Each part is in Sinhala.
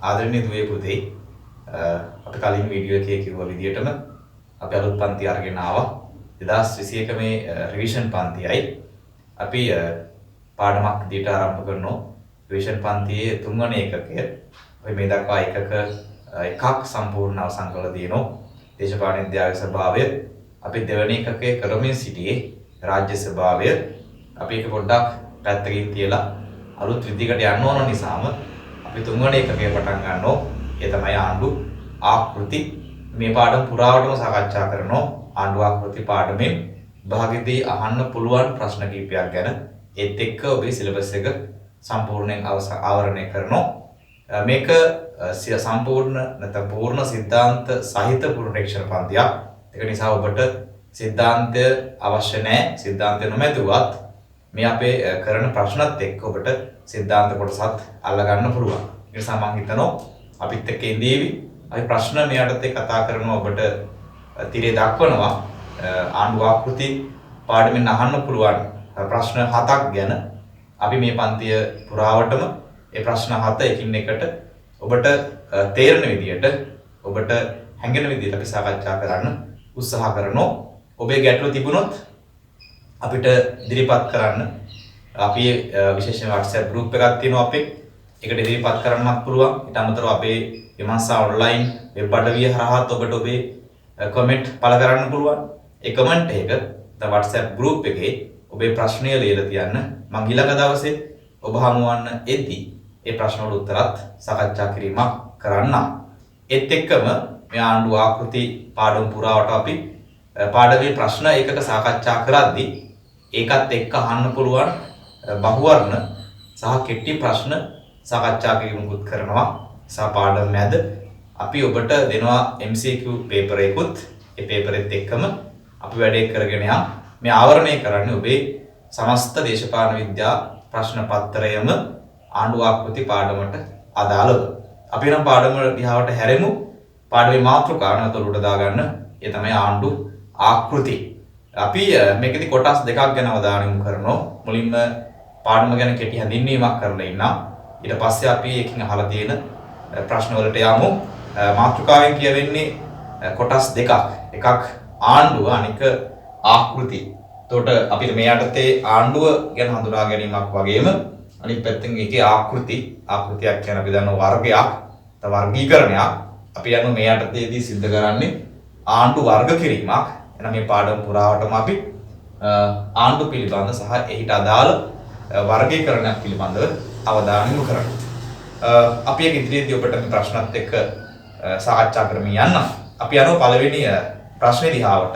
ආදරණීය දුවේ පුතේ අපි කලින් වීඩියෝ එකේ කිව්ව විදිහටම අපි අලුත් පන්ති අරගෙන ආවා 2021 මේ රිවිෂන් පන්තියයි අපි පාඩමක් විදිහට ආරම්භ කරනවා රිවිෂන් පන්තියේ තුන්වන ඒකකය අපි මේ දක්වා එකක සම්පූර්ණ අවසන් කරලා තියෙනවා දේශපාලන විද්‍යාවේ ස්වභාවය අපි දෙවෙනි ඒකකයේ කරමින් සිටියේ රාජ්‍ය ස්වභාවය අපි ඒක පොඩ්ඩක් පැත්තකින් තියලා අලුත් විදිහකට යන්න ඕන නිසාම අපි තුන්වෙනි ඒකකය පටන් ගන්නවා ඒ තමයි ආණ්ඩු ආකෘති මේ පාඩම පුරාවටම සාකච්ඡා කරනවා ආණ්ඩු ආකෘති පාඩමෙන් භාගෙදී අහන්න පුළුවන් ප්‍රශ්න කිහිපයක් ගැන ඒත් එක්ක ඔබේ සිලබස් එක සම්පූර්ණයෙන් ආවරණය කරනවා මේක සම්පූර්ණ නැත්නම් පූර්ණ සිද්ධාන්ත සහිත පුනරීක්ෂණ පන්තියක් ඒක නිසා ඔබට සිද්ධාන්තය අවශ්‍ය නැහැ සිද්ධාන්තය නොමැතිවත් මේ අපේ කරන ප්‍රශ්නත් එක්ක ඔබට සිද්ධාන්ත කොටසත් අල්ල ගන්න පුළුවන්. ඒ නිසා මම හිතනවා අපිත් එක්ක ඉඳීවි. අපි ප්‍රශ්න මෙයාටත් කතා කරනවා ඔබට තිරේ දක්වනවා ආණ්ඩු ආකෘති පාඩමෙන් අහන්න පුළුවන් ප්‍රශ්න 7ක් ගැන අපි මේ පන්තිය පුරාවටම ඒ ප්‍රශ්න 7 එකින් එකට ඔබට තේරෙන විදියට ඔබට හැඟෙන විදියට අපි සාකච්ඡා කරන්න උත්සාහ කරනවා. ඔබේ ගැටලු තිබුණොත් අපිට ඉදිරිපත් කරන්න අපි විශේෂයෙන් WhatsApp group එකක් තියෙනවා අපේ. ඒකට ඉදිරිපත් කරන්නත් පුළුවන්. ඊට අමතරව අපේ විමර්ශන online web අඩවිය හරහාත් ඔබට ඔබේ comment පළ කරන්න පුළුවන්. ඒ comment එක WhatsApp group එකේ ඔබේ ප්‍රශ්නය ලියලා තියන්න. මම ඊළඟ දවසේ ඔබ හමුවන්න එද්දී ඒ ප්‍රශ්න වල උත්තරත් සාකච්ඡා කිරීමක් කරන්නම්. ඒත් එක්කම මේ ආණ්ඩු ආකෘති පාඩම පුරාවට අපි පාඩමේ ප්‍රශ්න එකක සාකච්ඡා කරද්දී ඒකත් එක්ක අහන්න පුළුවන් බහුවර්ණ සහ කෙටි ප්‍රශ්න සාකච්ඡා කිරීමකුත් කරනවා. සා පාඩම මැද අපි ඔබට දෙනවා MCQ පේපර් එකකුත් ඒ පේපරෙත් එක්කම අපි වැඩේ කරගෙන යන්න. මේ ආවරණය කරන්නේ ඔබේ සමස්ත දේශපාලන විද්‍යා ප්‍රශ්න පත්‍රයම ආණ්ඩු ආකෘති පාඩමට අදාළව. අපි නම් පාඩම දිහාවට හැරෙමු. පාඩමේ මාතෘකාව නැතොලට දාගන්න. ඒ තමයි ආණ්ඩු ආකෘති. අපි මේකෙදි කොටස් දෙකක් ගැන අවධානය යොමු කරනවා. මුලින්ම පාඩම ගැන කෙටි හැඳින්වීමක් කරලා ඉන්නම්. ඊට පස්සේ අපි එකකින් අහලා තියෙන ප්‍රශ්න වලට යමු. මාතෘකාවෙන් කියවෙන්නේ කොටස් දෙකක්. එකක් ආණ්ඩුව අනික ආකෘති. එතකොට අපිට මේ යටතේ ආණ්ඩුව ගැන හඳුනා ගැනීමක් වගේම අනිත් පැත්තෙන් ඒකේ ආකෘතියක් කියන අපි දන්න වර්ගයක්, වර්ගීකරණයක්. අපි යන මේ යටතේදී සිද්ධ කරන්නේ ආණ්ඩු වර්ග කිරීමක්. එහෙනම් මේ පාඩම පුරාවටම අපි ආණ්ඩු පිළිබඳ සහ එහිට අදාළ වර්ගීකරණයක් පිළිබඳව අවධානය යොමු කරමු. අපි ඒක ඉදිරියේදී ඔබට මේ ප්‍රශ්නත් එක්ක සාකච්ඡා කරමින් යන්න. අපි යනවා පළවෙනි ප්‍රශ්නේ දිහාවට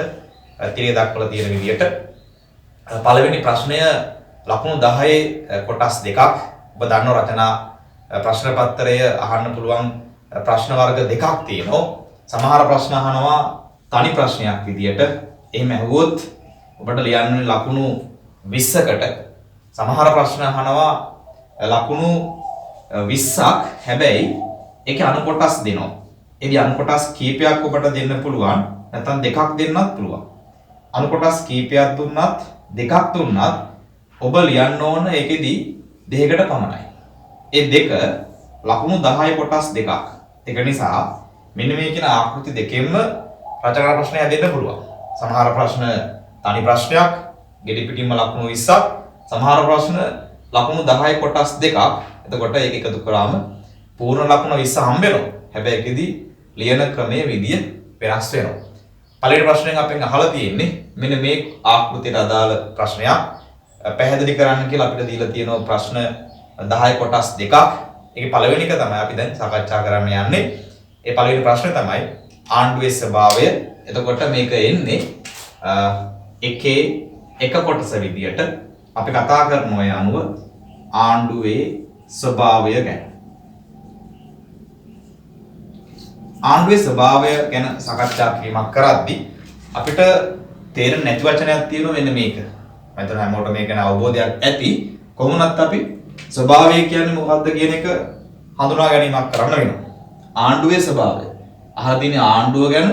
තිරේ දක්වලා තියෙන විදිහට. පළවෙනි ප්‍රශ්නය ලකුණු 10 කොටස් දෙකක්. ඔබ දන්න රචනා ප්‍රශ්න පත්‍රය අහන්න පුළුවන් ප්‍රශ්න වර්ග දෙකක් තියෙනවා. සමහර ප්‍රශ්න අහනවා තනි ප්‍රශ්නයක් විදියට. එහෙම ඇහුවොත් ඔබට ලියන්න ලකුණු 20කට. සමහර ප්‍රශ්න අහනවා ලකුණු 20ක්. හැබැයි ඒකේ අනු කොටස් දෙනවා. ඒ අනු කොටස් කීපයක් ඔබට දෙන්න පුළුවන්. නැත්නම් දෙකක් දෙන්නත් පුළුවන්. අනු කොටස් කීපයක් දුන්නත් දෙකක් දුන්නත් ඔබ ලියන්න ඕන ඒකෙදි දෙකකට පමණයි. ඒ දෙක ලකුණු 10 කොටස් දෙකක්. ඒක නිසා මෙන්න මේ කියන ආකෘති දෙකෙන්ම රචනා ප්‍රශ්න හැදෙන්න පුළුවන්. සමහර ප්‍රශ්න තනි ප්‍රශ්නයක්, ගෙඩි පිටින්ම ලකුණු 20ක්, සමහර ප්‍රශ්න ලකුණු 10 කොටස් දෙකක්. එතකොට ඒක එකතු කරාම පූර්ණ ලකුණු 20 හම්බ වෙනවා. හැබැයි ඒකෙදි ලියන ක්‍රමයේ විදිය වෙනස් වෙනවා. පළවෙනි ප්‍රශ්නයෙන් අපෙන් අහලා තියෙන්නේ මෙන්න මේ ආකෘතියට අදාළ ප්‍රශ්නයක්. පැහැදිලි කරන්න කියලා අපිට දීලා තියෙනවා ප්‍රශ්න 10 කොටස් දෙකක්. ඒකේ පළවෙනි එක තමයි අපි දැන් සාකච්ඡා කරන්න යන්නේ. ඒ පළවෙනි ප්‍රශ්නේ තමයි ආණ්ඩුවේ ස්වභාවය. එතකොට මේක එන්නේ එකේ එක කොටස විදියට අපි කතා කරන ඔය අනුව ආණ්ඩුවේ ස්වභාවය ගැන. ආණ්ඩුවේ ස්වභාවය ගැන සාකච්ඡා කිරීමක් කරද්දී අපිට තේරෙන්නේ නැති වචනයක් තියෙනවා මෙන්න මේක. මම හිතනවා හැමෝටම මේක ගැන අවබෝධයක් ඇති. කොහොමනත් අපි ස්වභාවය කියන්නේ මොකක්ද කියන එක හඳුනා ගැනීමක් කරන්න වෙනවා. ආණ්ඩුවේ ස්වභාවය. අහලා තියෙන ආණ්ඩුව ගැන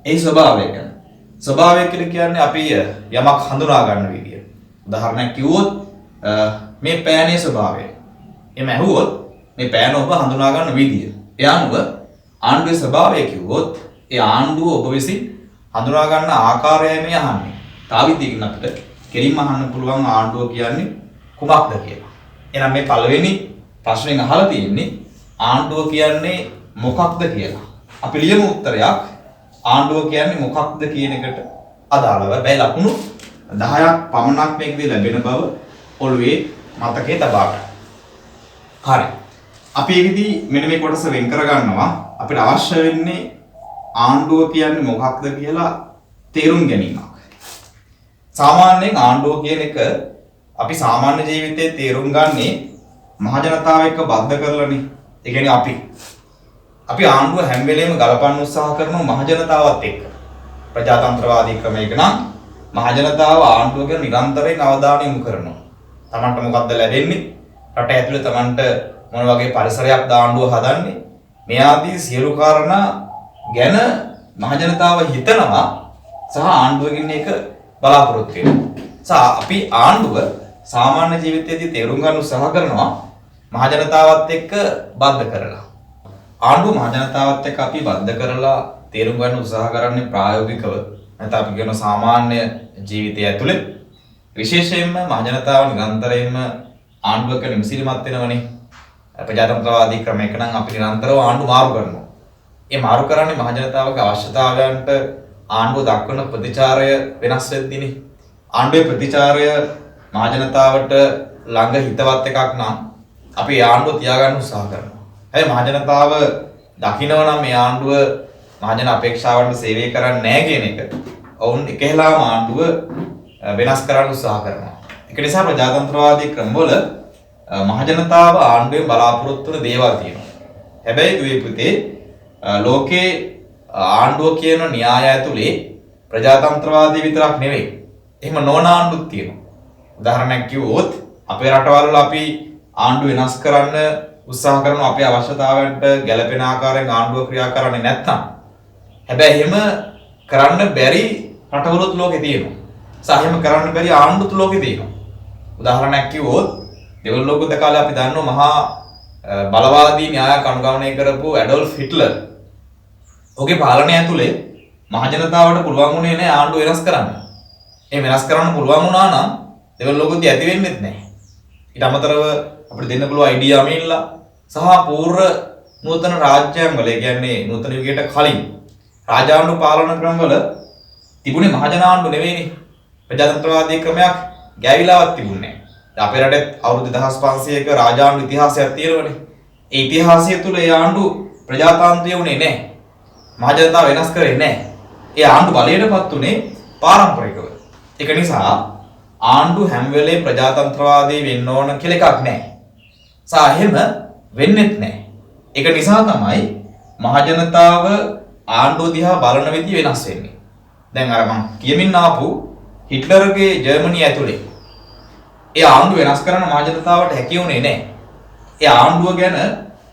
ඒ ස්වභාවය ගැන. ස්වභාවය කියන්නේ අපි යමක් හඳුනා ගන්න විදිය. උදාහරණයක් කිව්වොත් මේ පෑනේ ස්වභාවය. එමෙ ඇහුවොත් මේ පෑන ඔබ හඳුනා ගන්න විදිය. ඒ අනුව ආණ්ඩුවේ ස්වභාවය කිව්වොත් ඒ ආණ්ඩුව ඔබ විසින් හඳුනා ගන්න ආකාරයයි මේ අහන්නේ. තාවිතිකින් අපිට කෙලින්ම අහන්න පුළුවන් ආණ්ඩුව කියන්නේ කුමක්ද කියලා. එහෙනම් මේ පළවෙනි ප්‍රශ්නෙන් අහලා තියෙන්නේ ආණ්ඩුව කියන්නේ මොකක්ද කියලා. අපි ලියමු උත්තරයක්. ආණ්ඩුව කියන්නේ මොකක්ද කියන එකට අදාළව. හැබැයි ලකුණු 10ක් පමණක් මේකදී ලැබෙන බව ඔළුවේ මතකයේ තබා ගන්න. හරි. අපි ඒකදී මෙන්න මේ කොටස වෙන් කර ගන්නවා. අපිට අවශ්‍ය වෙන්නේ ආණ්ඩුව කියන්නේ මොකක්ද කියලා තේරුම් ගැනීමක්. සාමාන්‍යයෙන් ආණ්ඩුව කියන එක අපි සාමාන්‍ය ජීවිතයේ තේරුම් ගන්නේ මහ ජනතාව එක්ක බද්ධ කරලානේ. ඒ කියන්නේ අපි ආණ්ඩුව හැම වෙලේම ගලපන්න උත්සාහ කරනවා මහ ජනතාවත් එක්ක. ප්‍රජාතන්ත්‍රවාදී ක්‍රමයක නම් මහ ජනතාව ආණ්ඩුව ගැන නිරන්තරයෙන් අවධානය යොමු කරනවා. Tamanට මොකක්ද ලැබෙන්නේ? රට ඇතුලේ Tamanට මොන වගේ පරිසරයක්ද ආණ්ඩුව හදන්නේ? මේ ආදී සියලු කාරණා ගැන මහ ජනතාව හිතනවා සහ ආණ්ඩුවකින් ඒක බලාපොරොත්තු වෙනවා. අපි ආණ්ඩුව සාමාන්‍ය ජීවිතයේදී තේරුම් ගන්න උත්සාහ කරනවා මහ ජනතාවත් එක්ක බද්ධ කරලා. ආණ්ඩුව මහ ජනතාවත් එක්ක අපි බද්ධ කරලා තේරුම් ගන්න උත්සාහ කරන්නේ ප්‍රායෝගිකව. නැත්නම් අපි කියන සාමාන්‍ය ජීවිතය ඇතුලේ විශේෂයෙන්ම මහ ජනතාව නිරන්තරයෙන්ම ආණ්ඩුවක නිමසිලිමත් වෙනවනේ. ප්‍රජාතන්ත්‍රවාදී ක්‍රමයක නම් අපි නිරන්තරව ආණ්ඩුව මාරු කරනවා. ඒ මාරු කරන්නේ මහ ජනතාවගේ අවශ්‍යතාවයන්ට ආණ්ඩුව දක්වන ප්‍රතිචාරය වෙනස් වෙද්දීනේ. ආණ්ඩුවේ ප්‍රතිචාරය මහ ජනතාවට ළඟ හිතවත් එකක් නම් අපි ඒ ආණ්ඩුව තියාගන්න උත්සාහ කරනවා. හැබැයි මහ ජනතාව දකිනවා නම් මේ ආණ්ඩුව මහ ජන අපේක්ෂාවන්ට සේවය කරන්නේ නැහැ කියන එක. ඔවුන් එකහෙලාම ආණ්ඩුව වෙනස් කරන්න උත්සාහ කරනවා. ඒක නිසා ප්‍රජාතන්ත්‍රවාදී ක්‍රමවල මහ ජනතාව ආණ්ඩුවෙන් බලාපොරොත්තු වෙන දේවල් තියෙනවා. හැබැයි දුවේ පුතේ ලෝකේ ආණ්ඩුව කියන න්‍යාය ඇතුලේ ප්‍රජාතන්ත්‍රවාදී විතරක් නෙවෙයි. එහෙම නොවන ආණ්ඩුත් තියෙනවා. උදාහරණයක් කිව්වොත් අපේ රටවල අපි ආණ්ඩුව වෙනස් කරන්න උත්සාහ කරන අපේ අවශ්‍යතාවයන්ට ගැළපෙන ආකාරයෙන් ආණ්ඩුව ක්‍රියා කරන්නේ නැත්නම් හැබැයි එහෙම කරන්න බැරි රටවලුත් ලෝකේ තියෙනවා. එහෙම කරන්න බැරි ආණ්ඩුත් ලෝකේ තියෙනවා. උදාහරණයක් කිව්වොත් දෙවන ලෝක යුද්ධ කාලේ අපි දන්නවා මහා බලවාදී න්‍යායක් අනුගමනය කරපු ඇඩොල්ෆ් හිට්ලර්. ඔහුගේ පාලනය ඇතුලේ මහ ජනතාවට පුළුවන් වුණේ නැහැ ආණ්ඩුව වෙනස් කරන්න. ඒ වෙනස් කරන්න පුළුවන් වුණා නම් දෙවන ලෝක යුද්ධය ඇති වෙන්නේ නැහැ. ඊට අමතරව අපිට දෙන්න පුළුවන් අයිඩි අමීන්ලා සහ පූර්ව නූතන රාජ්‍යයන්වල ඒ කියන්නේ නූතන යුගයට කලින් රාජාණ්ඩු පාලන ක්‍රමවල තිබුණේ මහ ජන ආණ්ඩු නෙවෙයිනේ. ප්‍රජාතන්ත්‍රවාදී ක්‍රමයක් ගෑවිලාවක් තිබුණේ නැහැ. අපේ රටේ අවුරුදු 2500ක රාජාණ්ඩු ඉතිහාසයක් තියෙනවනේ. ඒ ඉතිහාසය තුල ඒ ආණ්ඩු ප්‍රජාතාන්ත්‍රීය වුණේ නැහැ. මහ ජනතාව වෙනස් කරේ නැහැ. ඒ ආණ්ඩු බලයටපත් උනේ පාරම්පරිකව. ඒක නිසා ආණ්ඩු හැම වෙලේම ප්‍රජාතන්ත්‍රවාදී වෙන්න ඕන කියලා එකක් නැහැ. එහෙම වෙන්නෙත් නැහැ. ඒක නිසා තමයි මහ ජනතාව ආණ්ඩුව දිහා බලන විදිය වෙනස් වෙන්නේ. දැන් අර මම කියමින් ආපු හිට්ලර්ගේ ජර්මනිය ඇතුලේ ඒ ආණ්ඩුව වෙනස් කරන්න මහ ජනතාවට හැකි වුණේ නැහැ. ඒ ආණ්ඩුව ගැන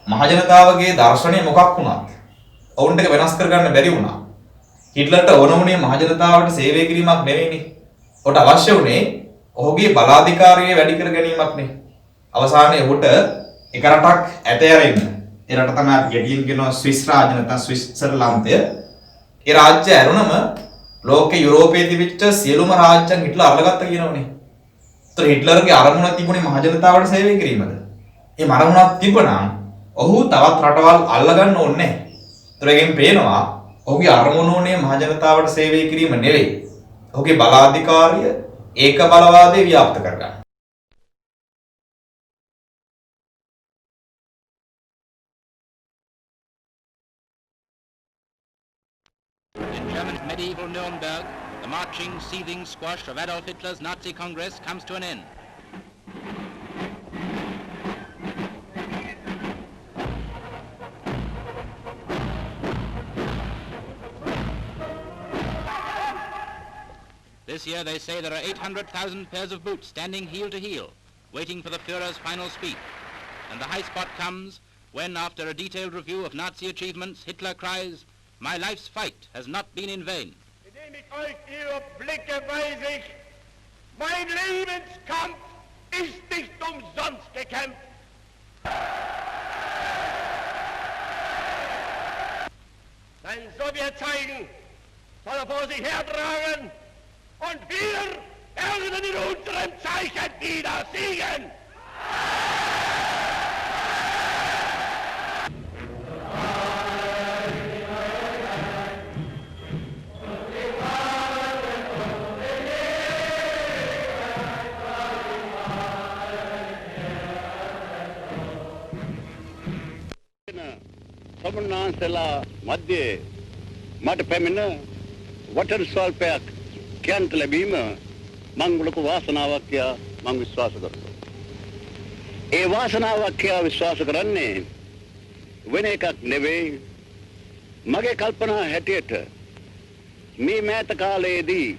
මහ ජනතාවගේ දර්ශනය මොකක් වුණත් ඔවුන්ට ඒක වෙනස් කරගන්න බැරි වුණා. හිට්ලර්ට ඕන වුණේ මහ ජනතාවට සේවය කිරීමක් නෙවෙයිනේ. ඔහුට අවශ්‍ය වුණේ ඔහුගේ බලාධිකාරිය වැඩි කර ගැනීමක් නේ. අවසානයේ ඔහුට එක රටක් ඇතෑරෙන්න. ඒ රට තමයි අපි ගැටියෙන් කියනවා ස්විස් රාජ්‍ය නැත්නම් ස්විට්සර්ලන්තය. ඒ රාජ්‍ය ඇරුණම ලෝකේ යුරෝපයේ තිබිච්ච සියලුම රාජ්‍යයන් හිට්ලර් අල්ලගත්තා කියනවනේ. ඒතර හිට්ලර්ගේ අරමුණ තිබුණේ මහ ජනතාවට සේවය කිරීමද? ඒ අරමුණක් තිබුණා ඔහු තවත් රටවල් අල්ලගන්න ඕනේ නැහැ. ඒතර එකෙන් පේනවා ඔහුගේ අරමුණ උනේ මහ ජනතාවට සේවය කිරීම නෙවෙයි. ඔහුගේ බලාධිකාරිය ඒක බලවාදේ ව්‍යාප්ත කරගන්න. In German medieval Nuremberg, the marching, seething squash of Adolf Hitler's Nazi Congress comes to an end. This year they say there are 800,000 pairs of boots standing heel to heel, waiting for the Führer's final speech. And the high spot comes when, after a detailed review of Nazi achievements, Hitler cries, "My life's fight has not been in vain." Indem ich euch ihre Blicke weise ich, mein Lebenskampf ist nicht umsonst gekämpft. sein Sowjetzeichen soll er vor sich hertragen und wir werden in unserem Zeichen wieder siegen. සමුන්නාන්සලා මැදේ මට පැමිණ වටර ස්වල්පයක් කියන්ට ලැබීම මං ලොකු වාසනාවක් කියලා මං විශ්වාස කරනවා. ඒ වාසනාවක් කියලා විශ්වාස කරන්නේ වෙන එකක් නෙවෙයි. මගේ කල්පනා හැටියට මේ මෑත කාලයේදී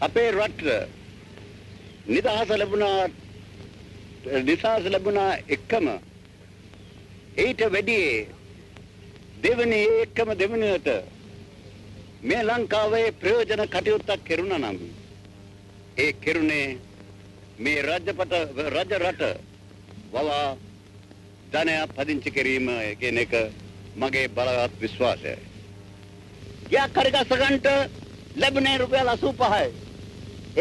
අපේ රට නිදහස ලැබුණා එකම ඊට වැඩි දෙවෙනි එකම දෙවෙනියට මේ ලංකාවේ ප්‍රයෝජන කටයුත්තක් කෙරුණා නම් ඒ කෙරුණේ මේ රජ රට වවා ධනය පදිංචි කිරීම කියන එක මගේ බලවත් විශ්වාසයයි. යා කරගසගන්ට ලැබුණේ රුපියල් 85යි.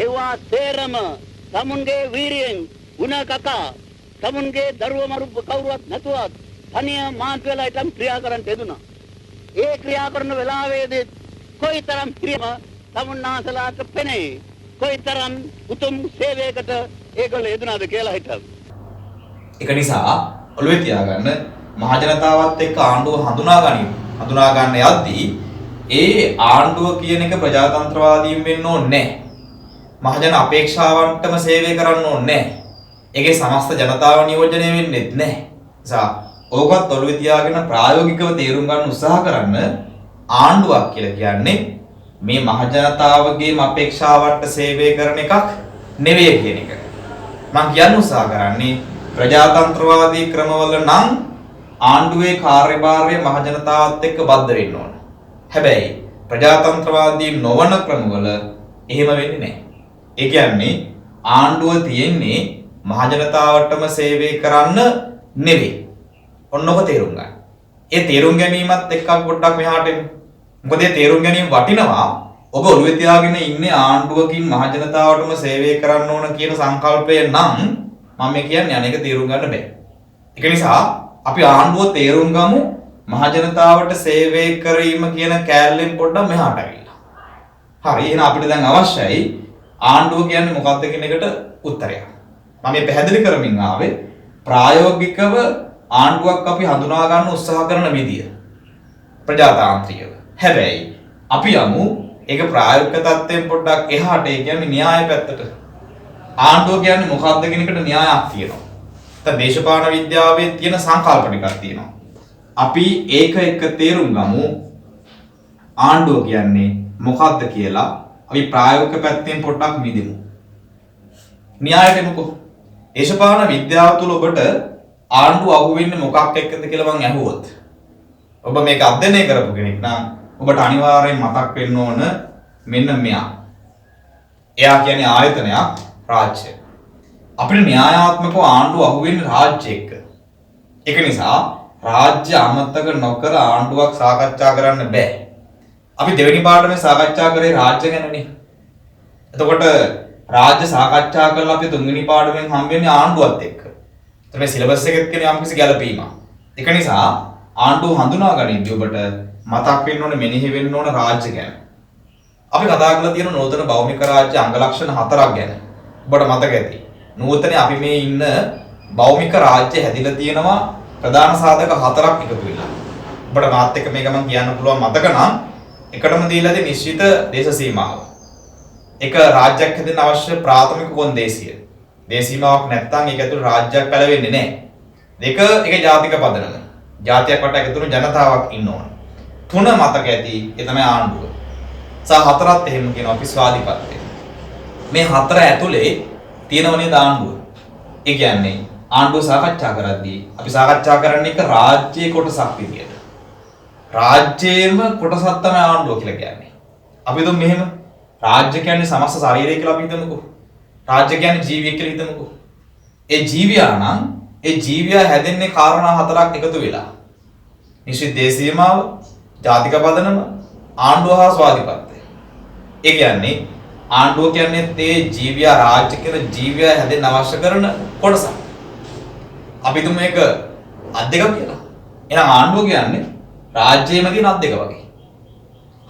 ඒවා තේරම තමුන්ගේ වීරියෙන් ගුණ කකා තමුන්ගේ දරුවෝ මරු කවුරුවත් නැතුවත් තනිය මාත් වෙලා ඊටම් ක්‍රියා කරන්න යෙදුණා. ඒ ක්‍රියා කරන වෙලාවේදී කොයිතරම් ප්‍රියම තමුන්නාසලාට පෙනේ. කොයිතරම් උතුම් සේවයකට ඒගොල්ලෝ යෙදුණාද කියලා හිතනවා. ඒක නිසා ඔළුවේ තියාගන්න මහජනතාවත් එක්ක ආණ්ඩුව හඳුනා ගන්න යද්දී ඒ ආණ්ඩුව කියන එක ප්‍රජාතන්ත්‍රවාදීන් වෙන්න ඕනේ නැහැ. මහජන අපේක්ෂාවන්ටම සේවය කරන්න ඕනේ නැහැ. ඒකේ සමස්ත ජනතාව නියෝජනය වෙන්නෙත් නැහැ. නිසා ඕකත් ඔළුවේ තියාගෙන ප්‍රායෝගිකව තේරුම් ගන්න උත්සාහ කරන්න ආණ්ඩුවක් කියලා කියන්නේ මේ මහජනතාවගේම අපේක්ෂාවට සේවය කරන එකක් නෙවෙයි කියන එක. මම කියන්න උත්සාහ කරන්නේ ප්‍රජාතන්ත්‍රවාදී ක්‍රමවල නම් ආණ්ඩුවේ කාර්යභාරය මහජනතාවත් එක්ක බද්ධ වෙන්න ඕන. හැබැයි ප්‍රජාතන්ත්‍රවාදී නොවන ක්‍රමවල එහෙම වෙන්නේ නැහැ. ඒ කියන්නේ ආණ්ඩුව තියෙන්නේ මහජනතාවටම සේවය කරන්න නෙවෙයි. ඔන්නෝක තේරුම් ගන්න. ඒ තේරුම් ගැනීමත් එක්ක පොඩ්ඩක් මෙහාට එමු. මොකද ඒ තේරුම් ගැනීම වටිනවා. ඔබ ඔළුවේ තියාගෙන ඉන්නේ ආණ්ඩුවකින් මහජනතාවටම සේවය කරන්න ඕන කියන සංකල්පය නම් මම කියන්නේ අනේක තේරුම් ගන්න බෑ. ඒක නිසා අපි ආණ්ඩුව තේරුම් ගමු මහජනතාවට සේවය කිරීම කියන කෑල්ලෙන් පොඩ්ඩක් මෙහාට ඇවිල්ලා. හරි එහෙනම් අපිට දැන් අවශ්‍යයි ආණ්ඩුව කියන්නේ මොකක්ද කියන එකට උත්තරයක්. මම මේ පැහැදිලි කරමින් ආවේ ප්‍රායෝගිකව ආණ්ඩුවක් අපි හඳුනා ගන්න උත්සාහ කරන විදිය ප්‍රජාතාන්ත්‍රිකව. හැබැයි අපි යමු ඒක ප්‍රායෝගික තත්ත්වයෙන් පොඩ්ඩක් එහාට. ඒ කියන්නේ න්‍යාය පැත්තට. ආණ්ඩුව කියන්නේ මොකක්ද කියන එකට න්‍යායක් තියෙනවා. නැත්නම් දේශපාලන විද්‍යාවේ තියෙන සංකල්ප ටිකක් තියෙනවා. අපි ඒක එක්ක තේරුම් ගමු ආණ්ඩුව කියන්නේ මොකක්ද කියලා. අපි ප්‍රායෝගික පැත්තෙන් පොඩ්ඩක් මිදෙමු. න්‍යායට එමුකෝ. දේශපාලන විද්‍යාව තුළ ඔබට ආණ්ඩුව අහුවෙන්නේ මොකක් එක්කද කියලා මං ඇහුවොත් ඔබ මේක අධ්‍යයනය කරපු කෙනෙක් නම් ඔබට අනිවාර්යෙන් මතක් වෙන්න ඕන මෙන්න මෙයා. එයා කියන්නේ ආයතනයක් රාජ්‍ය. අපිට න්‍යායාත්මකව ආණ්ඩුව අහුවෙන්නේ රාජ්‍ය එක්ක. ඒක නිසා රාජ්‍ය අමතක නොකර ආණ්ඩුවක් සාකච්ඡා කරන්න බෑ. අපි දෙවෙනි පාඩමේ සාකච්ඡා කරේ රාජ්‍ය ගැනනේ. එතකොට රාජ්‍ය සාකච්ඡා කරලා අපි තුන්වෙනි පාඩමෙන් හම්බෙන්නේ ආණ්ඩුවත් එක්ක. මේ සිලබස් එකෙත් කියන යම්කිසි ගැළපීමක්. ඒක නිසා ආණ්ඩුව හඳුනා ගනිද්දී ඔබට මතක් වෙන්න ඕනේ මෙනෙහි වෙන්න ඕන රාජ්‍ය ගැන. අපි කතා කරලා තියෙන නූතන භෞමික රාජ්‍ය අංග ලක්ෂණ 4ක් ගැන. ඔබට මතක ඇති. නූතනේ අපි මේ ඉන්න භෞමික රාජ්‍ය හැදිලා තියෙනවා ප්‍රධාන සාධක 4ක් එකතු වෙලා. ඔබට මාත් එක්ක මේක මම කියන්න පුළුවන් මතක නම් එකටම දීලා තියෙන නිශ්චිත දේශ සීමාව. එක රාජ්‍යයක් හැදෙන්න අවශ්‍ය ප්‍රාථමික කොන්දේසිය. දේශීමාවක් නැත්නම් ඒක ඇතුළේ රාජ්‍යයක් පැලවෙන්නේ නැහැ. දෙක ඒක ජාතික පදනම. ජාතියක් වට එකතුණු ජනතාවක් ඉන්න ඕන. තුන මතක ඇති ඒ තමයි ආණ්ඩුව. සහ හතරත් එහෙම කියනවා අපි ස්වාධිපත්‍ය. මේ හතර ඇතුලේ තියෙනවනේ ආණ්ඩුව. ඒ කියන්නේ ආණ්ඩුව සාකච්ඡා කරද්දී අපි සාකච්ඡා කරන්නේ එක රාජ්‍යයේ කොටසක් විදියට. රාජ්‍යයේම කොටසක් තමයි ආණ්ඩුව කියලා කියන්නේ. අපි දුම් මෙහෙම රාජ්‍ය කියන්නේ සමස්ත ශරීරය කියලා අපි හිතමුකෝ. රාජ්‍ය කියන්නේ ජීවියෙක් කියලා හිතමුකෝ. ඒ ජීවියා නම් ඒ ජීවියා හැදෙන්නේ කාරණා 4ක් එකතු වෙලා. නිශ්චිත දේශීයමාව, ජාතික පදනම, ආණ්ඩුව හා ස්වාධිපත්‍යය. ඒ කියන්නේ ආණ්ඩුව කියන්නේ තේ ජීවියා රාජ්‍ය කියන ජීවියා හැදෙන්න අවශ්‍ය කරන කොටසක්. අපි තුමු මේක අත් දෙකක් කියලා. එහෙනම් ආණ්ඩුව කියන්නේ රාජ්‍යයේම තියෙන අත් දෙක වගේ.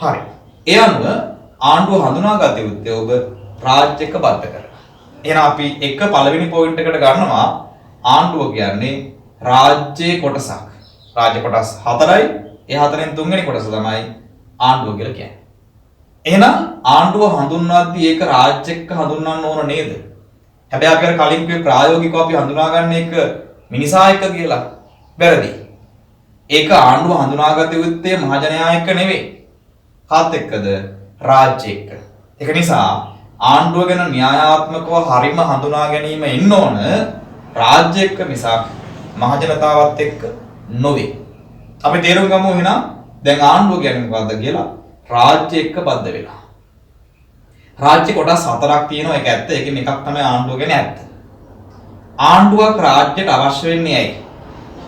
හරි. ඒ අනුව ආණ්ඩුව හඳුනාගත යුත්තේ ඔබ රාජ්‍ය එක්ක බද්ධ කරලා. එහෙනම් අපි එක පළවෙනි පොයින්ට් එකට ගන්නවා ආණ්ඩුව කියන්නේ රාජ්‍යයේ කොටසක්. රාජ්‍ය කොටස් 4යි. ඒ 4න් තුන්වෙනි කොටස තමයි ආණ්ඩුව කියලා කියන්නේ. එහෙනම් ආණ්ඩුව හඳුන්වද්දී ඒක රාජ්‍ය එක්ක හඳුන්වන්න ඕන නේද? හැබැයි අපි අර කලින් කිව්වේ ප්‍රායෝගිකව අපි හඳුනාගන්න එක මිනිසා එක්ක කියලා. වැරදි. ඒක ආණ්ඩුව හඳුනාගත යුත්තේ මහජනයා එක්ක නෙවෙයි. කාත් එක්කද? රාජ්‍ය එක්ක. ඒක නිසා ආණ්ඩුව ගැන න්‍යායාත්මකව හරිම හඳුනා ගැනීම එන්න ඕන රාජ්‍ය එක්ක මිසක් මහජනතාවත් එක්ක නොවේ. අපි තේරුම් ගමු එහෙනම් දැන් ආණ්ඩුව කියන්නේ මොකද්ද කියලා. රාජ්‍ය එක්ක බද්ධ වෙලා. රාජ්‍ය කොටස් 4ක් තියෙනවා. ඒක ඇත්ත. ඒකෙන් එකක් තමයි ආණ්ඩුව කියන්නේ ඇත්ත. ආණ්ඩුවක් රාජ්‍යයට අවශ්‍ය වෙන්නේ ඇයි?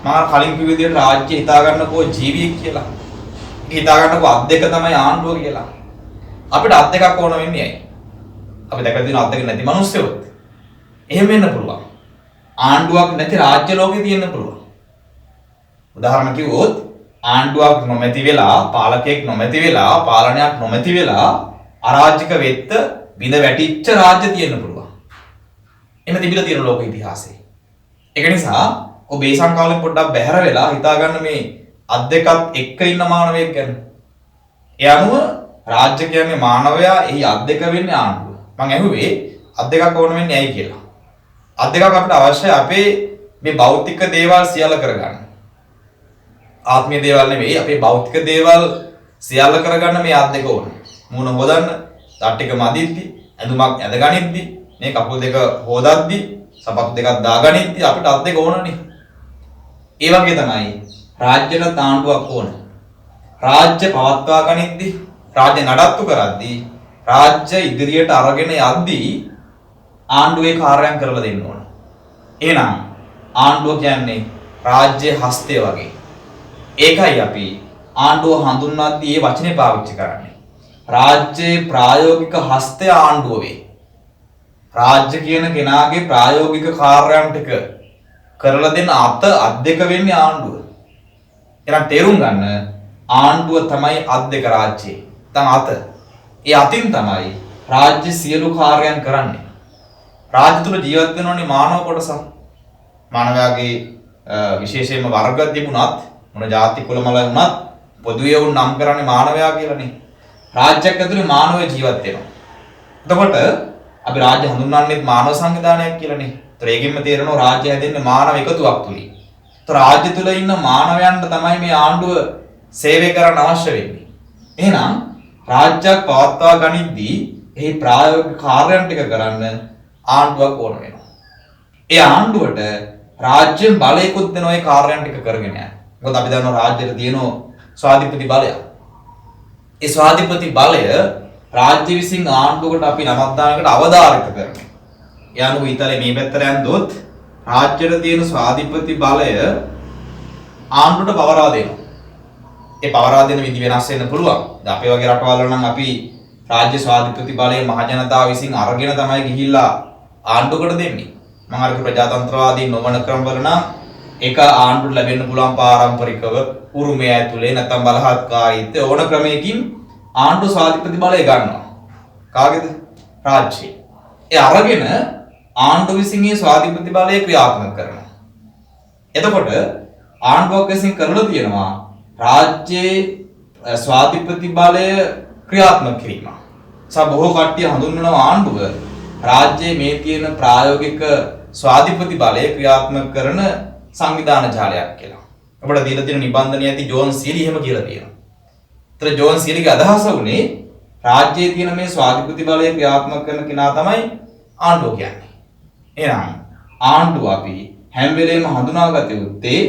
මම කලින් කිව්ව විදිහට රාජ්‍ය හිතා ගන්නකෝ ජීවියෙක් කියලා. ඒක හිතා ගන්නකෝ අත් දෙක තමයි ආණ්ඩුව කියලා. අපිට අත් දෙකක් ඕන වෙන්නේ ඇයි? අපි දැකලා තියෙන අත් දෙක නැති මිනිස්සුත්. එහෙම වෙන්න පුළුවන්. ආණ්ඩුවක් නැති රාජ්‍ය ලෝකේ තියෙන්න පුළුවන්. උදාහරණ කිව්වොත් ආණ්ඩුවක් නොමැති වෙලා, පාලකයෙක් නොමැති වෙලා, පාලනයක් නොමැති වෙලා අරාජික වෙත්ත බිඳ වැටිච්ච රාජ්‍ය තියෙන්න පුළුවන්. එහෙම තිබිලා තියෙන ලෝක ඉතිහාසයේ. ඒක නිසා ඔබ ඒ සංකාලෙන් පොඩ්ඩක් බැහැර වෙලා හිතා ගන්න මේ අත් දෙකත් එක්ක ඉන්න මානවයෙක් ගැන. ඒ අනුව රාජ්‍ය කියන්නේ මානවයා, එහි අත් දෙක වෙන්නේ ආණ්ඩුව. මම ඇහුවේ අත් දෙකක් ඕන වෙන්නේ ඇයි කියලා. අත් දෙකක් අපිට අවශ්‍යයි අපේ මේ භෞතික දේවල් සියල්ල කරගන්න. ආත්මීය දේවල් නෙවෙයි, අපේ භෞතික දේවල් සියල්ල කරගන්න මේ අත් දෙක ඕන. මූණ හොදන්න, දත් ටික මදිද්දි, ඇඳුමක් ඇඳගනිද්දි, මේ කකුල් දෙක හොදද්දි, සපත්තු දෙකක් දාගනිද්දි අපිට අත් දෙක ඕනනේ. ඒ වගේ තමයි රාජ්‍යයට ආණ්ඩුවක් ඕන. රාජ්‍ය පවත්වා ගනිද්දි, රාජ්‍ය නඩත්තු කරද්දි, රාජ්‍ය ඉදිරියට අරගෙන යද්දී ආණ්ඩුවේ කාර්යයන් කරලා දෙන්න ඕන. එහෙනම් ආණ්ඩුව කියන්නේ රාජ්‍ය හස්තය වගේ. ඒකයි අපි ආණ්ඩුව හඳුන්වද්දී මේ වචනේ පාවිච්චි කරන්නේ. රාජ්‍යයේ ප්‍රායෝගික හස්තය ආණ්ඩුව වේ. රාජ්‍ය කියන කෙනාගේ ප්‍රායෝගික කාර්යයන් ටික කරලා දෙන අත් දෙක වෙන්නේ ආණ්ඩුව. එහෙනම් තේරුම් ගන්න ආණ්ඩුව තමයි අත් දෙක රාජ්‍යයේ. නැත්නම් අත. ඒ අතින් තමයි රාජ්‍ය සියලු කාර්යයන් කරන්නේ. රාජ්‍ය තුල ජීවත් වෙනෝනේ මානව කොටසක්. මානවයාගේ විශේෂයෙන්ම වර්ග තිබුණත් මොන ಜಾති කුල මල වුණත් පොදුවේ වුන් නම් කරන්නේ මානවයා කියලානේ. රාජ්‍යයක් ඇතුලේ මානවය ජීවත් වෙනවා. එතකොට අපි රාජ්‍ය හඳුන්වන්නේ මානව සංවිධානයක් කියලානේ. ඒතර ඒකෙන්ම තේරෙනවා රාජ්‍ය හැදෙන්නේ මානව එකතුවක් තුලින්. ඒතර රාජ්‍ය තුල ඉන්න මානවයන්ට තමයි මේ ආණ්ඩුව සේවය කරන්න අවශ්‍ය වෙන්නේ. එහෙනම් රාජ්‍යයක් පවත්වා ගනිද්දී එහි ප්‍රායෝගික කාර්යයන් ටික කරන්න ආණ්ඩුවක් ඕන වෙනවා. ඒ ආණ්ඩුවට රාජ්‍යයෙන් බලයකුත් දෙන ඔය කාර්යයන් ටික කරගෙන යන්න. මොකද අපි දන්නවා රාජ්‍යයට තියෙන ස්වාධිපති බලය. ඒ ස්වාධිපති බලය රාජ්‍ය විසින් ආණ්ඩුවකට අපි නමක් දානකට අවධාරිත කරනවා. ඒ අනුව ඊතලේ මේ පැත්තට යනදොත් රාජ්‍යයට තියෙන ස්වාධිපති බලය ආණ්ඩුවට පවරා දෙනවා. ඒ පවරා දෙන විදි වෙනස් වෙන්න පුළුවන්. දැන් අපේ වගේ රටවල් නම් අපි රාජ්‍ය ස්වාධිපති බලය මහජනතාව විසින් අරගෙන තමයි ගිහිල්ලා ආණ්ඩුවකට දෙන්නේ. මම අර ප්‍රජාතන්ත්‍රවාදී නොවන ක්‍රමවල නම් ඒක ආණ්ඩුවට ලැබෙන්න පුළුවන් පාරම්පරිකව උරුමය ඇතුලේ නැත්නම් බලහත්කාරීත්වය ඕන ක්‍රමයකින් ආණ්ඩු ස්වාධිපති බලය ගන්නවා. කාගේද? රාජ්‍යයේ. ඒ අරගෙන ආණ්ඩුව විසින් මේ ස්වාධිපති බලය ක්‍රියාත්මක කරනවා. එතකොට ආණ්ඩුවක් විසින් කරලා තියෙනවා රාජ්‍යයේ ස්වාධිපති බලය ක්‍රියාත්මක කිරීම. බොහෝ කට්ටිය හඳුන්වනවා ආණ්ඩුව රාජ්‍යයේ මේ තියෙන ප්‍රායෝගික ස්වාධිපති බලය ක්‍රියාත්මක කරන සංවිධාන ජාලයක් කියලා. අපිට දීලා තියෙන නිබන්ධනය ඇති ජෝන් සීලි එහෙම කියලා තියෙනවා. ඒතර ජෝන් සීලිගේ අදහස උනේ රාජ්‍යයේ තියෙන මේ ස්වාධිපති බලය ක්‍රියාත්මක කරන කෙනා තමයි ආණ්ඩුව කියන්නේ. එහෙනම් ආණ්ඩුව අපි හැම වෙලේම හඳුනාගත යුත්තේ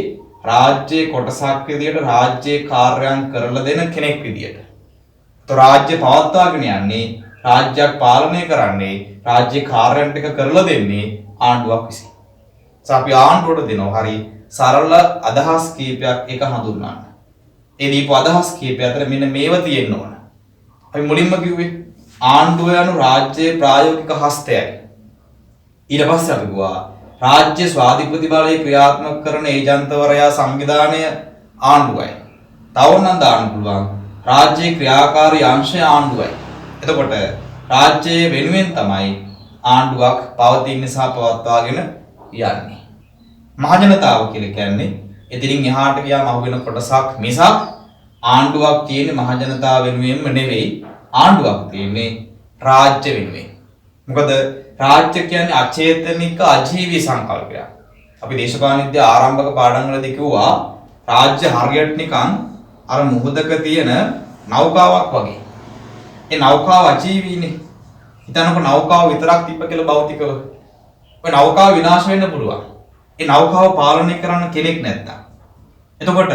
රාජ්‍යයේ කොටසක් විදියට රාජ්‍යයේ කාර්යයන් කරලා දෙන කෙනෙක් විදියට. તો රාජ්‍ය පවත්වාගෙන යන්නේ රාජ්‍යයක් පාලනය කරන්නේ රාජ්‍ය කාර්යයන් ටික කරලා දෙන්නේ ආණ්ඩුවක් විසින්. අපි ආණ්ඩුවට දෙනවා හරි සරල අදහස් කීපයක් එක හඳුන්වන්න. ඒ දීපු අදහස් කීපය අතර මෙන්න මේව තියෙන්න ඕන. අපි මුලින්ම කිව්වේ ආණ්ඩුව යනු රාජ්‍යයේ ප්‍රායෝගික හස්තයයි. ඊට පස්සේ අපි කිව්වා රාජ්‍ය ස්වාධීනපති බලය ක්‍රියාත්මක කරන ඒජන්තවරයා සංවිධානය ආණ්ඩුවයි. තවනම් දාන්න පුළුවන් රාජ්‍යයේ ක්‍රියාකාරී අංශය ආණ්ඩුවයි. එතකොට රාජ්‍යයේ වෙනුවෙන් තමයි ආණ්ඩුවක් පවතින්නේ සහ පවත්වාගෙන යන්නේ. මහජනතාව කියලා කියන්නේ එතනින් එහාට ගියාම අහුවෙන කොටසක් මිසක් ආණ්ඩුවක් තියෙන්නේ මහජනතාව වෙනුවෙන්ම නෙවෙයි. ආණ්ඩුවක් තියෙන්නේ රාජ්‍ය වෙනුවෙන්. මොකද රාජ්‍ය කියන්නේ අචේතනික අජීවී සංකල්පයක්. අපි දේශපාලන විද්‍යා ආරම්භක පාඩම් වලදී කිව්වා රාජ්‍ය හරියට නිකන් අර මුහුදක තියෙන නෞකාවක් වගේ. ඒ නෞකාව අජීවීනේ. හිතන්නකො නෞකාව විතරක් තිබ්බ කියලා භෞතිකව. ඔය නෞකාව විනාශ වෙන්න පුළුවන්. ඒ නෞකාව පාලනය කරන්න කෙනෙක් නැත්තම්. එතකොට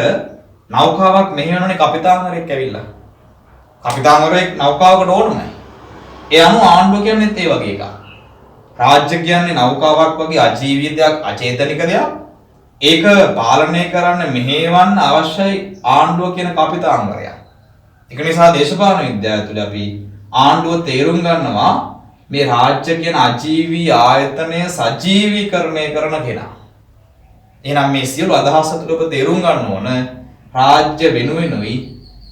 නෞකාවක් මෙහෙවනනේ කපිතාන්වරයෙක් ඇවිල්ලා. කපිතාන්වරයෙක් නෞකාවකට ඕනමයි. ඒ අනුව ආණ්ඩුව කියන්නේ ඒ වගේ එකක්. රාජ්‍ය කියන්නේ නෞකාවක් වගේ අජීවී දෙයක්, අචේතනික දෙයක්. ඒක පාලනය කරන්න මෙහෙවන්න අවශ්‍යයි ආණ්ඩුව කියන කපිතාන්වරයා. ඒක නිසා දේශපාලන විද්‍යාව තුළ අපි ආණ්ඩුව තේරුම් ගන්නවා මේ රාජ්‍ය කියන අජීවී ආයතනය සජීවීකරණය කරන කෙනා. එහෙනම් මේ සියලු අදහස් තුළ ඔබ තේරුම් ගන්න ඕන රාජ්‍ය වෙනුවෙනුයි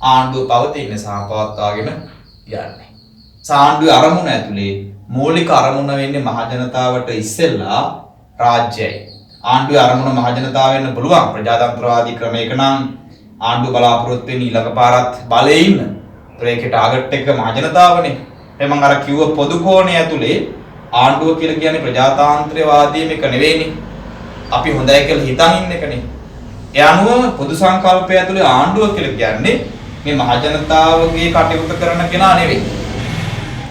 ආණ්ඩුව පවතින සහ පවත්වාගෙන යන්නේ. ආණ්ඩුවේ අරමුණ ඇතුලේ මූලික අරමුණ වෙන්නේ මහජනතාවට ඉස්සෙල්ලා රාජ්‍යයි. ආණ්ඩුවේ අරමුණ මහජනතාව වෙන්න පුළුවන් ප්‍රජාතන්ත්‍රවාදී ක්‍රමයක නම් ආණ්ඩුව බලාපොරොත්තු වෙන්නේ ඊළඟ පාරත් බලේ ඉන්න. ඒකේ ටාගට් එක මහජනතාවනේ. එමන් අර කිව්ව පොදු කෝණය ඇතුලේ ආණ්ඩුව කියලා කියන්නේ ප්‍රජාතාන්ත්‍රවාදී මේක නෙවෙයිනේ. අපි හොඳයි කියලා හිතන් ඉන්න එකනේ. ඒ අනුව පොදු සංකල්පය ඇතුලේ ආණ්ඩුව කියලා කියන්නේ මේ මහජනතාවගේ කටයුතු කරන කෙනා නෙවෙයි.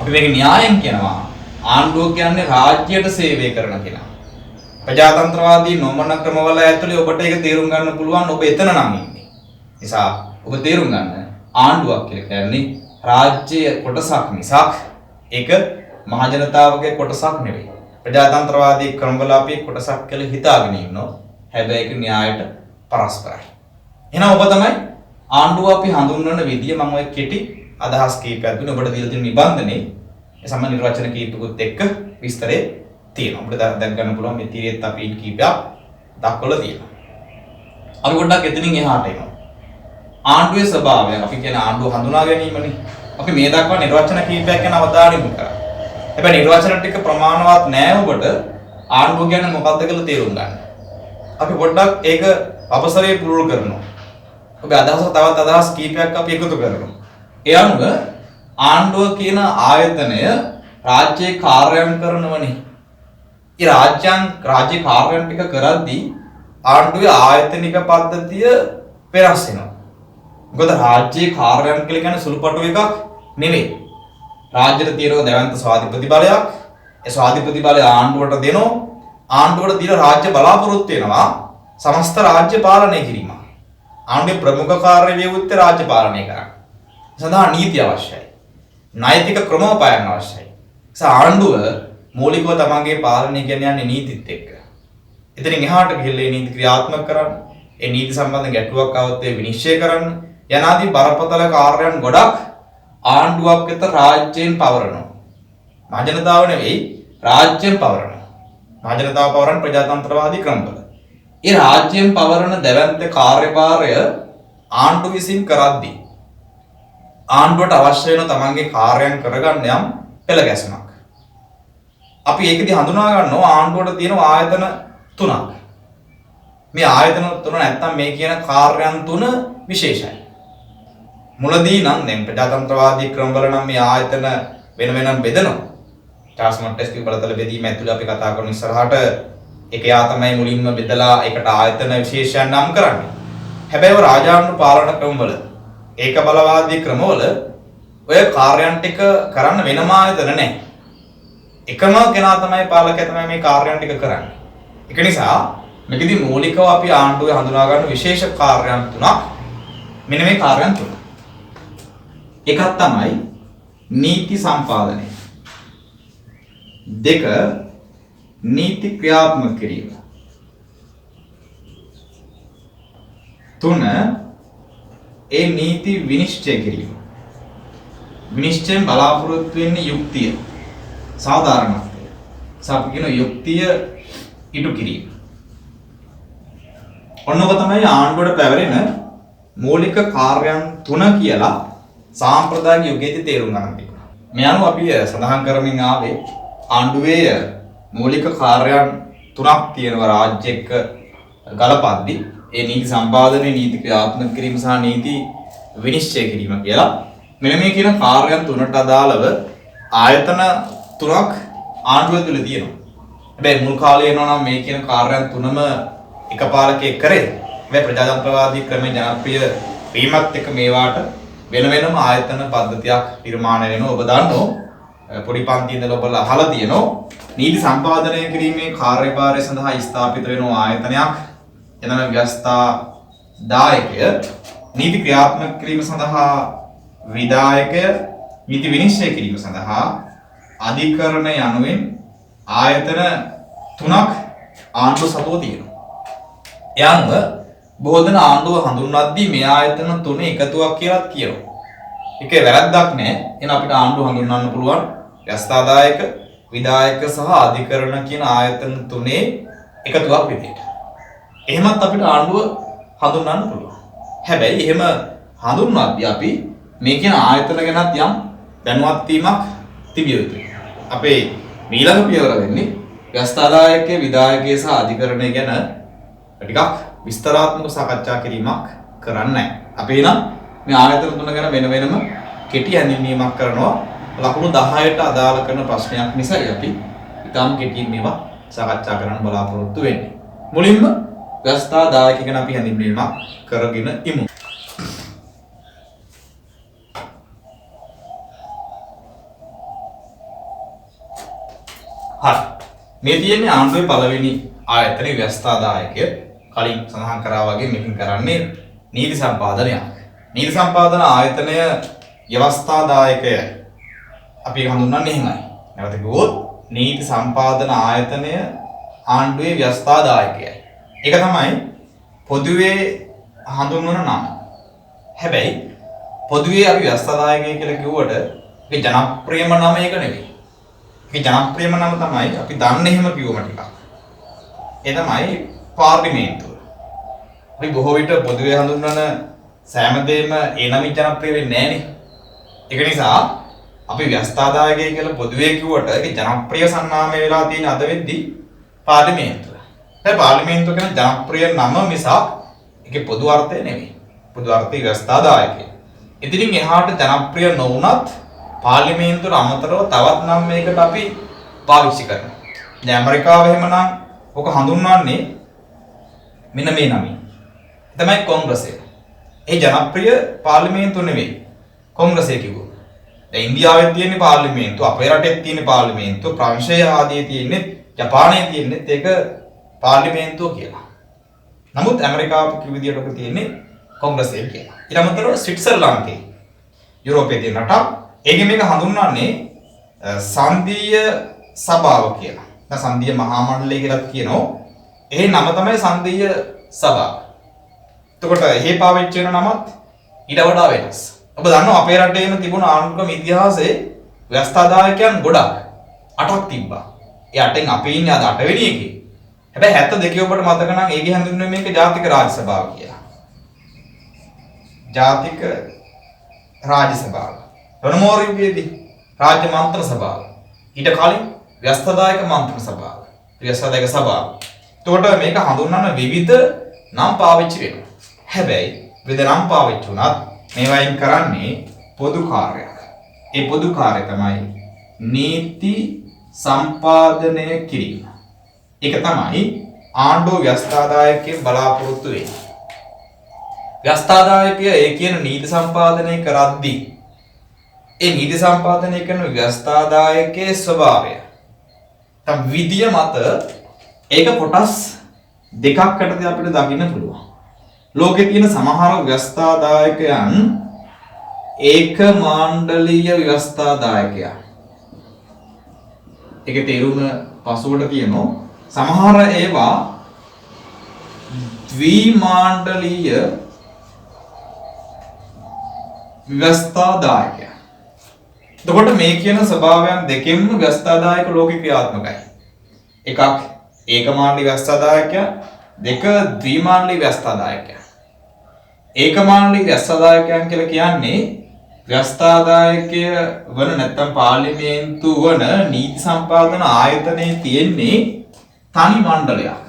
අපි මේක න්‍යායෙන් කියනවා ආණ්ඩුව කියන්නේ රාජ්‍යයට සේවය කරන කෙනා. ප්‍රජාතන්ත්‍රවාදී නොමන ක්‍රමවල ඇතුලේ ඔබට ඒක තේරුම් ගන්න පුළුවන් ඔබ එතන නම් ඉන්නේ. නිසා ඔබ තේරුම් ගන්න ආණ්ඩුවක් කියලා කියන්නේ රාජ්‍ය කොටසක් මිසක් ඒක මහජනතාවගේ කොටසක් නෙවෙයි. ප්‍රජාතන්ත්‍රවාදී ක්‍රමවල අපි කොටසක් කියලා හිතාගෙන ඉන්නවා. හැබැයි ඒක න්‍යායට පරස්පරයි. එහෙනම් ඔබ තමයි ආණ්ඩුව අපි හඳුන්වන විදිය මම ඔය කෙටි අදහස් කීපයක් දුන්න ඔබට දීලා තියෙන නිබන්ධනේ ඒ සම්බන්ධ නිර්වචන කීපකුත් එක්ක විස්තරේ තියෙනවා. අපිට දැක් ගන්න පුළුවන් මේ තීරයේත් අපි කීපයක් දක්වලා තියෙනවා. අපි පොඩ්ඩක් එතනින් එහාට එනවා. ආණ්ඩුවේ ස්වභාවය අපි කියන ආණ්ඩුව හඳුනා ගැනීමනේ. අපි මේ දක්වා නිර්වචන කීපයක් ගැන අවධානය යොමු කරා. හැබැයි නිර්වචන ටික ප්‍රමාණවත් නෑ ඔබට ආණ්ඩුව කියන්නේ මොකක්ද කියලා තේරුම් ගන්න. අපි පොඩ්ඩක් ඒක අපසරේ පුරුදු කරනවා. ඔබේ අදහස තවත් අදහස් කීපයක් අපි එකතු කරනවා. ඒ අනුව ආණ්ඩුව කියන ආයතනය රාජ්‍යයේ කාර්යයන් කරනවනේ. ඒ රාජ්‍ය කාර්යයන් ටික කරද්දී ආණ්ඩුවේ ආයතනික පද්ධතිය වෙනස් වෙනවා. මොකද රාජ්‍යයේ කාර්යයන් කියලා කියන්නේ සුළුපටු එකක් නෙමෙයි. රාජ්‍යයට තියෙන දැවැන්ත ස්වාධීනපති බලයක්. ඒ ස්වාධීනපති බලය ආණ්ඩුවට දෙනවා. ආණ්ඩුවට දීලා රාජ්‍ය බලාපොරොත්තු වෙනවා සමස්ත රාජ්‍ය පාලනය කිරීම. ආණ්ඩුවේ ප්‍රමුඛ කාර්ය වේවුත්තේ රාජ්‍ය පාලනය කරන්න. සඳහා නීති අවශ්‍යයි. නෛතික ක්‍රමෝපායන් අවශ්‍යයි. ආණ්ඩුව මූලිකව තමන්ගේ පාලනය කියන්නේ නීතිත් එක්ක. එතනින් එහාට ගිහිල්ලා මේ නීති ක්‍රියාත්මක කරන්න, ඒ නීති සම්බන්ධ ගැටලුවක් આવත් ඒ විනිශ්චය කරන්න, යනාදී බරපතල කාර්යයන් ගොඩක් ආණ්ඩුවක් වෙත රාජ්‍යයෙන් පවරනවා. මහජනතාව නෙවෙයි රාජ්‍යයෙන් පවරනවා. මහජනතාව පවරන ප්‍රජාතන්ත්‍රවාදී ක්‍රමවල. ඒ රාජ්‍යයෙන් පවරන දැවැන්ත කාර්යභාරය ආණ්ඩුව විසින් කරද්දී ආණ්ඩුවට අවශ්‍ය වෙන තමන්ගේ කාර්යයන් කරගන්න යම් පෙළ ගැසීමක්. අපි ඒකදී හඳුනා ගන්නවා ආණ්ඩුවට තියෙන ආයතන තුනක්. මේ ආයතන තුන නැත්තම් මේ කියන කාර්යයන් තුන විශේෂයි. මුලදී නම් දැන් ප්‍රජාතන්ත්‍රවාදී ක්‍රමවල නම් මේ ආයතන වෙන වෙනම බෙදනවා. චාල්ස් මොන්ටෙස්කියු බලතල බෙදීම ඇතුළේ අපි කතා කරන ඉස්සරහට ඒක යා තමයි මුලින්ම බෙදලා ඒකට ආයතන විශේෂයන් නම් කරන්නේ. හැබැයි රාජාණ්ඩු පාලන ක්‍රමවල ඒක බලවාදී ක්‍රමවල ඔය කාර්යයන් ටික කරන්න වෙනම ආයතන නැහැ. එකම කෙනා තමයි පාලකයා තමයි මේ කාර්යයන් ටික කරන්නේ. ඒක නිසා මේකෙදි මූලිකව අපි ආණ්ඩුවේ හඳුනා ගන්න විශේෂ කාර්යයන් තුනක් මෙන්න මේ කාර්යයන් තුන. එකක් තමයි නීති සම්පාදනය. දෙක නීති ක්‍රියාත්මක කිරීම. තුන, 3. ඒ නීති විනිශ්චය කිරීම. විනිශ්චයෙන් බලාපොරොත්තු වෙන්නේ යුක්තිය, සාධාරණත්වය. සාපේක්ෂ යුක්තිය ඉටු කිරීම. ඔන්නක තමයි ආණ්ඩුවට පැවරෙන මූලික කාර්යයන් 3 කියලා සාම්ප්‍රදායික යුගයේදී තේරුම් ගන්න තිබුණා. මේ අනුව අපි සඳහන් කරමින් ආවේ ආණ්ඩුවේ මූලික කාර්යයන් 3ක් තියෙනවා රාජ්‍ය එක්ක ගලපද්දී. ඒ නීති සම්පාදනය, නීති ක්‍රියාත්මක කිරීම සහ නීති විනිශ්චය කිරීම කියලා. මෙන්න මේ කියන කාර්යයන් 3ට අදාළව ආයතන 3ක් ආණ්ඩුව තුළ තියෙනවා. හැබැයි මුල් කාලේ එනවා නම් මේ කියන කාර්යයන් 3ම එකපාරකේ කරේ. මේ ප්‍රජාතන්ත්‍රවාදී ක්‍රමයේ ජනප්‍රිය වීමත් එක්ක මේවාට වෙන වෙනම ආයතන පද්ධතියක් නිර්මාණය වෙනවා. ඔබ දන්නෝ පොඩි පන්ති ඉඳලා ඔබලා අහලා තියෙනවා නීති සම්පාදනය කිරීමේ කාර්යභාරය සඳහා ස්ථාපිත වෙන ආයතනයක් එනම ව්‍යවස්ථාදායකය, නීති ක්‍රියාත්මක කිරීම සඳහා විධායකය, නීති විනිශ්චය කිරීම සඳහා අධිකරණ යනුවෙන් ආයතන 3ක් ආණ්ඩුව සතුව තියෙනවා. යංග බොහෝ දෙනා ආණ්ඩුව හඳුන්වද්දී මේ ආයතන 3 එකතුවක් කියලාත් කියනවා. ඒකේ වැරද්දක් නැහැ. එහෙනම් අපිට ආණ්ඩුව හඳුන්වන්න පුළුවන් ව්‍යවස්ථාදායක, විධායක සහ අධිකරණ කියන ආයතන 3 එකතුවක් විදිහට. එහෙමත් අපිට ආණ්ඩුව හඳුන්වන්න පුළුවන්. හැබැයි එහෙම හඳුන්වද්දී අපි මේ කියන ආයතන ගැනත් යම් දැනුවත් වීමක් තිබිය යුතුයි. අපේ ඊළඟ පියවර වෙන්නේ ව්‍යවස්ථාදායකයේ, විධායකයේ සහ අධිකරණය ගැන ටිකක් විස්තරාත්මක සාකච්ඡා කිරීමක් කරන්නේ. අපි නම් මේ ආයතන 3 ගැන වෙන වෙනම කෙටි හැඳින්වීමක් කරනවා. ලකුණු 10ට අදාළ කරන ප්‍රශ්නයක් නිසායි අපි ඊටම කෙටියෙන් මේවා සාකච්ඡා කරන්න බලාපොරොත්තු වෙන්නේ. මුලින්ම ව්‍යවස්ථාදායක ගැන අපි හැඳින්වීමක් කරගෙන ඉමු. හරි. මේ තියෙන්නේ ආණ්ඩුවේ පළවෙනි ආයතනයේ ව්‍යවස්ථාදායකය. කලින් සඳහන් කරා වගේ මේකෙන් කරන්නේ නීති සම්පාදනයක්. නීති සම්පාදන ආයතනය ව්‍යවස්ථාදායකය අපි හඳුන්වන්නේ එහෙමයි. නැවත කිව්වොත් නීති සම්පාදන ආයතනය ආණ්ඩුවේ ව්‍යවස්ථාදායකයයි. ඒක තමයි පොදුවේ හඳුන්වන නම. හැබැයි පොදුවේ අපි ව්‍යවස්ථාදායකය කියලා කිව්වට ඒක ජනප්‍රියම නම ඒක නෙවෙයි. ඒක ජනප්‍රියම නම තමයි අපි දන්නේ එහෙම කිව්වම ටිකක්. ඒ තමයි පාර්ලිමේන්තුව. අපි බොහෝ විට පොදුවේ හඳුන්වන සෑම දෙයක්ම ඒ නමින් ජනප්‍රිය වෙන්නේ නැහනේ. ඒක නිසා අපි ව්‍යවස්ථාදායකය කියලා පොදුවේ කිව්වට ඒක ජනප්‍රිය සන්නාමය වෙලා තියෙන අද වෙද්දී පාර්ලිමේන්තුව. ඒ පාර්ලිමේන්තුව කියන ජනප්‍රිය නම මිසක් ඒකේ පොදු අර්ථය නෙවෙයි. පොදු අර්ථය ව්‍යවස්ථාදායකය. ඉතින් එහාට ජනප්‍රිය නොවුනත් පාර්ලිමේන්තුවට අමතරව තවත් නම් මේකට අපි පාවිච්චි කරනවා. දැන් ඇමරිකාව එහෙමනම් ඔක හඳුන්වන්නේ මෙන්න මේ නමින්. තමයි කොංග්‍රසය. ඒ ජනප්‍රිය පාර්ලිමේන්තුව නෙවෙයි. කොංග්‍රසය කිව්වොත්. දැන් ඉන්දියාවේ තියෙන පාර්ලිමේන්තුව, අපේ රටේ තියෙන පාර්ලිමේන්තුව, ප්‍රංශය ආදී තියෙන්නේ, ජපානයේ තියෙන්නේ ඒක පාර්ලිමේන්තුව කියලා. නමුත් ඇමරිකාව කිව්ව විදියට ඔක තියෙන්නේ කොංග්‍රසය කියලා. ඊට අමතරව ස්විට්සර්ලන්තේ යුරෝපයේ තියෙන රටක් ඒකේ මේක හඳුන්වන්නේ සංධීය සභාව කියලා. නැත්නම් සංධීය මහා මණ්ඩලය කියලාත් කියනවා. ඒ නම තමයි සංධීය සභාව. එතකොට එහි පාවිච්චි වෙන නමත් ඊට වඩා වෙනස්. ඔබ දන්නවා අපේ රටේම තිබුණ ආණ්ඩුක්‍රම ඉතිහාසයේ ව්‍යවස්ථාදායකයන් ගොඩක් 8ක් තිබ්බා. ඒ 8න් අපි ඉන්නේ අද 8 වෙනි එකේ. හැබැයි 72 ඔබට මතක නම් ඒකේ හඳුන්වන්නේ මේක ජාතික රාජ්‍ය සභාව කියලා. ජාතික රාජ්‍ය සභාව. රණමෝරියේදී රාජ්‍ය මන්ත්‍රණ සභාව. ඊට කලින් ව්‍යවස්ථාදායක මන්ත්‍රණ සභාව. ව්‍යවස්ථාදායක සභාව. එතකොට මේක හඳුන්වන විවිධ නම් පාවිච්චි වෙනවා. හැබැයි විවිධ නම් පාවිච්චි වුණත් මේවායින් කරන්නේ පොදු කාර්යයක්. ඒ පොදු කාර්යය තමයි නීති සම්පාදනය කිරීම. ඒක තමයි ආණ්ඩුව ව්‍යවස්ථාදායකයෙන් බලාපොරොත්තු වෙන්නේ. ව්‍යවස්ථාදායකය ඒ කියන නීති සම්පාදනය කරද්දී ඒ නීති සම්පාදනය කරන ව්‍යවස්ථාදායකයේ ස්වභාවය තම විදිය මත ඒක කොටස් දෙකක් යටතේ අපිට දකින්න පුළුවන්. ලෝකේ තියෙන සමහර ව්‍යවස්ථාදායකයන් ඒක මාණ්ඩලීය ව්‍යවස්ථාදායකයන්. ඒකේ තේරුම පසුවට කියනවා. සමහර ඒවා ද්විමාණ්ඩලීය ව්‍යවස්ථාදායකයා. එතකොට මේ කියන ස්වභාවයන් දෙකෙන්ම ව්‍යවස්ථාදායක ලෝකේ ක්‍රියාත්මකයි. එකක් ඒකමාණ්ඩි ව්‍යවස්ථාදායකයා, දෙක ද්විමාණ්ඩි ව්‍යවස්ථාදායකයා. ඒකමාණ්ඩි ව්‍යවස්ථාදායකයන් කියලා කියන්නේ ව්‍යවස්ථාදායකය වන නැත්නම් පාර්ලිමේන්තු වන නීති සම්පාදන ආයතනයේ තියෙන්නේ තනි මණ්ඩලයක්.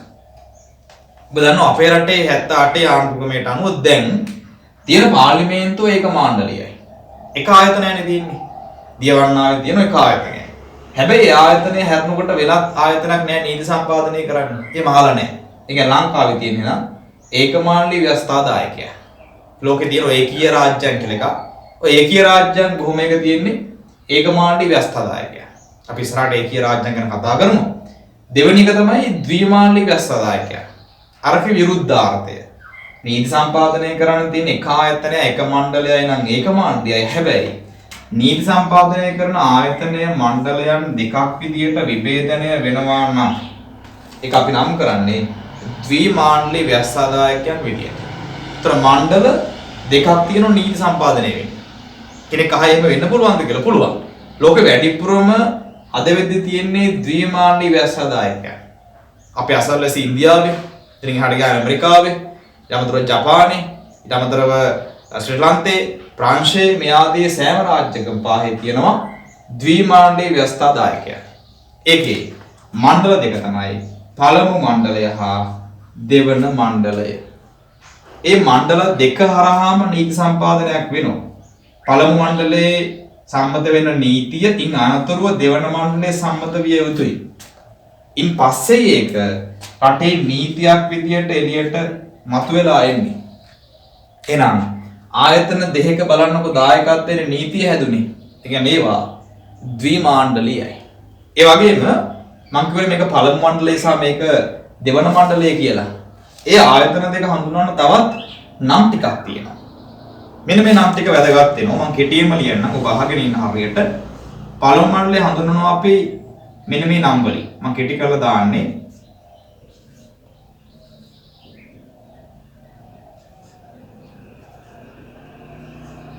ඔබ දන්නවා අපේ රටේ 78 ආණ්ඩු ක්‍රමයට අනුව දැන් තියෙන පාර්ලිමේන්තුව ඒක මණ්ඩලයයි. එක ආයතනයනේ තියෙන්නේ. දියවන්නාවේ තියෙන එක ආයතනයයි. හැබැයි ඒ ආයතනය හැරෙනකොට වෙනත් ආයතනයක් නෑ නීති සම්පාදනය කරන්න. ඒ මහලා නෑ. ඒ කියන්නේ ලංකාවේ තියෙන්නේ නම් ඒකමාණ්ඩි ව්‍යවස්ථාදායකයා. ලෝකේ තියෙන ඒකීය රාජ්‍යයන් කියලා එකක්. ඔය ඒකීය රාජ්‍යයන් බොහොමයක තියෙන්නේ ඒකමාණ්ඩි ව්‍යවස්ථාදායකයා. අපි ඉස්සරහට ඒකීය රාජ්‍යයන් ගැන කතා කරමු. දෙවෙනි එක තමයි ද්විමාණ්ඩි ව්‍යවස්ථාදායකයා. අරක විරුද්ධාර්ථය. නීති සම්පාදනය කරන්න තියෙන එක ආයතනය එක මණ්ඩලයයි නම් ඒකමාණ්ඩියයි. හැබැයි නීති සම්පාදනය කරන ආයතනය මණ්ඩලයන් දෙකක් විදියට විභේදනය වෙනවා නම් ඒක අපි නම් කරන්නේ ද්විමාණ්ඩි ව්‍යවස්ථාදායකයන් විදියට. ඒතර මණ්ඩල දෙකක් තියෙන නීති සම්පාදනය වෙන්නේ. කෙනෙක් අහයෙම වෙන්න පුළුවන්ද කියලා පුළුවන්. ලෝකෙ වැඩිපුරම අද වෙද්දි තියෙන්නේ ද්විමාණ්ඩි ව්‍යවස්ථාදායකයන්. අපි අසල්වැසි ඉන්දියාවේ, ඉතින් එහාට ගියා ඇමරිකාවේ, ඊට අමතරව ජපානයේ, ඊට අමතරව ශ්‍රී ලංකාවේ, ප්‍රංශයේ මේ ආදී සෑම රාජ්‍යකම පාහේ තියෙනවා ද්විමාණ්ඩි ව්‍යවස්ථාදායකයන්. ඒකේ මණ්ඩල දෙක තමයි පළමු මණ්ඩලය හා දෙවන මණ්ඩලය. ඒ මණ්ඩල දෙක හරහාම නීති සම්පාදනයක් වෙනවා. පළමු මණ්ඩලයේ සම්මත වෙන නීතිය ඉන් අනතුරුව දෙවන මණ්ඩලයේ සම්මත විය යුතුයි. ඉන් පස්සේ ඒක රටේ නීතියක් විදියට එළියට මතුවලා එන්නේ. එහෙනම් ආයතන දෙකක බලන්නකො දායකත්වයේ නීතිය හැදුනේ. ඒ කියන්නේ මේවා ද්විමාණ්ඩලීයයි. ඒ වගේම මම කිව්වේ මේක පළමු මණ්ඩලය සහ මේක දෙවන මණ්ඩලය කියලා. ඒ ආයතන දෙක හඳුන්වන තවත් නම් ටිකක් තියෙනවා. මෙන්න මේ නම් ටික වැදගත් වෙනවා. මම කෙටියෙන්ම ලියන්නම්. ඔබ අහගෙන ඉන්න හරියට පළමු මණ්ඩලය හඳුන්වනවා අපි මෙන්න මේ නම් වලින්. මම කෙටි කරලා දාන්නේ.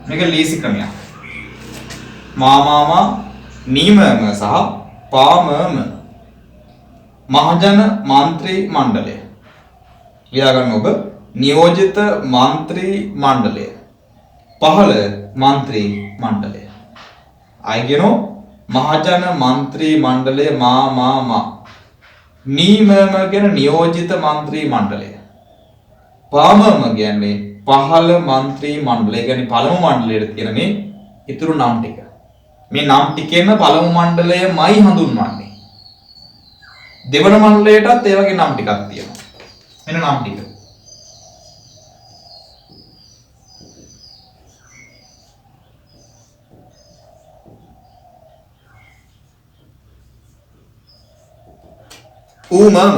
මේක ලීසි ක්‍රමයක්. මාමාමා නීමම සහ පාමම මහජන මන්ත්‍රී මණ්ඩලය. ලියා ගන්න ඔබ නියෝජිත මන්ත්‍රී මණ්ඩලය. පහළ මන්ත්‍රී මණ්ඩලය. ආයගෙනෝ මහජන මන්ත්‍රී මණ්ඩලය මාමාමා. නීමම කියන නියෝජිත මන්ත්‍රී මණ්ඩලය. පාමම කියන්නේ පහළ මන්ත්‍රී මණ්ඩලය. කියන්නේ පළමු මණ්ඩලයට තියෙන මේ ඉතුරු නම් ටික. මේ නම් ටිකෙම පළමු මණ්ඩලයමයි හඳුන්වන්නේ. දෙවන මණ්ඩලයටත් ඒ වගේ නම් ටිකක් තියෙනවා. මෙන්න නම් ටික. ඌමම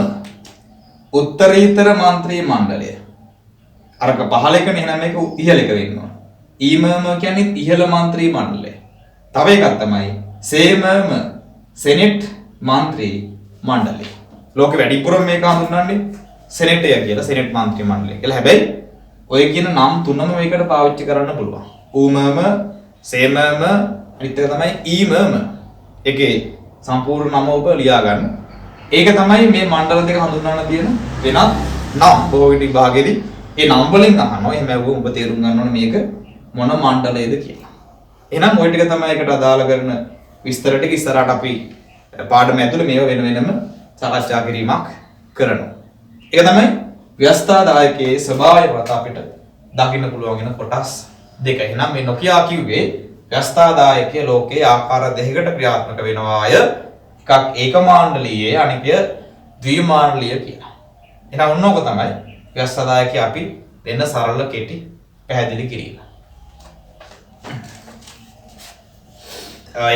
උත්තරීතර මන්ත්‍රී මණ්ඩලය. අරක පහල එකනේ එහෙනම් මේක ඉහළ එක වෙන්න ඕන. ඊමම කියන්නේ ඉහළ මන්ත්‍රී මණ්ඩලය. තව එකක් තමයි සේමම සෙනෙට් මන්ත්‍රී මණ්ඩලය. ලෝකෙ වැඩිපුරම මේක හඳුන්වන්නේ සෙනෙටය කියලා, සෙනෙට් මන්ත්‍රී මණ්ඩලය කියලා. හැබැයි ඔය කියන නම් තුනම මේකට පාවිච්චි කරන්න පුළුවන්. ඌමම, සේමම, අනිත් එක තමයි ඊමම. ඒකේ සම්පූර්ණ නම ඔබ ලියා ගන්න. ඒක තමයි මේ මණ්ඩල දෙක හඳුන්වන්න තියෙන වෙනත් නම්. බොහෝ විට විභාගෙදී ඒ නම් වලින් අහනවා. එහෙම ඇහුවොත් ඔබ තේරුම් ගන්න ඕනේ මේක මොන මණ්ඩලයේද කියලා. එහෙනම් ওই ටික තමයි ඒකට අදාළ කරන විස්තර ටික ඉස්සරහට අපි පාඩම ඇතුලේ මේව වෙන වෙනම සාකච්ඡා කිරීමක් කරනවා. ඒක තමයි ව්‍යවස්ථාදායකයේ ස්වභාවය මත අපිට දකින්න පුළුවන් වෙන කොටස් දෙක. එහෙනම් මේ නොකියා කිව්වේ ව්‍යවස්ථාදායකයේ ලෝකයේ ආකාර දෙකකට ක්‍රියාත්මක වෙනවාය. එකක් ඒකමාණ්ඩලීය, අනික ද්විමාණ්ඩලීය කියලා. එහෙනම් ඔන්නෝක තමයි ව්‍යවස්ථාදායකයේ අපි වෙන සරල කෙටි පැහැදිලි කිරීම.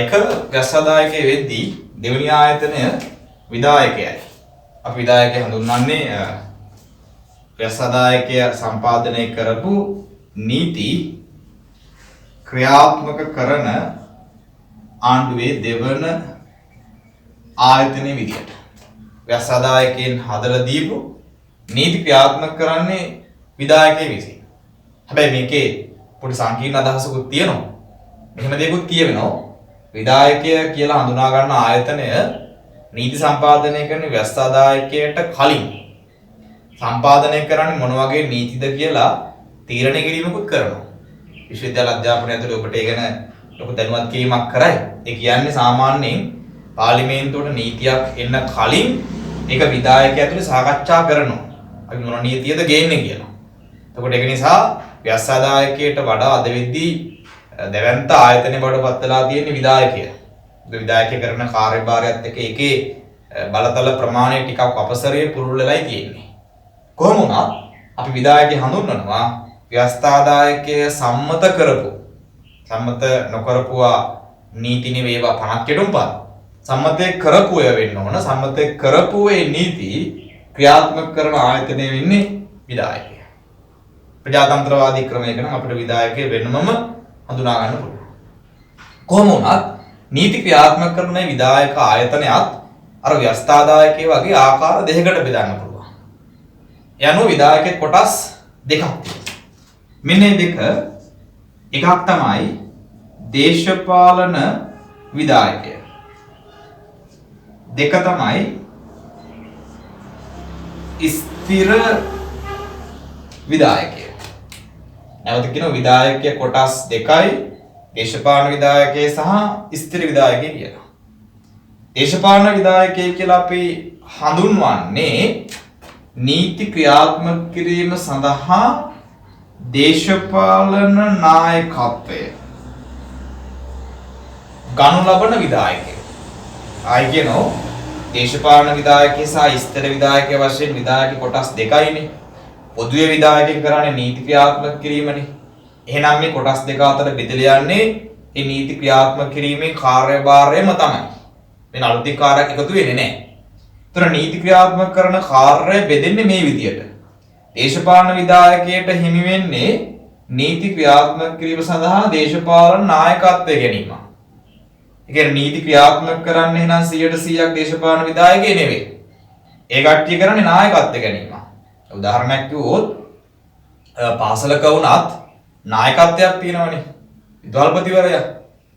එක ව්‍යවස්ථාදායකයේ වෙද්දී දෙවෙනි ආයතනය විධායකයයි. අපි විධායකය හඳුන්වන්නේ ව්‍යවස්ථාදායකය සම්පාදනය කරපු නීති ක්‍රියාත්මක කරන ආණ්ඩුවේ දෙවන ආයතනයේ විදියට. ව්‍යවස්ථාදායකයන් හදලා දීපු නීති ක්‍රියාත්මක කරන්නේ විධායකයෙ විසින්. හැබැයි මේකේ පොඩි සංකීර්ණ අදහසකුත් තියෙනවා. මෙහෙම දෙයක්ත් කියවෙනවා. විධායකය කියලා හඳුනා ගන්න ආයතනය නීති සම්පාදනය කරන ව්‍යවස්ථාදායකයට කලින් සම්පාදනය කරන්නේ මොන වගේ නීතිද කියලා තීරණය කිරීමකුත් කරනවා. විශ්වවිද්‍යාල අධ්‍යාපනය ඇතුළේ ඔබට ඒ ගැන ලොකු දැනුවත් කිරීමක් කරයි. ඒ කියන්නේ සාමාන්‍යයෙන් පාර්ලිමේන්තුවට නීතියක් එන්න කලින් ඒක විධායකයා ඇතුළේ සාකච්ඡා කරනවා. අපි මොන නීතියද ගේන්නේ කියලා. එතකොට ඒක නිසා ව්‍යවස්ථාදායකයට වඩා අද වෙද්දී දැවැන්ත ආයතනයේ බවට පත් වෙලා තියෙන විධායකය. විධායකය කරන කාර්යභාරයත් එක්ක ඒකේ බලතල ප්‍රමාණය ටිකක් අපසරයේ පුරුල් වෙලායි තියෙන්නේ. කොහොම වුණත් අපි විධායකය හඳුන්වනවා ව්‍යවස්ථාදායකය සම්මත කරපු සම්මත නොකරපුවා නීති නෙවෙයිවා 50 කෙටුම්පත් සම්මතය කරපු ඒවා වෙන්න ඕන. සම්මතය කරපු ඒ නීති ක්‍රියාත්මක කරන ආයතනය වෙන්නේ විධායකය. ප්‍රජාතන්ත්‍රවාදී ක්‍රමයක නම් අපිට විධායකය වෙනමම හඳුනා ගන්න පුළුවන්. කොහොම වුණත් නීති ක්‍රියාත්මක කරන විධායක ආයතනයත් අර ව්‍යවස්ථාදායකයේ වගේ ආකාර දෙකකට බෙදන්න පුළුවන්. යනු විධායකයේ කොටස් දෙකක් තියෙනවා. මෙන්න මේ දෙක එකක් තමයි දේශපාලන විධායකය. දෙක තමයි ස්ථිර විධායකය. නැවත කියනවා විධායකයේ කොටස් දෙකයි දේශපාලන විධායකයේ සහ ස්ථිර විධායකයේ කියලා. දේශපාලන විධායකයේ කියලා අපි හඳුන්වන්නේ නීති ක්‍රියාත්මක කිරීම සඳහා දේශපාලන නායකත්වය ගනු ලබන විධායකය. ආයි කියනවා දේශපාලන විධායකයේ සහ ස්ථිර විධායකයේ වශයෙන් විධායක කොටස් දෙකයිනේ. පොදුවේ විධායකයන් කරන්නේ නීති ක්‍රියාත්මක කිරීමනේ. එහෙනම් මේ කොටස් දෙක අතර බෙදලා යන්නේ මේ නීති ක්‍රියාත්මක කිරීමේ කාර්යභාරයම තමයි. වෙන අලුතින් කාර්යයක් එකතු වෙන්නේ නැහැ. ඒතර නීති ක්‍රියාත්මක කරන කාර්යය බෙදෙන්නේ මේ විදියට. දේශපාලන විධායකයට හිමි වෙන්නේ නීති ක්‍රියාත්මක කිරීම සඳහා දේශපාලන නායකත්වය ගැනීම. ඒ කියන්නේ නීති ක්‍රියාත්මක කරන්නේ එහෙනම් 100% දේශපාලන විධායකයෙ නෙවෙයි. ඒ කට්ටිය කරන්නේ නායකත්වය ගැනීම. උදාහරණයක් කිව්වොත් පාසලක වුණත් නායකත්වයක් තියෙනවනේ. විදුහල්පතිවරයා.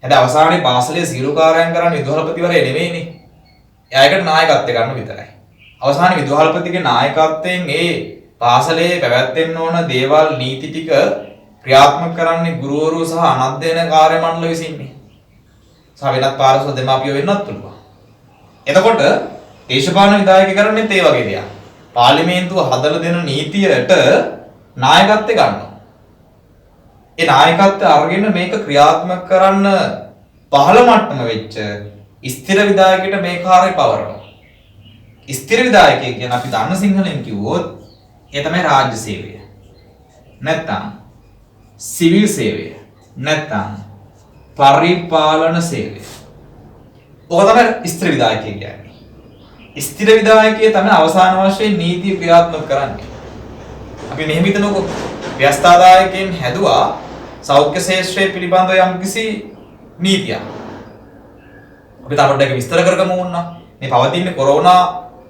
හැබැයි අවසානයේ පාසලේ සියලු කාර්යයන් කරන්නේ විදුහල්පතිවරයා නෙවෙයිනේ. එයාකට නායකත්වය ගන්න විතරයි. අවසානයේ විදුහල්පතිගේ නායකත්වයෙන් ඒ පාසලේ පැවැත්වෙන්න ඕන දේවල් නීති ටික ක්‍රියාත්මක කරන්නේ ගුරුවරු සහ අනධ්‍යයන කාර්ය මණ්ඩල විසින්නේ. සහ වෙනත් පාසල දෙමාපියෝ වෙන්නත් පුළුවන්. එතකොට දේශපාලන විධායක කරන්නේ ඒ වගේ දෙයක්. පාර්ලිමේන්තුව හදලා දෙන නීතියට නායකත්වය ගන්නවා. ඒ නායකත්වය අරගෙන මේක ක්‍රියාත්මක කරන්න පහළ මට්ටම වෙච්ච ස්ථිර විධායකයට මේ කාර්යය පවරනවා. ස්ථිර විධායකය කියන අපි දන්න සිංහලෙන් කිව්වොත් ඒ තමයි රාජ්‍ය සේවය. නැත්නම් සිවිල් සේවය. නැත්නම් පරිපාලන සේවය. ඔක තමයි ස්ථිර විධායකය කියන්නේ. ස්ථිර විධායකය තමයි අවසාන වශයෙන් නීතිය ක්‍රියාත්මක කරන්නේ. අපි මෙහෙම හිතනකො ව්‍යවස්ථාදායකයන් හැදුවා සෞඛ්‍ය ශාස්ත්‍රය පිළිබඳව යම්කිසි නීතියක්. අපි තාපොඩ්ඩක් ඒක විස්තර කරගමු වුණා. මේ පවතින කොරෝනා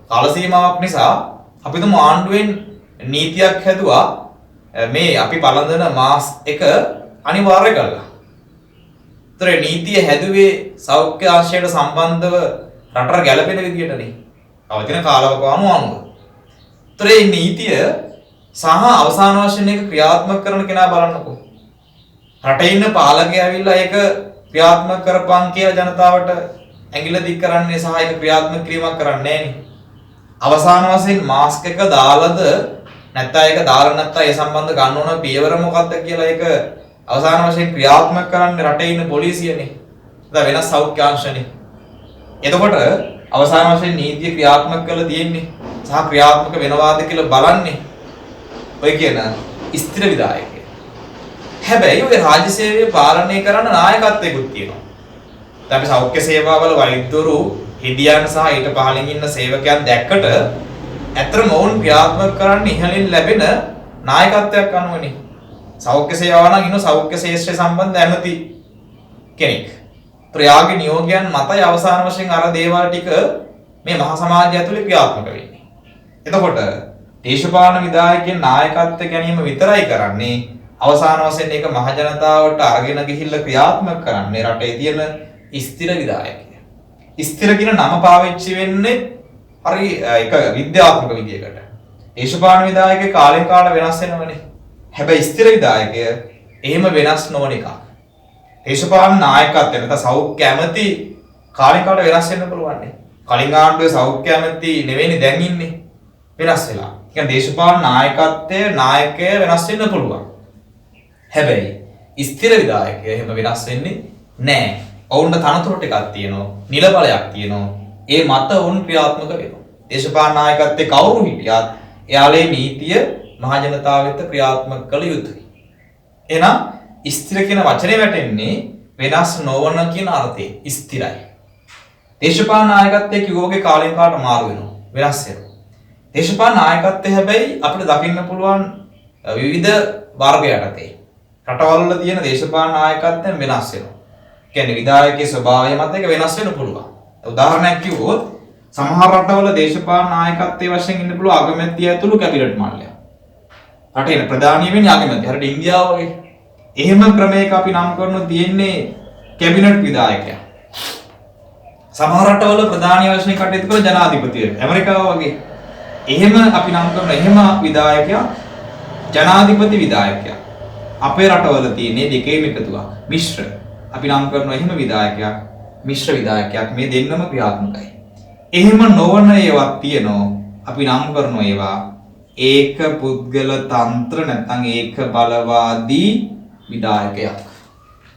කාල සීමාවක් නිසා අපි තුමු ආණ්ඩුවෙන් නීතියක් හැදුවා මේ අපි පළඳන මාස්ක් එක අනිවාර්ය කළා. ඒතර නීතිය හැදුවේ සෞඛ්‍ය ආශ්‍රයයට සම්බන්ධව රටට ගැළපෙන විදිහටනේ. අවතින කාලවකවානු අනුව. ඒතර මේ නීතිය සහ අවසාන වශයෙන් ඒක ක්‍රියාත්මක කරන කෙනා බලන්නකෝ. රටේ ඉන්න පාලකයා ඇවිල්ලා ඒක ක්‍රියාත්මක කරපන් කියලා ජනතාවට ඇඟිල්ල දික් කරන්නේ සහ ඒක ක්‍රියාත්මක කිරීමක් කරන්නේ නැහනේ. අවසාන වශයෙන් මාස්ක් එක දාලාද නැත්නම් ඒක දාලා නැත්නම් ඒ සම්බන්ධ ගන්න ඕන පියවර මොකක්ද කියලා ඒක අවසාන වශයෙන් ක්‍රියාත්මක කරන්නේ රටේ ඉන්න පොලිසියනේ. ඒක වෙනස් සෞඛ්‍ය අංශනේ. එතකොට අවසාන වශයෙන් නීතිය ක්‍රියාත්මක කරලා තියෙන්නේ සහ ක්‍රියාත්මක වෙනවාද කියලා බලන්නේ ඔය කියන ස්ථිර විධායකය. හැබැයි ඔය රාජ්‍ය සේවය පාලනය කරන නායකත්වයකුත් තියෙනවා. දැන් අපි සෞඛ්‍ය සේවාවල වෛද්‍යවරු, හිදියන් සහ ඊට පහළින් ඉන්න සේවකයන් දැක්කට ඇත්තටම වුන් ක්‍රියාත්මක කරන්නේ ඉහළින් ලැබෙන නායකත්වයක් අනුවනේ. සෞඛ්‍ය සේවාව නම් ඉන්න සෞඛ්‍ය ශාස්ත්‍රය සම්බන්ධ ඇමති කෙනෙක්. ප්‍රයාගේ නියෝගයන් මතයි අවසාන වශයෙන් අර දේවල් ටික මේ මහා සමාජය ඇතුලේ ක්‍රියාත්මක වෙන්නේ. එතකොට දේශපාලන විධායකයන් නායකත්ව ගැනීම විතරයි කරන්නේ. අවසාන වශයෙන් ඒක මහ ජනතාවට අරගෙන ගිහිල්ලා ක්‍රියාත්මක කරන්නේ රටේ තියෙන ස්ථිර විධායකය. ස්ථිර කියන නම පාවිච්චි වෙන්නේ හරි එක විද්‍යාත්මක විදියකට. දේශපාලන විධායකේ කාලෙන් කාලට වෙනස් වෙනවනේ. හැබැයි ස්ථිර විධායකය එහෙම වෙනස් නොවන එකක්. දේශපාලන නායකත්වය නැත්නම් සෞඛ්‍ය ඇමති කාලෙන් කාලට වෙනස් වෙන්න පුළුවන් නේ. කලින් ආණ්ඩුවේ සෞඛ්‍ය ඇමති නෙවෙයිනේ දැන් ඉන්නේ. වෙනස් වෙලා. ඒ කියන්නේ දේශපාලන නායකත්වයේ නායකය වෙනස් වෙන්න පුළුවන්. හැබැයි ස්ථිර විධායකය එහෙම වෙනස් වෙන්නේ නැහැ. ඔවුන්ට තනතුරු ටිකක් තියෙනවා, නිල බලයක් තියෙනවා. ඒ මත ඔවුන් ක්‍රියාත්මක වෙනවා. දේශපාලන නායකත්වයේ කවුරු හිටියත් එයාලේ නීතිය මහ ජනතාව වෙත ක්‍රියාත්මක කළ යුතුයි. එහෙනම් ස්ථිර කියන වචනේ වැටෙන්නේ වෙනස් නොවන කියන අර්ථයෙන් ස්ථිරයි. දේශපාලන නායකත්වයේ කිව්වෝගේ කාලෙන් කාලට මාරු වෙනවා, වෙනස් වෙනවා. දේශපාලන නායකත්වයේ හැබැයි අපිට දකින්න පුළුවන් විවිධ වර්ග යටතේ රටවල් වල තියෙන දේශපාලන නායකත්වයන් වෙනස් වෙනවා. කියන්නේ විධායකයේ ස්වභාවය මත එක වෙනස් වෙන්න පුළුවන්. උදාහරණයක් කිව්වොත් සමහර රටවල දේශපාලන නායකත්වයේ වශයෙන් ඉන්න පුළුවන් අගමැතිය ඇතුළු කැබිනට් මණ්ඩලයක්. රටේ ප්‍රධානීය වෙන්නේ අගමැතිය. හරියට ඉන්දියාව වගේ. එහෙම ක්‍රමයක අපි නම් කරනු තියෙන්නේ කැබිනට් විධායකයා. සමහර රටවල ප්‍රධානීය වශයෙන් කටයුතු කරන ජනාධිපතිවරු. ඇමරිකාව වගේ. එහෙම අපි නම් කරන එහෙම විධායකයා ජනාධිපති විධායකයා. අපේ රටවල තියෙන්නේ දෙකේම එකතුවක්. මිශ්‍ර. අපි නම් කරන එහෙම විධායකයක් මිශ්‍ර විධායකයක් මේ දෙන්නම ක්‍රියාත්මකයි. එහෙම නොවන ඒවා තියෙනවා. අපි නම් කරන ඒවා ඒක පුද්ගල තන්ත්‍ර නැත්නම් ඒක බලවාදී විධායකයක්.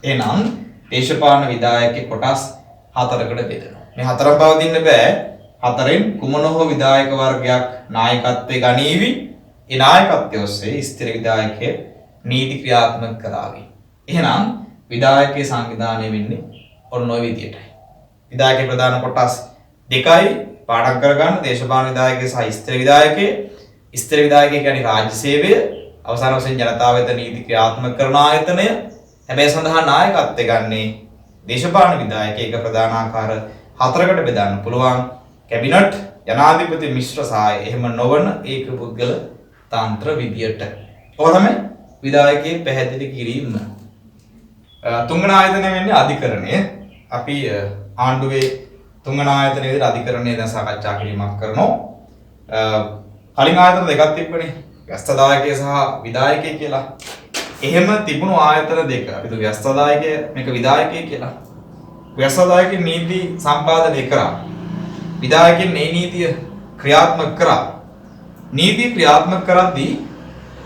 එහෙනම් දේශපාලන විධායකේ කොටස් හතරකට බෙදෙනවා. මේ හතරම පවතින්න බෑ. හතරෙන් කුමන හෝ විධායක වර්ගයක් නායකත්වයේ ගනීවි. ඒ නායකත්වය ඔස්සේ ස්ථිර විධායකයේ නීති ක්‍රියාත්මක කරાવી. එහෙනම් විධායකයේ සංවිධානය වෙන්නේ ඔන්න ඔය විදියටයි. විධායකයේ ප්‍රධාන කොටස් දෙකයි පාඩම් කරගන්න. දේශපාලන විධායකයේ සහ ස්ථිර විධායකයේ. ස්ථිර විධායකය කියන්නේ රාජ්‍ය සේවය. අවසාන වශයෙන් ජනතාව වෙත නීති ක්‍රියාත්මක කරන ආයතනය. හැබැයි සඳහා නායකත්වය ගන්නේ දේශපාලන විධායකයක ප්‍රධාන ආකාර හතරකට බෙදන්න පුළුවන්. කැබිනට්, ජනාධිපති මිශ්‍ර සහ එහෙම නොවන ඒක පුද්ගල තන්ත්‍ර විදියට. ඔය තමයි විධායකයේ පැහැදිලි කිරීම. තුන්වන ආයතනය වෙන්නේ අධිකරණය. අපි ආණ්ඩුවේ තුන්වන ආයතනය විදිහට අධිකරණය දැන් සාකච්ඡා කිරීමක් කරනවා. කලින් ආයතන දෙකක් තිබ්බනේ. ව්‍යස්තදායකය සහ විධායකය කියලා. එහෙම තිබුණු ආයතන දෙක. අපි දු ව්‍යස්තදායකය මේක විධායකය කියලා. ව්‍යස්තදායකේ නීති සම්පාදනය කරා. විධායකයන් මේ නීතිය ක්‍රියාත්මක කරා. නීති ක්‍රියාත්මක කරද්දී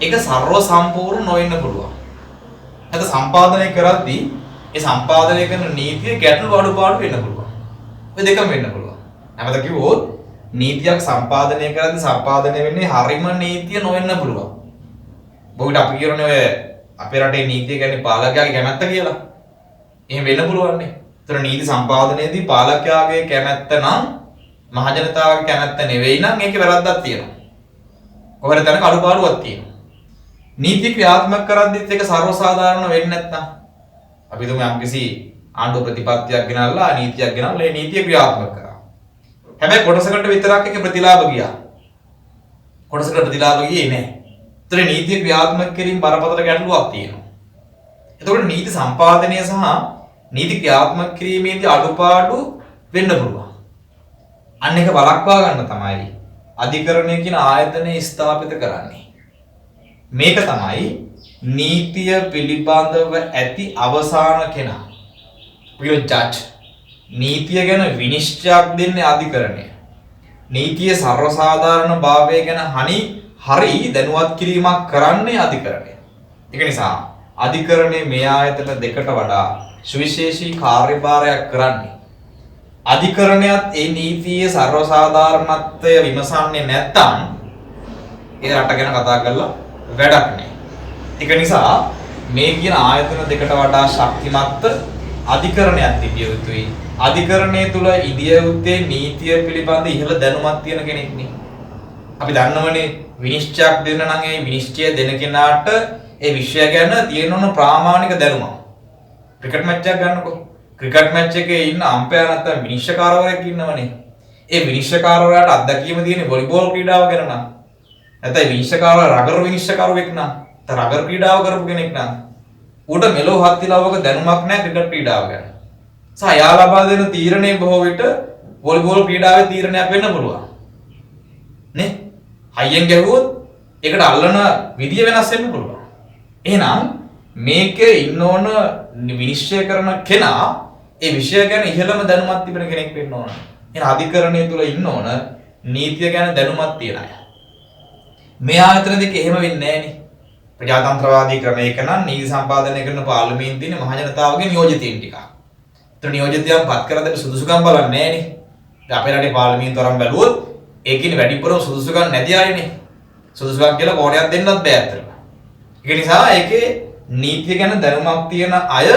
ඒක ਸਰව සම්පූර්ණ නොවෙන්න පුළුවන්. නැත්නම් සම්පාදනය කරද්දී ඒ සම්පාදනය කරන නීතිය ගැටලු අඩුපාඩු වෙන්න පුළුවන්. ඔය දෙකම වෙන්න පුළුවන්. නැවත කිව්වොත් නීතියක් සම්පාදනය කරද්දී සම්පාදනය වෙන්නේ හරිම නීතිය නොවෙන්න පුළුවන්. බොහෝට අපි කියනනේ ඔය අපේ රටේ නීතිය කියන්නේ පාලකයාගේ කැමැත්ත කියලා. එහෙම වෙන්න පුළුවන් නේ. ඒතර නීති සම්පාදනයේදී පාලකයාගේ කැමැත්ත නම් මහ ජනතාවගේ කැමැත්ත නෙවෙයි නම් ඒකේ වැරද්දක් තියෙනවා. කොහොමද තනක අඩුපාඩුවක් තියෙනවා. නීති ක්‍රියාත්මක කරද්දිත් ඒක ਸਰව සාධාරණ වෙන්නේ නැත්නම් අපි දුම යම්කිසි ආණ්ඩුව ප්‍රතිපත්තියක් ගෙනල්ලා නීතියක් ගෙනල්ලා ඒ නීතිය ක්‍රියාත්මක කරා. හැබැයි කොටසකට විතරක් ඒක ප්‍රතිලාභ ගියා. කොටසකට ප්‍රතිලාභ ගියේ නැහැ. ඒතර නීතිය ක්‍රියාත්මක කිරීම බරපතල ගැටලුවක් තියෙනවා. එතකොට නීති සම්පාදනය සහ නීති ක්‍රියාත්මක කිරීමේදී අඩුපාඩු වෙන්න පුළුවන්. අන්න එක වළක්වා ගන්න තමයි අධිකරණය කියන ආයතනය ස්ථාපිත කරන්නේ. මේක තමයි නීතිය පිළිබඳව ඇති අවසාන කෙනා. ජජ්. නීතිය ගැන විනිශ්චයක් දෙන්නේ අධිකරණය. නීතියේ සර්වසාධාරණ භාවය ගැන හරි දැනුවත් කිරීමක් කරන්නේ අධිකරණය. ඒක නිසා අධිකරණය මේ ආයතන දෙකට වඩා සුවිශේෂී කාර්යභාරයක් කරන්නේ. අධිකරණයත් ඒ නීතියේ සර්වසාධාරණත්වය විමසන්නේ නැත්නම් ඒ රට ගැන කතා කරලා වැඩක් නෑ. ඒක නිසා මේ කියන ආයතන දෙකට වඩා ශක්තිමත් අධිකරණයක් තිබිය යුතුයි. අධිකරණය තුල ඉදිය යුත්තේ නීතිය පිළිබඳ ඉහළ දැනුමක් තියෙන කෙනෙක් නේ. අපි දන්නවනේ විනිශ්චයක් දෙන්න නම් ඒ විනිශ්චය දෙන කෙනාට ඒ විෂය ගැන තියෙන ඕන ප්‍රාමාණික දැනුමක්. ක්‍රිකට් මැච් එකක් ගන්නකො. ක්‍රිකට් මැච් එකේ ඉන්න අම්පයර් නැත්නම් විනිශ්චයකාරවරයෙක් ඉන්නවනේ. ඒ විනිශ්චයකාරවරයාට අත්දැකීම තියෙන වොලිබෝල් ක්‍රීඩාව ගැන නම් නැත්නම් විනිශ්චයකාරවරයා රගර් විනිශ්චයකාරයෙක් නම් රගර් ක්‍රීඩාව කරපු කෙනෙක් නම් ඌට මෙලෝ හත්තිලාවක දැනුමක් නැහැ ක්‍රිකට් ක්‍රීඩාව ගැන. එයා ලබා දෙන තීරණය බොහෝ විට වොලිබෝල් ක්‍රීඩාවේ තීරණයක් වෙන්න පුළුවන්. නේ? හයියෙන් ගැහුවොත් ඒකට අල්ලන විදිය වෙනස් වෙන්න පුළුවන්. එහෙනම් මේකේ ඉන්න ඕන විනිශ්චය කරන කෙනා ඒ විෂය ගැන ඉහළම දැනුමක් තිබෙන කෙනෙක් වෙන්න ඕන. එහෙනම් අධිකරණය තුල ඉන්න ඕන නීතිය ගැන දැනුමක් තියන අය. මේ ආයතන දෙක එහෙම වෙන්නේ නැහනේ. ප්‍රජාතන්ත්‍රවාදී ක්‍රමයක නම් නීති සම්පාදනය කරන පාර්ලිමේන්තුවේ මහ ජනතාවගේ නියෝජිතයින් ටික. ඒතර නියෝජිතයන් පත් කර දෙන්න සුදුසුකම් බලන්නේ නැහනේ. අපේ රටේ පාර්ලිමේන්තුව අරන් බැලුවොත් ඒකින් වැඩිපුරම සුදුසුකම් නැති අයනේ. සුදුසුකම් කියලා කෝණයක් දෙන්නත් බෑ අතට. ඒක නිසා ඒකේ නීතිය ගැන දැනුමක් තියෙන අය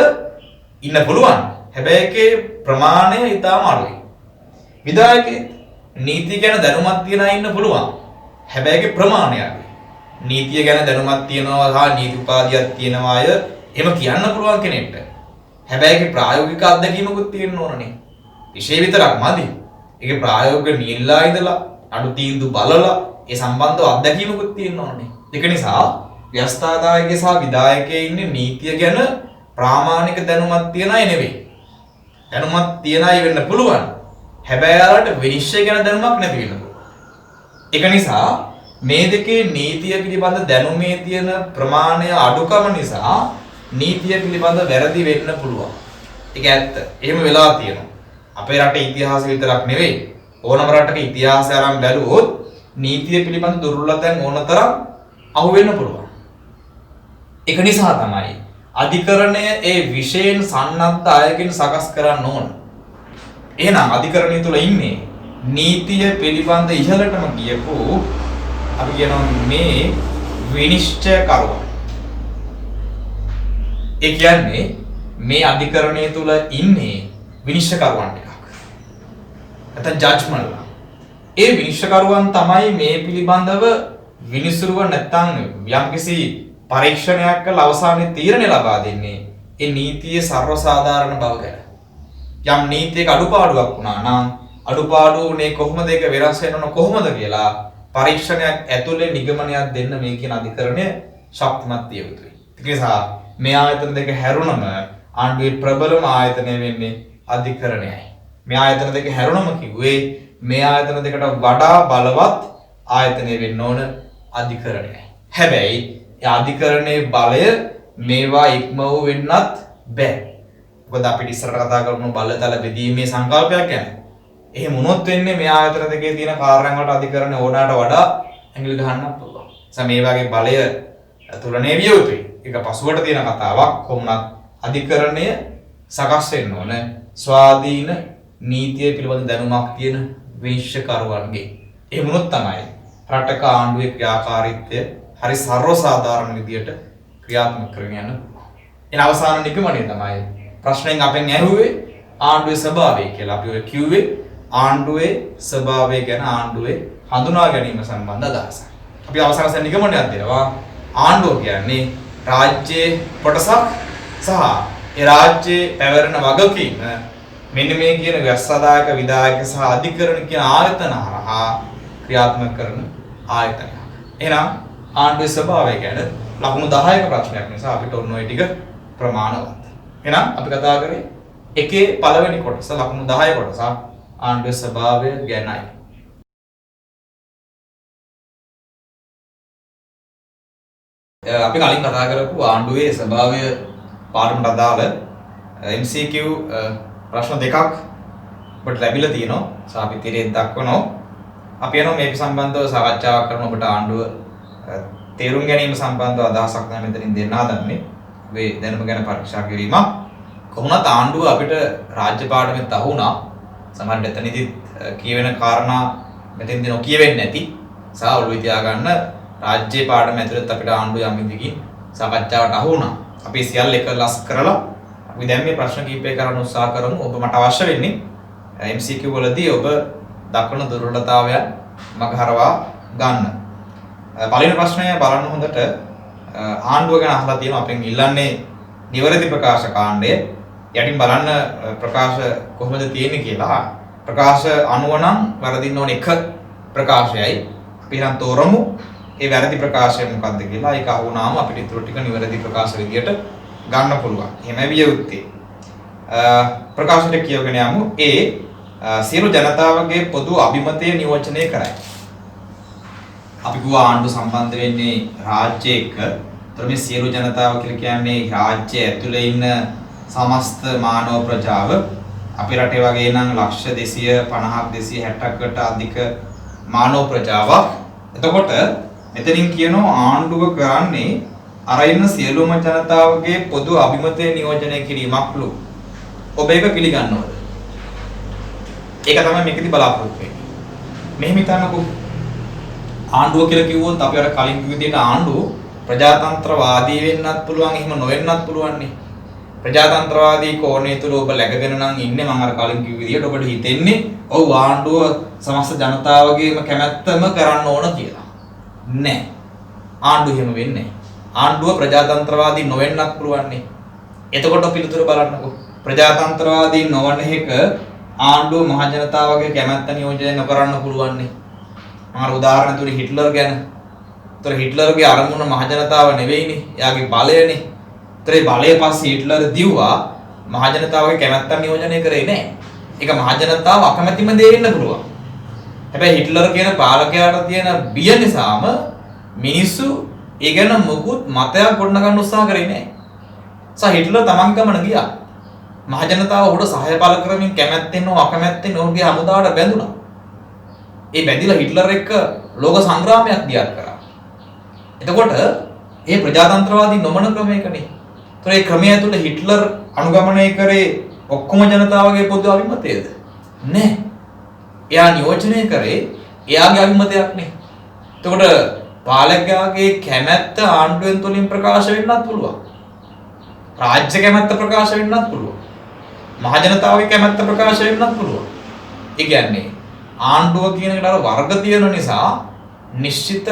ඉන්න පුළුවන්. හැබැයි ඒකේ ප්‍රමාණය ඉතාම අඩුයි. විධායකේ නීතිය ගැන දැනුමක් තියෙන අය ඉන්න පුළුවන්. හැබැයි ඒකේ ප්‍රමාණය අඩුයි. නීතිය ගැන දැනුමක් තියෙනවා සහ නීති උපාධියක් තියෙනවා අය එහෙම කියන්න පුළුවන් කෙනෙක්ට. හැබැයි ඒකේ ප්‍රායෝගික අත්දැකීමකුත් තියෙන්න ඕනනේ. විෂය විතරක් මදි. ඒකේ ප්‍රායෝගික නිල්ලා ඉඳලා අඩු තීන්දුව බලලා ඒ සම්බන්ධව අත්දැකීමකුත් තියෙන්න ඕනනේ. ඒක නිසා ව්‍යවස්ථාදායකයේ සහ විධායකයේ ඉන්නේ නීතිය ගැන ප්‍රාමාණික දැනුමක් තියන අය නෙවෙයි. දැනුමක් තියන අය වෙන්න පුළුවන්. හැබැයි යාලට විනිශ්චය ගැන දැනුමක් නැති වෙන්න පුළුවන්. ඒක නිසා මේ දෙකේ නීතිය පිළිබඳ දැනුමේ තියෙන ප්‍රමාණය අඩුකම නිසා නීතිය පිළිබඳ වැරදි වෙන්න පුළුවන්. ඒක ඇත්ත. එහෙම වෙලා තියෙනවා. අපේ රටේ ඉතිහාසය විතරක් නෙවෙයි ඕනම රටක ඉතිහාසය අරන් බැලුවොත් නීතිය පිළිබඳ දුර්වලතයන් ඕනතරම් අහු වෙන්න පුළුවන්. ඒක නිසා තමයි අධිකරණය ඒ විශේෂ සන්නද්ධ අයකින් සකස් කරන්න ඕන. එහෙනම් අධිකරණය තුල ඉන්නේ නීතිය පිළිබඳ ඉහළටම ගියපු අපි කියනවා මේ විනිශ්චයකරුවා. ඒ කියන්නේ මේ අධිකරණය තුල ඉන්නේ විනිශ්චයකරුවන් ටිකක්. නැත්නම් ජජ්මන්ට්ලා. ඒ විනිශ්චයකරුවන් තමයි මේ පිළිබඳව විනිසුරුව නැත්නම් යම්කිසි පරීක්ෂණයක් කළ අවසානයේ තීරණය ලබා දෙන්නේ ඒ නීතියේ සර්වසාධාරණ බව ගැන. යම් නීතියක අඩුපාඩුවක් වුණා නම් අඩුපාඩුව උනේ කොහොමද ඒක වෙනස් වෙනව කොහොමද කියලා පරීක්ෂණයක් ඇතුලේ නිගමනයක් දෙන්න මේ කියන අධිකරණය ශක්තිමත් විය යුතුයි. ඒ නිසා මේ ආයතන දෙක හැරුණම ආණ්ඩුවේ ප්‍රබලම ආයතනය වෙන්නේ අධිකරණයයි. මේ ආයතන දෙක හැරුණම කිව්වේ මේ ආයතන දෙකට වඩා බලවත් ආයතනය වෙන්න ඕන අධිකරණයයි. හැබැයි ඒ අධිකරණයේ බලය මේවා ඉක්ම වූ වෙන්නත් බෑ. මොකද අපිට ඉස්සරට කතා කරමු බලතල බෙදීමේ සංකල්පයක් ගැන. එහෙම වුණොත් වෙන්නේ මේ ආයතන දෙකේ තියෙන කාර්යයන් වලට අධිකරණය ඕනෑමට වඩා ඇඟිලි ගහන්නත් පුළුවන්. ඒ මේ වගේ බලය තුලනේ විය යුතුයි. ඒක පසුවට තියෙන කතාවක්. කොහොමවත් අධිකරණය සකස් වෙන්න ඕන ස්වාධීන නීතිය පිළිබඳ දැනුමක් තියෙන විනිශ්චයකරුවන්ගේ. එහෙම වුණොත් තමයි රටක ආණ්ඩුවේ ක්‍රියාකාරීත්වය හරි සර්වසාධාරණ විදියට ක්‍රියාත්මක කරගෙන යන්න පුළුවන්. එන අවසාන නිගමනය තමයි ප්‍රශ්නෙන් අපෙන් ඇහුවේ ආණ්ඩුවේ ස්වභාවය කියලා. අපි ඔය කිව්වේ ආණ්ඩුවේ ස්වභාවය ගැන ආණ්ඩුවේ හඳුනා ගැනීම සම්බන්ධ අදහස. අපි අවසාන නිගමනයක් දෙනවා ආණ්ඩුව කියන්නේ රාජ්‍යයේ කොටසක් සහ ඒ රාජ්‍යයේ පැවරෙන වගකීම මෙන්න මේ කියන ව්‍යවස්ථාදායක විධායක සහ අධිකරණ කියන ආයතන හරහා ක්‍රියාත්මක කරන ආයතනයක්. එහෙනම් ආණ්ඩුවේ ස්වභාවය ගැන ලකුණු 10ක ප්‍රශ්නයක් නිසා අපිට ඔන්න ඔය ටික ප්‍රමාණවත්. එහෙනම් අපි කතා කරේ එකේ පළවෙනි කොටස ලකුණු 10 කොටස ආණ්ඩුවේ ස්වභාවය ගැනයි. අපි කලින් කතා කරපු ආණ්ඩුවේ ස්වභාවය පාඩමට අදාළ MCQ ප්‍රශ්න දෙකක් ඔබට ලැබිලා තියෙනවා. අපි තිරේ දක්වනවා. අපි යනවා මේක සම්බන්ධව සාකච්ඡාවක් කරන ඔබට ආණ්ඩුව තේරුම් ගැනීම සම්බන්ධව අදහසක් තමයි මෙතනින් දෙන්න හදන්නේ. මේ දැනුම ගැන පරීක්ෂා කිරීම. කොහොමද ආණ්ඩුව අපිට රාජ්‍ය පාඩමෙත් අහුණා. සමහරවිට එතනදී කියවෙන කාරණා මෙතෙන්දී නොකියවෙන්නේ නැති. සහ ඔළුවේ තියාගන්න රාජ්‍ය පාඩම ඇතුළත අපිට ආණ්ඩුව යම් විදිහකින් සාකච්ඡාවට අහුණා. අපි සියල්ල එකලස් කරලා අපි දැන් මේ ප්‍රශ්න කිහිපය කරන්න උත්සාහ කරමු. ඔබ මට අවශ්‍ය වෙන්නේ MCQ වලදී ඔබ දක්වන දුර්වලතාවයන් මගහරවා ගන්න. පළවෙනි ප්‍රශ්නය බලන්න හොඳට ආණ්ඩුව ගැන අහලා තියෙනවා. අපෙන් ඉල්ලන්නේ නිවැරදි ප්‍රකාශ කාණ්ඩය. යටින් බලන්න ප්‍රකාශ කොහොමද තියෙන්නේ කියලා. ප්‍රකාශ අනුව නම් වරදින්න ඕන එක ප්‍රකාශයයි. අපි නම් තෝරමු ඒ වැරදි ප්‍රකාශය මොකක්ද කියලා ඒක අහුණාම අපිට ඊටු ටික නිවැරදි ප්‍රකාශ විදියට ගන්න පුළුවන්. එහෙම විය යුත්තේ. ප්‍රකාශයට කියවගෙන යමු. සියලු ජනතාවගේ පොදු අභිමතය නියෝජනය කරයි. අපි කිව්වා ආණ්ඩුව සම්බන්ධ වෙන්නේ රාජ්‍ය එක්ක. ඒතර මේ සියලු ජනතාව කියලා කියන්නේ රාජ්‍ය ඇතුලේ ඉන්න සමස්ත මානව ප්‍රජාව. අපේ රටේ වගේ නම් ලක්ෂ 250ක් 260කට අධික මානව ප්‍රජාවක්. එතකොට මෙතනින් කියනවා ආණ්ඩුව කරන්නේ අර ඉන්න සියලුම ජනතාවගේ පොදු අභිමතය නියෝජනය කිරීමක්ලු. ඔබ ඒක පිළිගන්නවද? ඒක තමයි මේකෙදි බලාපොරොත්තු වෙන්නේ. මෙහෙම හිතන්නකෝ. ආණ්ඩුව කියලා කිව්වොත් අපි අර කලින් කිව්ව විදිහට ආණ්ඩුව ප්‍රජාතන්ත්‍රවාදී වෙන්නත් පුළුවන්, එහෙම නොවෙන්නත් පුළුවන් නේ. ප්‍රජාතන්ත්‍රවාදී කෝණය තුල ඔබ läගගෙන නම් ඉන්නේ. මම අර කලින් කිව්ව විදිහට ඔබට හිතෙන්නේ ඔව් ආණ්ඩුව සමස්ත ජනතාවගේම කැමැත්තම කරන්න ඕන කියලා. නෑ. ආණ්ඩුව එහෙම වෙන්නේ නෑ. ආණ්ඩුව ප්‍රජාතන්ත්‍රවාදී නොවෙන්නත් පුළුවන් නේ. එතකොට පිළිතුර බලන්නකෝ. ප්‍රජාතන්ත්‍රවාදී නොවන එක ආණ්ඩුව මහ ජනතාවගේ කැමැත්ත නියෝජනය නොකරන්න පුළුවන් නේ. මම උදාහරණ තුනේ හිට්ලර් ගැන. ඒතර හිට්ලර්ගේ අරමුණ මහ ජනතාව නෙවෙයිනේ. එයාගේ බලයනේ. ඒතර ඒ බලය පස්සේ හිට්ලර් දිව්වා මහ ජනතාවගේ කැමැත්ත නියෝජනය කරේ නෑ. ඒක මහ ජනතාව අකමැතිම දේ වෙන්න පුළුවන්. හැබැයි හිට්ලර් කියන පාලකයාට තියෙන බිය නිසාම මිනිස්සු ඒ ගැන මොකුත් මතයක් ගොඩනගන්න උත්සාහ කරේ නෑ. හිට්ලර් තමන් ගමන ගියා. මහ ජනතාව උඩ සහාය පළ කරමින් කැමැත්තෙන් හෝ අකමැත්තෙන් ඔහුගේ හමුදාවට බැඳුණා. ඒ බැඳිලා හිට්ලර් එක්ක ලෝක සංග්‍රාමයක් දියත් කරා. එතකොට මේ ප්‍රජාතන්ත්‍රවාදී නොමන ක්‍රමයකනේ. ඒතර ඒ ක්‍රමය ඇතුළේ හිට්ලර් අනුගමනය කරේ ඔක්කොම ජනතාවගේ පොදු අභිමතයද? නෑ. එයා නියෝජනය කරේ එයාගේ අභිමතයක් නේ. එතකොට පාලකයාගේ කැමැත්ත ආණ්ඩුවෙන් තුලින් ප්‍රකාශ වෙන්නත් පුළුවන්. රාජ්‍ය කැමැත්ත ප්‍රකාශ වෙන්නත් පුළුවන්. මහ ජනතාවගේ කැමැත්ත ප්‍රකාශ වෙන්නත් පුළුවන්. ඒ කියන්නේ ආණ්ඩුව කියන එකට අර වර්ග තියෙන නිසා නිශ්චිත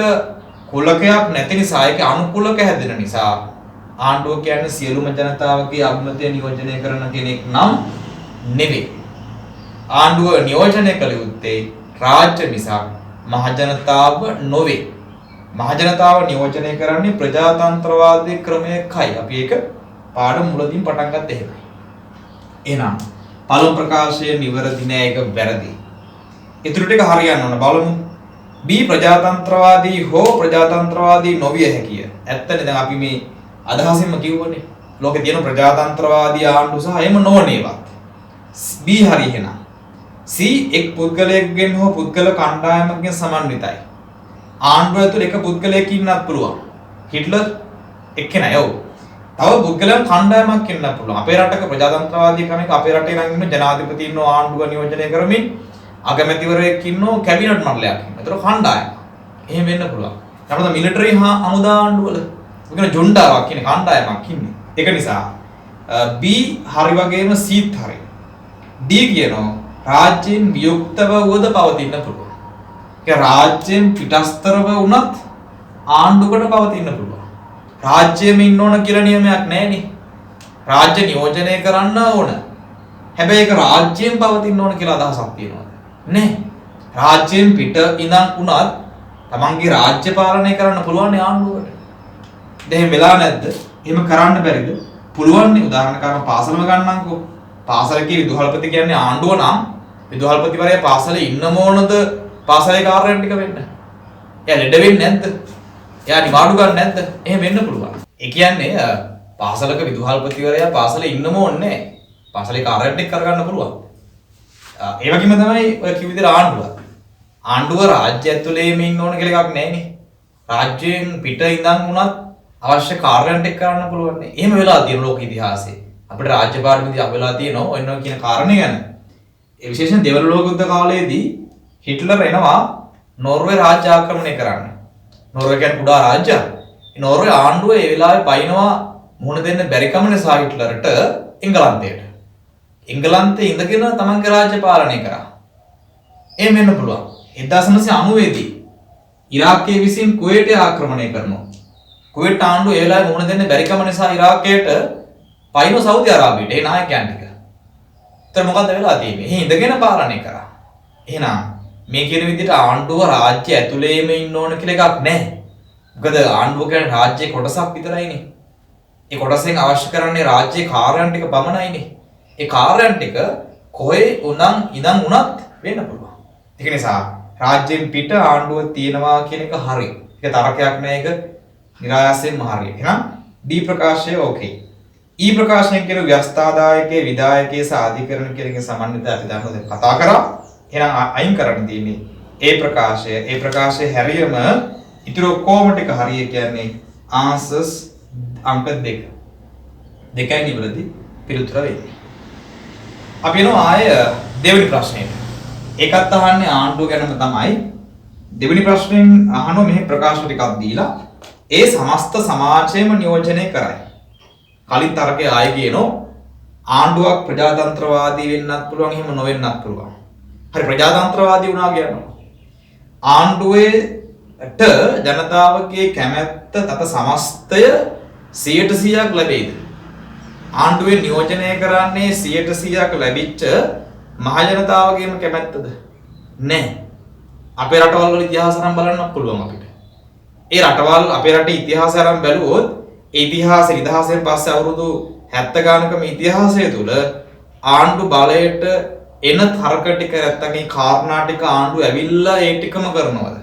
කුලකයක් නැති නිසා ඒකේ අනුකූලක හැදෙන නිසා ආණ්ඩුව කියන්නේ සියලුම ජනතාවගේ අභිමතය නියෝජනය කරන කෙනෙක් නම් නෙවෙයි. ආණ්ඩුව නියෝජනය කළ යුත්තේ රාජ්‍ය මිසක් මහ ජනතාව නොවේ. මහ ජනතාව නියෝජනය කරන්නේ ප්‍රජාතන්ත්‍රවාදී ක්‍රමයකයි. අපි ඒක පාඩම මුලදීන් පටන් ගත්ත එහෙමයි. එහෙනම් පළමු ප්‍රකාශය නිවැරදි නෑ, ඒක වැරදි. ඊටු ටික හරියන්න ඕන බලමු. B ප්‍රජාතන්ත්‍රවාදී හෝ ප්‍රජාතන්ත්‍රවාදී නොවිය හැකිය. ඇත්තනේ දැන් අපි මේ අදහසින්ම කිව්වනේ. ලෝකේ තියෙන ප්‍රජාතන්ත්‍රවාදී ආණ්ඩු සහ එහෙම නොවනේවත්. B හරි එහෙනම්. C එක් පුද්ගලයෙක්ගෙන් හෝ පුද්ගල කණ්ඩායමකින් සමන්විතයි. ආණ්ඩුව ඇතුළේ එක පුද්ගලයෙක් ඉන්නත් පුළුවන්. හිට්ලර් එක්කෙනා යෝ. තව පුද්ගලයන් කණ්ඩායමක් ඉන්නත් පුළුවන්. අපේ රටක ප්‍රජාතන්ත්‍රවාදී ක්‍රමයක අපේ රටේ නම් ඉන්න ජනාධිපති ඉන්නෝ ආණ්ඩුව නියෝජනය කරමින් අගමැතිවරයෙක් ඉන්නෝ කැබිනට් මණ්ඩලයක් ඉන්නවා. ඒතර කණ්ඩායම. එහෙම වෙන්න පුළුවන්. අපිට මිලිටරි හා හමුදා ආණ්ඩුවල උගෙන ජොන්ඩාවක් කියන කණ්ඩායමක් ඉන්නේ. ඒක නිසා B හරි වගේම C හරි. D කියනවා රාජ්‍යයෙන් වියුක්තව වුවද පවතින්න පුළුවන්. ඒ රාජ්‍යයෙන් පිටස්තරව වුණත් ආණ්ඩුවකට පවතින්න පුළුවන්. රාජ්‍යයෙම ඉන්න ඕන කියලා නියමයක් නැහැනේ. රාජ්‍ය නියෝජනය කරන්න ඕන. හැබැයි ඒක රාජ්‍යයෙන් පවතින්න ඕන කියලා අදහසක් තියෙනවා. නෑ. රාජ්‍යයෙන් පිට ඉඳන් උනත් තමන්ගේ රාජ්‍ය පාලනය කරන්න පුළුවන් ආණ්ඩුවට. දැන් වෙලා නැද්ද? එහෙම කරන්න බැරිද? පුළුවන් නේ. උදාහරණයක් පාසලම ගන්නම්කෝ. පාසලේ විදුහල්පති කියන්නේ ආණ්ඩුව නම් විදුහල්පතිවරයා පාසලේ ඉන්නම ඕනද පාසලේ කාර්යයන් ටික වෙන්න? එයා ලෙඩ වෙන්නේ නැද්ද? එයා නිවාඩු ගන්න නැද්ද? එහෙම වෙන්න පුළුවන්. ඒ කියන්නේ පාසලක විදුහල්පතිවරයා පාසලේ ඉන්නම ඕනේ නැහැ. පාසලේ කාර්යයන් ටික කරගන්න පුළුවන්. ඒ වගේම තමයි ඔය කිව් විදිහට ආණ්ඩුව. ආණ්ඩුව රාජ්‍ය ඇතුළේම ඉන්න ඕන කියලා එකක් නැහැනේ. රාජ්‍යයෙන් පිට ඉඳන් උනත් අවශ්‍ය කාර්යයන් ටික කරන්න පුළුවන් නේ. එහෙම වෙලා තියෙන ලෝක ඉතිහාසයේ. අපිට රාජ්‍ය පාරමිතිය අපෙලා තියෙනවා ඔන්න කියන කාරණේ ගැන. ඒ විශේෂයෙන් දෙවන ලෝක යුද්ධ කාලයේදී හිට්ලර් එනවා නෝර්වේ රාජ්‍ය ආක්‍රමණය කරන්න. නෝර්වේ කියන්නේ කුඩා රාජ්‍යයක්. ඒ නෝර්වේ ආණ්ඩුව ඒ වෙලාවේ පයින්නවා මුහුණ දෙන්න බැරි කම නිසා හිට්ලර්ට එංගලන්තයට. එංගලන්තේ ඉඳගෙන තමන්ගේ රාජ්‍ය පාලනය කරා. එහෙම වෙන්න පුළුවන්. 1990 දී ඉරාකයේ විසින් කුවේටය ආක්‍රමණය කරනවා. කුවේට් ආණ්ඩුව ඒ වෙලාවේ මුහුණ දෙන්න බැරි කම නිසා ඉරාකයට පයින්ව සෞදි අරාබියට ඒ නායකයන් ටික. ඒතර මොකද්ද වෙලා තියෙන්නේ? එහෙ ඉඳගෙන පාලනය කරා. එහෙනම් මේ කියන විදිහට ආණ්ඩුව රාජ්‍ය ඇතුළේම ඉන්න ඕන කියලා එකක් නැහැ. මොකද ආණ්ඩුව කියන්නේ රාජ්‍යයේ කොටසක් විතරයිනේ. ඒ කොටසෙන් අවශ්‍ය කරන්නේ රාජ්‍යයේ කාර්යයන් ටික පමණයිනේ. ඒ කාර්යයන් ටික කොහේ ඉඳන් උනත් වෙන්න පුළුවන්. ඒක නිසා රාජ්‍යයෙන් පිට ආණ්ඩුව තියෙනවා කියන එක හරි. ඒක තරකයක් නෑ, ඒක නිරායාසයෙන්ම හරි. එහෙනම් ඩී ප්‍රකාශය ඕකේ. ඊ ප්‍රකාශයෙන් කියන ව්‍යවස්ථාදායකයේ විධායකයේ සාධිකරණ කියන එක සමන්විත අපි දැන් කතා කරා. එහෙනම් අයින් කරන්න තියෙන්නේ ඒ ප්‍රකාශය. ඒ ප්‍රකාශයේ හැරියම ඉතුරු ඔක්කොම ටික හරිය කියන්නේ ආන්සර්ස් අංක 2. දෙකයි නිවැරදි පිළිතුර වෙන්නේ. අපි යනවා ආය දෙවෙනි ප්‍රශ්නෙට. ඒකත් අහන්නේ ආණ්ඩුව ගැනම තමයි. දෙවෙනි ප්‍රශ්නෙන් අහනවා මෙහි ප්‍රකාශ ටිකක් දීලා ඒ සමස්ත සමාජයම නියෝජනය කරයි. කලින් තරකේ ආයෙ කියනෝ ආණ්ඩුවක් ප්‍රජාතන්ත්‍රවාදී වෙන්නත් පුළුවන්, එහෙම නොවෙන්නත් පුළුවන්. හරි, ප්‍රජාතන්ත්‍රවාදී වුණා කියනවා. ආණ්ඩුවේට ජනතාවගේ කැමැත්ත තත සමස්තය 100%ක් ලැබෙයිද? ආණ්ඩුවේ නියෝජනය කරන්නේ 100%ක් ලැබිච්ච මහ ජනතාවගේම කැමැත්තද? නැහැ. අපේ රටවල් වල ඉතිහාස අරන් බලන්න පුළුවන් අපිට. ඒ රටවල් අපේ රටේ ඉතිහාසය අරන් බැලුවොත් ඒ ඉතිහාසෙ නිදහසෙන් පස්සේ අවුරුදු 70 ගානකම ඉතිහාසය තුල ආණ්ඩු බලයට එන තර්ක ටික නැත්තම් ඒ කාරණා ටික ආණ්ඩු ඇවිල්ලා ඒ ටිකම කරනවද?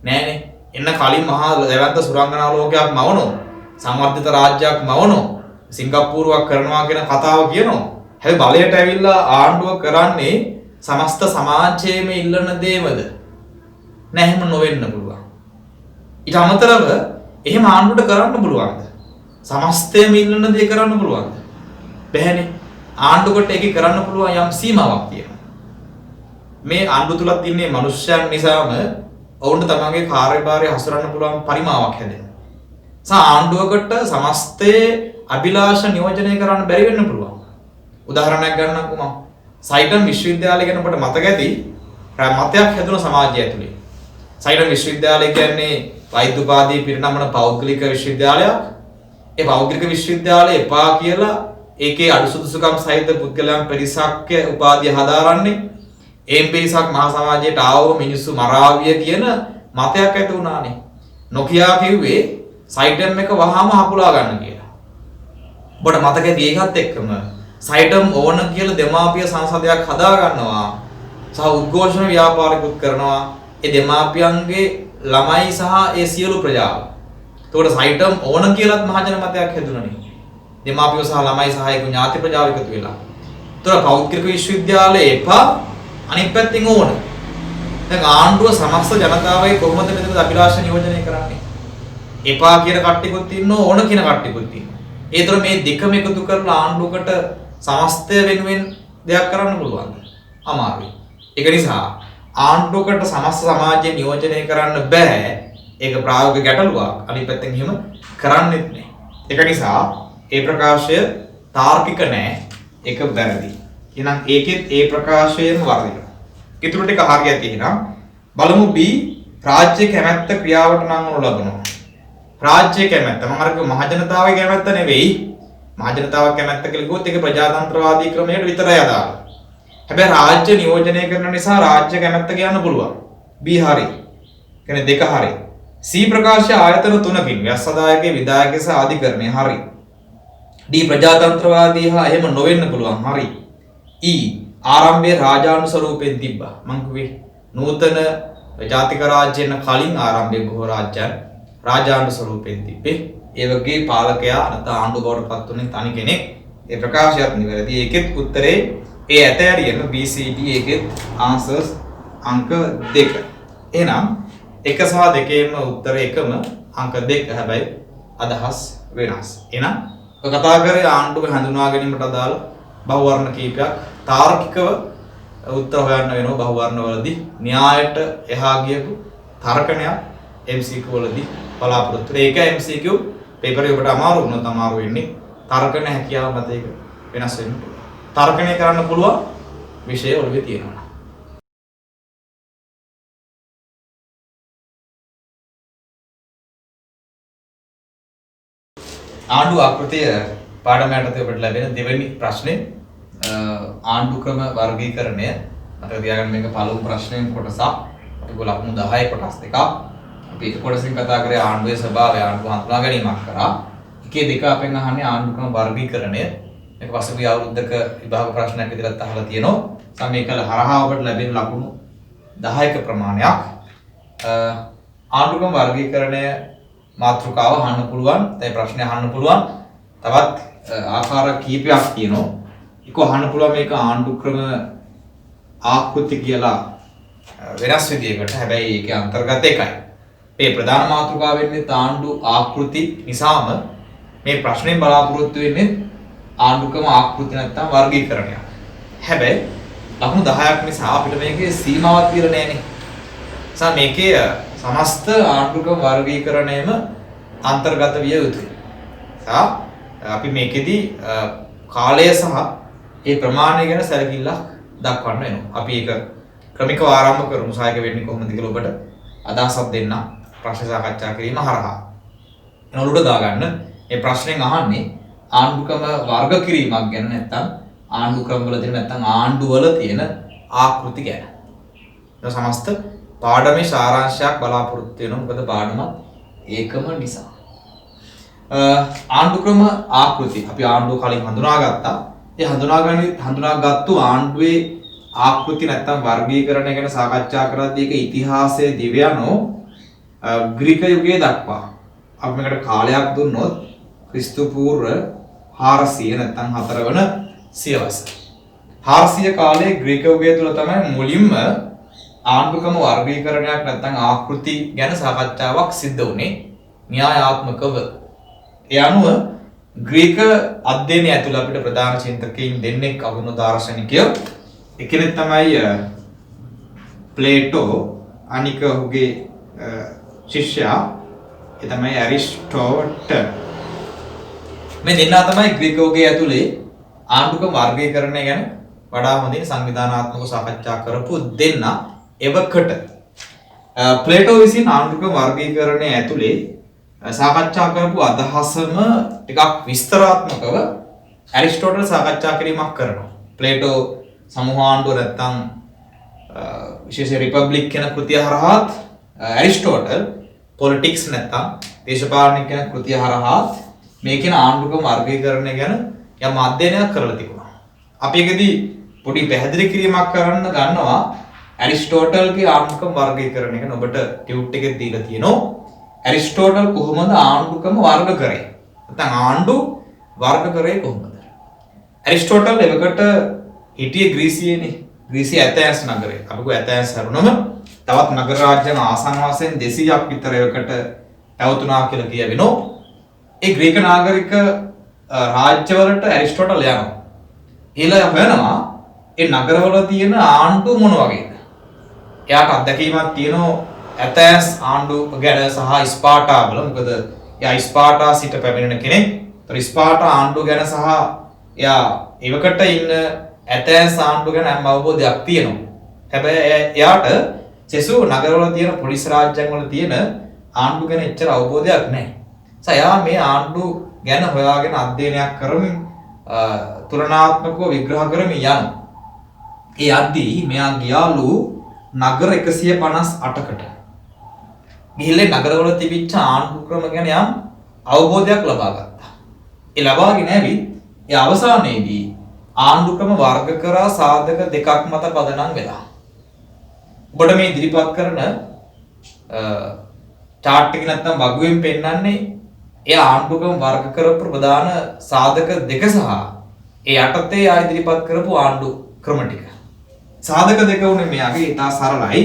නෑනේ. එන්න කලින් මහා ලැබැන්ත සුරංගනා ලෝකයක් මවනෝ. සංවර්ධිත රාජ්‍යයක් මවනෝ. සිංගප්පූරුවක් කරනවා කියන කතාව කියනවා. හැබැයි බලයට ඇවිල්ලා ආණ්ඩුව කරන්නේ සමස්ත සමාජයේම ඉල්ලන දේමද? නෑ, එහෙම නොවෙන්න පුළුවන්. ඊට අමතරව එහෙම ආණ්ඩුවට කරන්න පුළුවන්ද? සමස්තයම ඉල්ලන දේ කරන්න පුළුවන්ද? බැහැනේ. ආණ්ඩුවකට ඒක කරන්න පුළුවන් යම් සීමාවක් තියෙනවා. මේ ආණ්ඩුව තුලත් ඉන්නේ මිනිස්යන් නිසාම ඔවුන්ට තමන්ගේ කාර්යභාරය හසුරවන්න පුළුවන් පරිමාවක් හැදෙනවා. ආණ්ඩුවකට සමස්තයේ අභිලාෂ නියෝජනය කරන්න බැරි වෙන්න පුළුවන්. උදාහරණයක් ගන්නම්කෝ මම. සයිටම් විශ්වවිද්‍යාලය ගැන ඔබට මතක ඇති මතයක් හැදුන සමාජය ඇතුලේ. සයිටම් විශ්වවිද්‍යාලය කියන්නේ වෛද්‍ය උපාධිය පිරිනමන පෞද්ගලික විශ්වවිද්‍යාලයක්. ඒ පෞද්ගලික විශ්වවිද්‍යාලය එපා කියලා ඒකේ අනුසුදුසුකම් සහිත පුද්ගලයන් පිරිසක් උපාධිය හදාරන්නේ. ඒ පිරිසක් මහා සමාජයට ආවම මිනිස්සු මරාවිය කියන මතයක් ඇති වුණානේ. නොකියා කිව්වේ සයිටම් එක වහාම හපුලා ගන්න කියලා. ඔබට මතක ඇති ඒකත් එක්කම සයිටම් ඕන කියලා දෙමාපිය සංසදයක් හදා ගන්නවා. සහ උද්ඝෝෂණ ව්‍යාපාරිකුත් කරනවා. ඒ දෙමාපියන්ගේ ළමයි සහ ඒ සියලු ප්‍රජාව. එතකොට සයිටම් ඕන කියලාත් මහජන මතයක් හැදුණානේ. දෙමාපියෝ සහ ළමයි සහ ඒ ඥාති ප්‍රජාව එකතු වෙලා. එතකොට පෞද්ගලික විශ්වවිද්‍යාලය එපා, අනිත් පැත්තෙන් ඕන. දැන් ආණ්ඩුව සමස්ත ජනතාවගේ කොහොමද මෙතන අභිලාෂ නියෝජනය කරන්නේ? එපා කියන කට්ටියකුත් ඉන්නවා, ඕන කියන කට්ටියකුත් ඉන්නවා. ඒතර මේ දෙකම එකතු කරලා ආණ්ඩුවකට සමස්තය වෙනුවෙන් දෙයක් කරන්න පුළුවන්ද? අමාරුයි. ඒක නිසා ආණ්ඩුවකට සමස්ත සමාජය නියෝජනය කරන්න බෑ. ඒක ප්‍රායෝගික ගැටලුවක්. අනිත් පැත්තෙන් එහෙම කරන්නෙත් නෑ. ඒක නිසා ඒ ප්‍රකාශය තාර්කික නෑ. ඒක වැරදි. එහෙනම් ඒකෙත් ඒ ප්‍රකාශයෙන් වර්ධිනවා. ඊටු ටික හරියට තියෙනවා. බලමු B රාජ්‍ය කැමැත්ත ක්‍රියාවට නංවනු ලබනවා. රාජ්‍ය කැමැත්ත මම අර මහ ජනතාවගේ කැමැත්ත නෙවෙයි. මහ ජනතාව කැමැත්ත කියලා කිව්වොත් ඒක ප්‍රජාතන්ත්‍රවාදී ක්‍රමයට විතරයි අදාළ. හැබැයි රාජ්‍ය නියෝජනය කරන නිසා රාජ්‍ය කැමැත්ත කියන්න පුළුවන්. B හරි. කියන්නේ දෙක හරි. C ප්‍රකාශය ආයතන තුනකින් ව්‍යවස්ථාදායකයේ විධායකයේ සහ අධිකරණයේ හරි. D ප්‍රජාතන්ත්‍රවාදී හා එහෙම නොවෙන්න පුළුවන් හරි. E ආරම්භයේ රාජානු ස්වරූපයෙන් තිබ්බා. මං කිව්වේ නූතන ජාතික රාජ්‍යයන් කලින් ආරම්භයේ බොහෝ රාජ්‍යයන් රාජානු ස්වරූපයෙන් තිබ්බේ. ඒ වගේ පාලකයා නැත්නම් ආණ්ඩුව බවට පත් වුණේ තනි කෙනෙක්. ඒ ප්‍රකාශයත් නිවැරදි. ඒකෙත් උත්තරේ ඒ ඇතෑරියම BCD ඒකෙත් ආන්සර්ස් අංක 2. එහෙනම් 1 සහ 2ේම උත්තර එකම අංක 2 හැබැයි අදහස් වෙනස්. එහෙනම් ඔය කතා කරේ ආණ්ඩුව හඳුනා ගැනීමට අදාළ බහුවර්ණ කීපයක් තාර්කිකව උත්තර හොයන්න වෙනවා බහුවර්ණ වලදී න්‍යායට එහා ගියපු තර්කණයක් MCQ වලදී බලාපොරොත්තු වෙන එක MCQ පේපර් එක ඔබට අමාරු වුණොත් අමාරු වෙන්නේ තර්කණ හැකියාව මත ඒක වෙනස් වෙන්න පුළුවන්. තර්කණය කරන්න පුළුවන් විෂය ඔළුවේ තියෙනවා. ආණ්ඩු ආකෘතිය පාඩම යටතේ ඔබට ලැබෙන දෙවෙනි ප්‍රශ්නේ ආණ්ඩු ක්‍රම වර්ගීකරණය. මතක තියාගන්න මේක පළමු ප්‍රශ්නයෙන් කොටසක්. අපි ලකුණු 10 කොටස් දෙකක්. අපි එක කොටසින් කතා කරේ ආණ්ඩුවේ ස්වභාවය ආණ්ඩුව හඳුනා ගැනීමක් කරා. එකේ දෙක අපෙන් අහන්නේ ආණ්ඩුක්‍රම වර්ගීකරණය. මේක පසුගිය අවුරුද්දක විභාග ප්‍රශ්නයක් විදිහට අහලා තියෙනවා. සමීකල හරහා ඔබට ලැබෙන ලකුණු 10ක ප්‍රමාණයක්. ආණ්ඩුක්‍රම වර්ගීකරණය මාතෘකාව අහන්න පුළුවන්. ඒ ප්‍රශ්නේ අහන්න පුළුවන්. තවත් ආකාර කීපයක් තියෙනවා. ඒක අහන්න පුළුවන් මේක ආණ්ඩුක්‍රම ආකෘති කියලා වෙනස් විදියකට. හැබැයි ඒකේ අන්තර්ගත එකයි. මේ ප්‍රධාන මාතෘකාව වෙන්නේ ආණ්ඩු ආකෘති නිසාම මේ ප්‍රශ්නේ බලාපොරොත්තු වෙන්නේ ආණ්ඩුක්‍රම ආකෘති නැත්නම් වර්ගීකරණයක්. හැබැයි ලකුණු 10ක් නිසා අපිට මේකේ සීමාවක් තියලා නැහැනේ. නිසා මේකේ සමස්ත ආණ්ඩුක්‍රම වර්ගීකරණයම අන්තර්ගත විය යුතුයි. අපි මේකෙදි කාලය සහ ඒ ප්‍රමාණය ගැන සැලකිල්ලක් දක්වන්න වෙනවා. අපි ඒක ක්‍රමිකව ආරම්භ කරමු. සායක වෙන්නේ කොහොමද කියලා ඔබට අදහසක් දෙන්න ප්‍රශ්න සාකච්ඡා කිරීම හරහා. එනවලුට දාගන්න මේ ප්‍රශ්නෙන් අහන්නේ ආණ්ඩුක්‍රම වර්ග කිරීමක් ගැන නැත්නම් ආණ්ඩුක්‍රම වල තියෙන නැත්නම් ආණ්ඩුවල තියෙන ආකෘති ගැන. ඒක සමස්ත පාඩමේ සාරාංශයක් බලාපොරොත්තු වෙනවා. මොකද පාඩමත් ඒකම නිසා. ආණ්ඩුක්‍රම ආකෘති අපි ආණ්ඩුව කලින් හඳුනාගත්තා. ඒ හඳුනාගත්තු ආණ්ඩුවේ ආකෘති නැත්නම් වර්ගීකරණය ගැන සාකච්ඡා කරද්දී ඒක ඉතිහාසයේ දිව යනෝ ග්‍රීක යුගයේ දක්වා. අපි මේකට කාලයක් දුන්නොත් ක්‍රිස්තු පූර්ව 400 නැත්නම් 4 වන සියවස. 400 කාලයේ ග්‍රීක යුගය තුල තමයි මුලින්ම ආණ්ඩුක්‍රම වර්ගීකරණයක් නැත්නම් ආකෘති ගැන සාකච්ඡාවක් සිද්ධ වුණේ න්‍යායාත්මකව. ඒ අනුව ග්‍රීක අධ්‍යයනය ඇතුළත අපිට ප්‍රධාන චින්තකයින් දෙන්නෙක් අගුණ දාර්ශනිකයෝ එකෙනෙක් තමයි ප්ලේටෝ අනික ඔහුගේ ශිෂ්‍යයා ඒ තමයි ඇරිස්ටෝටල්. මේ දෙන්නා තමයි ග්‍රීක යුගයේ ඇතුලේ ආණ්ඩුක්‍රම වර්ගීකරණය ගැන වඩා හොඳින් සංවිධානාත්මකව සාකච්ඡා කරපු දෙන්නා. එවකට ප්ලේටෝ විසින් ආණ්ඩුක්‍රම වර්ගීකරණය ඇතුලේ සාකච්ඡා කරපු අදහසම ටිකක් විස්තරාත්මකව ඇරිස්ටෝටල් සාකච්ඡා කිරීමක් කරනවා. ප්ලේටෝ සමූහාණ්ඩුව නැත්නම් විශේෂ රිපබ්ලික් කියන කෘතිය හරහාත් ඇරිස්ටෝටල් පොලිටික්ස් නැත්නම් දේශපාලන කියන කෘතිය හරහාත් මේ කියන ආණ්ඩුක්‍රම වර්ගීකරණය ගැන යම් අධ්‍යයනයක් කරලා තිබුණා. අපි ඒකෙදි පොඩි පැහැදිලි කිරීමක් කරන්න ගන්නවා ඇරිස්ටෝටල්ගේ ආණ්ඩුක්‍රම වර්ගීකරණය ගැන ඔබට ටියුට් එකේ දීලා තියෙනවා. ඇරිස්ටෝටල් කොහොමද ආණ්ඩුක්‍රම වර්ග කරේ? නැත්නම් ආණ්ඩු වර්ග කරේ කොහොමද? ඇරිස්ටෝටල් එවකට හිටියේ ග්‍රීසියේනේ. ග්‍රීසිය ඇතැන්ස් නගරේ. අපි කෝ ඇතැන්ස් හරුනම තවත් නගර රාජ්‍යයන් ආසන්න වශයෙන් 200ක් විතර එවකට පැවතුනා කියලා කියවෙනවා. ඒ ග්‍රීක නාගරික රාජ්‍යවලට ඇරිස්ටෝටල් යනවා. ඊළඟ හොයනවා ඒ නගරවල තියෙන ආණ්ඩු මොන වගේද? එයාට අත්දැකීමක් තියෙනවා ඇතැන්ස් ආණ්ඩු ගැන සහ ස්පාටා වල. මොකද එයා ස්පාටා සිට පැමිණෙන කෙනෙක්. ඒතර ස්පාටා ආණ්ඩු ගැන සහ එයා එවකට ඉන්න ඇතැන්ස් ආණ්ඩු ගැන හැම අවබෝධයක් තියෙනවා. හැබැයි එයාට සෙසු නගරවල තියෙන පොලිස් රාජ්‍යයන් වල තියෙන ආණ්ඩු ගැන එච්චර අවබෝධයක් නැහැ. එයා මේ ආණ්ඩු ගැන හොයාගෙන අධ්‍යයනයක් කරමින් තුලනාත්මකව විග්‍රහ කරමින් යනවා. ඒ යද්දී මෙයා ගියාලු නගර 158කට. ගිහිල්ලා නගරවල තිබිච්ච ආණ්ඩුක්‍රම ගැන යම් අවබෝධයක් ලබා ගත්තා. ඒ ලබාගෙන ඇවිත් ඒ අවසානයේදී ආණ්ඩුක්‍රම වර්ග කරා සාධක දෙකක් මත පදනම් වෙලා. ඔබට මේ ඉදිරිපත් කරන chart එක නැත්තම් වගුවෙන් පෙන්නන්නේ ඒ ආණ්ඩුක්‍රම වර්ග කරපු ප්‍රධාන සාධක දෙක සහ ඒ යටතේ ආ ඉදිරිපත් කරපු ආණ්ඩු ක්‍රම ටික. සාධක දෙක උනේ මෙයාගේ ඉතා සරලයි.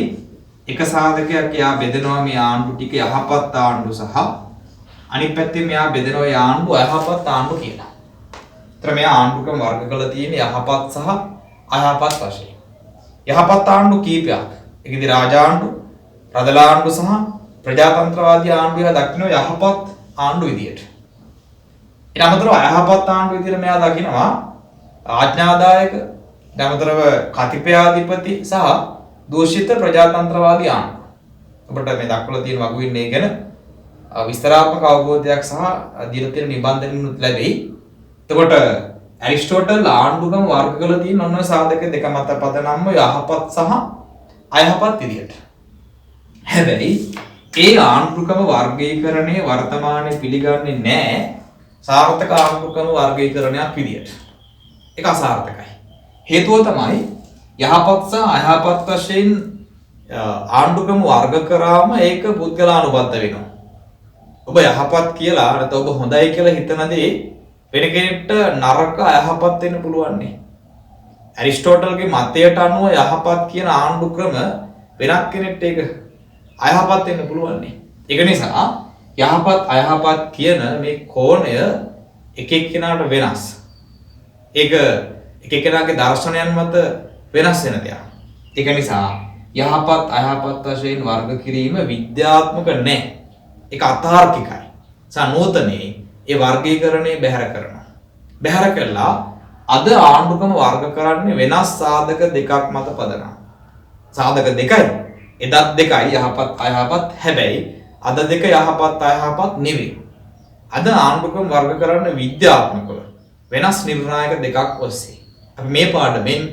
එක සාධකයක් එයා බෙදනවා මේ ආණ්ඩු ටික යහපත් ආණ්ඩු සහ අනිත් පැත්තේ මෙයා බෙදනවා ඒ ආණ්ඩු අයහපත් ආණ්ඩු කියලා. ඒතර මෙයා ආණ්ඩුකම වර්ග කරලා තියෙන යහපත් සහ අයහපත් වශයෙන්. යහපත් ආණ්ඩු කීපයක්. ඒකෙදි රාජාණ්ඩු, රදලාණ්ඩු සහ ප්‍රජාතන්ත්‍රවාදී ආණ්ඩු කියලා දක්වන යහපත් ආණ්ඩු විදියට. ඊට අමතරව අයහපත් ආණ්ඩු විදියට මෙයා දකිනවා ආඥාදායක, ඊට කතිපයාධිපති සහ දූෂිත ප්‍රජාතන්ත්‍රවාදී ආණ්ඩු. ඔබට මේ දක්වලා තියෙන වගුවින්නේ ගැන විස්තරාත්මක අවබෝධයක් සහ දීලා තියෙන නිබන්ධනිනුත් ලැබෙයි. එතකොට ඇරිස්ටෝටල් ආණ්ඩුකම වර්ග කළ තියෙන ඔන්න සාධක දෙක මත පදනම්ම යහපත් සහ අයහපත් විදියට. හැබැයි ඒ ආණ්ඩුක්‍රම වර්ගීකරණයේ වර්තමානයේ පිළිගන්නේ නැහැ සාර්ථක ආණ්ඩුක්‍රම වර්ගීකරණයක් විදියට. ඒක අසාර්ථකයි. හේතුව තමයි යහපත් සහ අයහපත් වශයෙන් ආණ්ඩුක්‍රම වර්ග කරාම ඒක පුද්ගලානුබද්ධ වෙනවා. ඔබ යහපත් කියලා නැත්නම් ඔබ හොඳයි කියලා හිතන දේ වෙන කෙනෙක්ට නරක අයහපත් වෙන්න පුළුවන් නේ. ඇරිස්ටෝටල්ගේ මතයට අනුව යහපත් කියන ආණ්ඩුක්‍රම වෙනත් කෙනෙක්ට ඒක අයහපත් වෙන්න පුළුවන් නේ. ඒක නිසා යහපත් අයහපත් කියන මේ කෝණය එක එක්කෙනාට වෙනස්. ඒක එක එක්කෙනාගේ දර්ශනයන් මත වෙනස් වෙන දෙයක්. ඒක නිසා යහපත් අයහපත් වශයෙන් වර්ග කිරීම විද්‍යාත්මක නැහැ. ඒක අතාර්කිකයි. සනෝතනේ ඒ වර්ගීකරණය බැහැර කරනවා. බැහැර කළා අද ආණ්ඩුක්‍රම වර්ග කරන්නේ වෙනස් සාධක දෙකක් මත පදනම්. සාධක දෙකයි. එදත් දෙකයි යහපත් අයහපත්. හැබැයි අද දෙක යහපත් අයහපත් නෙවෙයි. අද ආණ්ඩුක්‍රම වර්ග කරන්නේ විද්‍යාත්මකව වෙනස් නිර්ණායක දෙකක් ඔස්සේ. අපි මේ පාඩමෙන්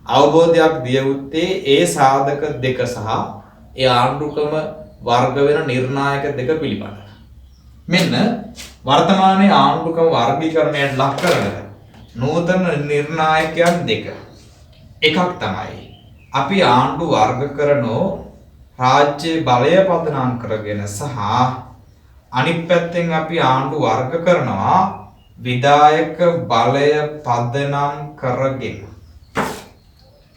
අවබෝධයක් දිය යුත්තේ ඒ සාධක දෙක සහ ඒ ආණ්ඩුක්‍රම වර්ග වෙන නිර්ණායක දෙක පිළිබඳව. මෙන්න වර්තමානයේ ආණ්ඩුක්‍රම වර්ගීකරණයට ලක් කරන නූතන නිර්ණායකයන් දෙක. එකක් තමයි අපි ආණ්ඩු වර්ග කරනෝ රාජ්‍ය බලය පදනම් කරගෙන සහ අනිත් පැත්තෙන් අපි ආණ්ඩු වර්ග කරනවා විධායක බලය පදනම් කරගෙන.